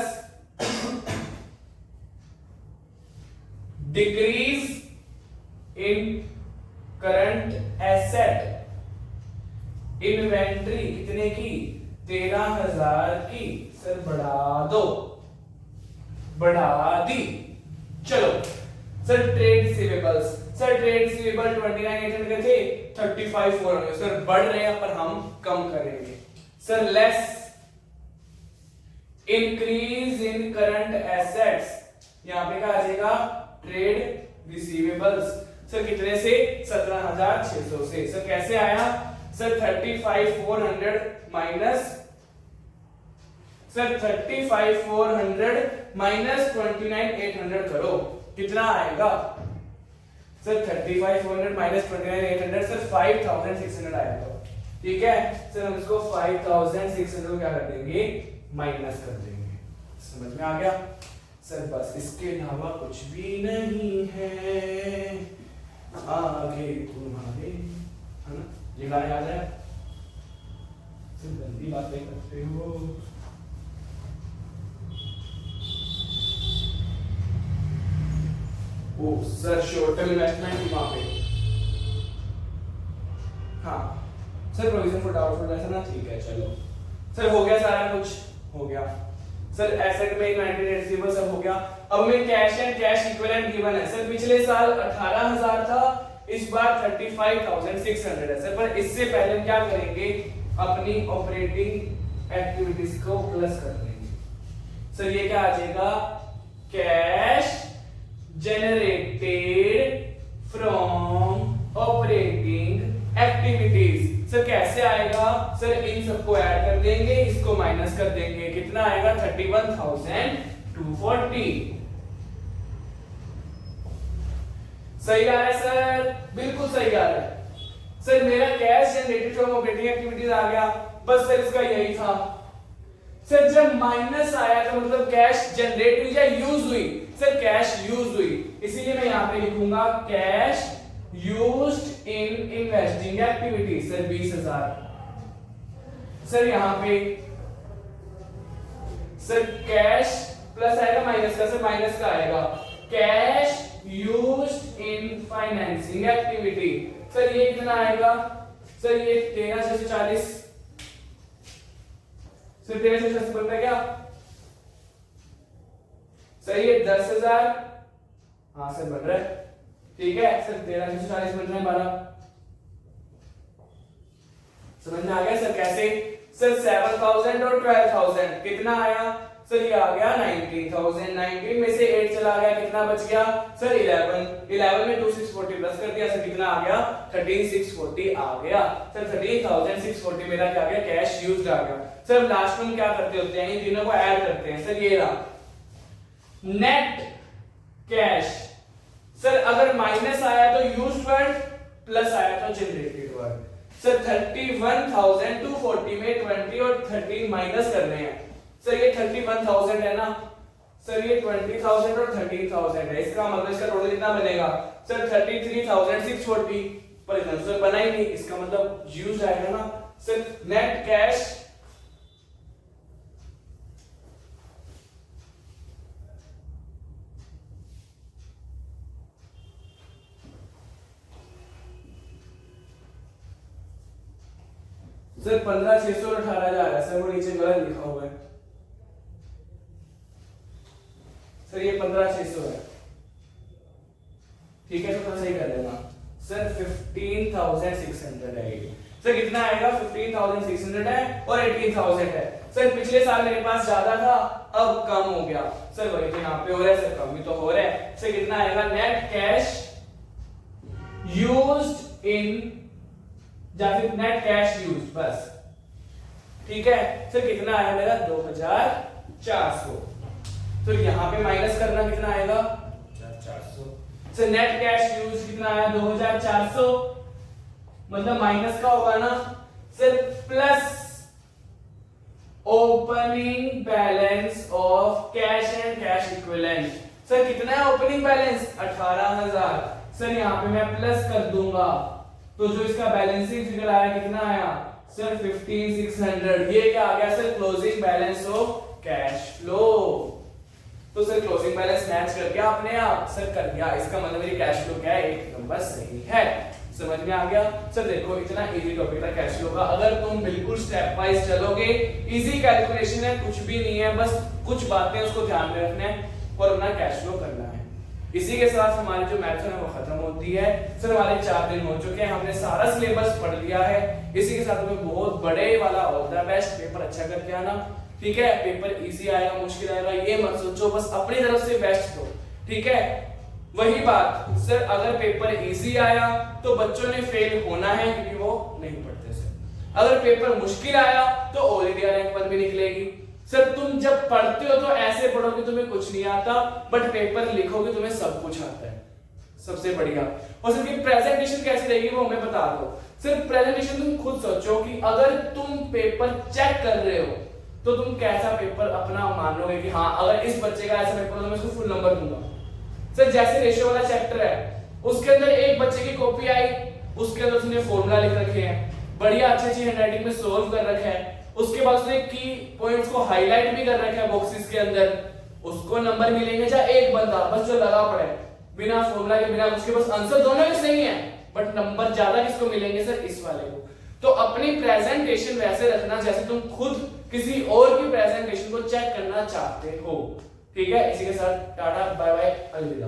decrease in current asset, inventory कितने की? 13,000 की। सर बढ़ा दो, बढ़ा दी। चलो sir trade receivables, sir trade receivable 29,800 के थे, 35,400। सर बढ़ रहे हैं पर हम कम करेंगे। Sir less increase in current assets, यहां पे क्या आ जाएगा? Trade receivables. सर कितने से? 17,600 से। सर कैसे आया? सर 35,400 माइनस सर 35,400 माइनस 29,800 करो, कितना आएगा? सर 35,400 माइनस 29,800 सर 5,600 आएगा। ठीक है सर, हम इसको 5,600 क्या कर देंगे? माइनस कर देंगे। समझ में आ गया सर? बस इसके अलावा कुछ भी नहीं है आगे तुम्हारे, है ना? ये गाना याद है? सिर्फ गंदी बातें करते हो। ओ सर शॉर्ट टर्म इन्वेस्टमेंट वहां पे, हाँ सर प्रोविजन फॉर डाउटफुल ऐसा ना। ठीक है चलो सर, हो गया सारा कुछ, हो गया सर। एसेट में इन्वेंटरी रिसीवेबल सब हो गया। अब में cash and cash equivalent given है सर। पिछले साल 18,000 था, इस बार 35,600 है सर। पर इससे पहले हम क्या करेंगे? अपनी ऑपरेटिंग एक्टिविटीज को प्लस कर देंगे। सर ये क्या आ जाएगा? Cash generated from operating activities. Sir कैसे आएगा? सर इन सबको ऐड कर देंगे, इसको माइनस कर देंगे, कितना आएगा? 31,240। सही आ रहा है सर? बिल्कुल सही आ रहा है सर। मेरा cash generated from operating activities आ गया। बस सर इसका यही था सर। जब माइनस आया तो मतलब कैश जनरेट हुई या यूज हुई? सर कैश यूज हुई, इसीलिए मैं यहां पे लिखूंगा cash used in investing activities. Sir 20,000। Sir यहां पे सर कैश प्लस आएगा माइनस का, सर माइनस का आएगा cash used in financing activity. Sir ये कितना आएगा, सर ये 1340, सर 1340 बनता है क्या, सर ये 10,000, हाँ सर बन रहा है, ठीक है सर 1340 बन रहा है हमारा। समझ में आ गया सर कैसे, सर 7,000 और 12,000 कितना आया, सर ये आ गया 19,000, 19 में से 8 चला गया, कितना बच गया सर 11 में 2640 प्लस कर दिया, सर कितना आ गया 13,640 आ गया, सर 13,640 मेरा क्या आ गया कैश यूज्ड आ गया। सर लास्ट में क्या करते होते हैं, इन तीनों को ऐड करते हैं, सर ये रहा नेट कैश। सर अगर माइनस आया तो यूज्ड वर्ड, प्लस आया तो जनरेटेड वर्ड। सर 31,240 में 20 और 13 माइनस करने हैं, सर ये 31,000 है ना, सर ये 20,000 और 13,000 है, इसका मतलब इसका टोटल कितना बनेगा सर 33,640, पर इतना तो बना ही नहीं, इसका मतलब यूज्ड आएगा ना। सर नेट कैश सर 15,600 और 18,000 है, सर वो नीचे गलत लिखा हुआ है, सर ये 15,600 है, ठीक है तो थोड़ा सही कर लेना। सर 15,600 है ये, सर कितना आएगा 15,600 है और 18,000 है। सर पिछले साल मेरे पास ज्यादा था अब कम हो गया, सर वही तो यहाँ पे हो रहा है, सर कम भी तो हो रहा है। सर कितना आएगा नेट कैश यूज्ड इन, या फिर नेट कैश यूज बस, ठीक है। सर कितना आया मेरा 2,400, तो यहाँ पे माइनस करना कितना आएगा 400। सर नेट कैश यूज कितना आया 2,400, मतलब माइनस का होगा ना sir, plus opening balance of cash and cash equivalent. Sir कितना है ओपनिंग बैलेंस 18,000, सर यहाँ पे मैं प्लस कर दूंगा, तो जो इसका बैलेंसिंग फिगर आया कितना आया सर 15,600, ये क्या आ गया sir closing balance of cash flow. तो सर क्लोजिंग बैलेंस मैच कर गया अपने आप, सर कर गया, इसका मतलब मेरी कैश फ्लो क्या है एक नंबर सही है। समझ में आ गया सर, देखो इतना इजी टॉपिक था कैश फ्लो का, अगर तुम बिल्कुल स्टेप वाइज चलोगे, इजी कैलकुलेशन है, कुछ भी नहीं है, बस कुछ बातें उसको ध्यान में रखना है और अपना कैश फ्लो करना है। इसी के साथ हमारी जो मैथड है वो खत्म होती है। सर हमारे 4 दिन हो चुके हैं, हमने सारा सिलेबस पढ़ लिया है। इसी के साथ हमें बहुत बड़े वाला ऑल द बेस्ट, पेपर अच्छा करके आना, ठीक है। पेपर इजी आएगा मुश्किल आएगा ये मत सोचो, बस अपनी तरफ से बेस्ट दो, ठीक है। वही बात सर, अगर पेपर इजी आया तो बच्चों ने फेल होना है क्योंकि वो नहीं पढ़ते सर। अगर पेपर मुश्किल आया तो ऑल इंडिया रैंक 1 भी निकलेगी। सर तुम जब पढ़ते हो तो ऐसे पढ़ोगे तुम्हें कुछ नहीं आता, बट पेपर लिखोगे तुम्हें सब कुछ आता है, सबसे बढ़िया। और सर की प्रेजेंटेशन कैसी रहेगी वो हमें बता दो। सर प्रेजेंटेशन तुम खुद सोचो कि अगर तुम पेपर चेक कर रहे हो तो तुम कैसा पेपर अपना मान लोगे कि हाँ अगर इस बच्चे का ऐसा पेपर तो मैं इसको फुल नंबर दूंगा। सर जैसे रेशियो वाला चैप्टर है उसके अंदर एक बच्चे की कॉपी आई, उसके अंदर उसने फॉर्मूला लिख रखे हैं, बढ़िया अच्छी हैंडराइटिंग में सोल्व कर रखा है, उसके बाद उसने की पॉइंट्स को हाईलाइट भी कर रखा है बॉक्सेस के अंदर, उसको नंबर मिलेंगे चाहे एक बंदा बस जो लगा पड़े बिना फॉर्मूला के बिना, उसके पास आंसर दोनों ही सही है बट नंबर ज्यादा किसको मिलेंगे सर, इस वाले को। तो अपनी प्रेजेंटेशन वैसे रखना जैसे तुम खुद किसी और की प्रेजेंटेशन को चेक करना चाहते हो, ठीक है। इसी के साथ टाटा बाय बाय अलविदा।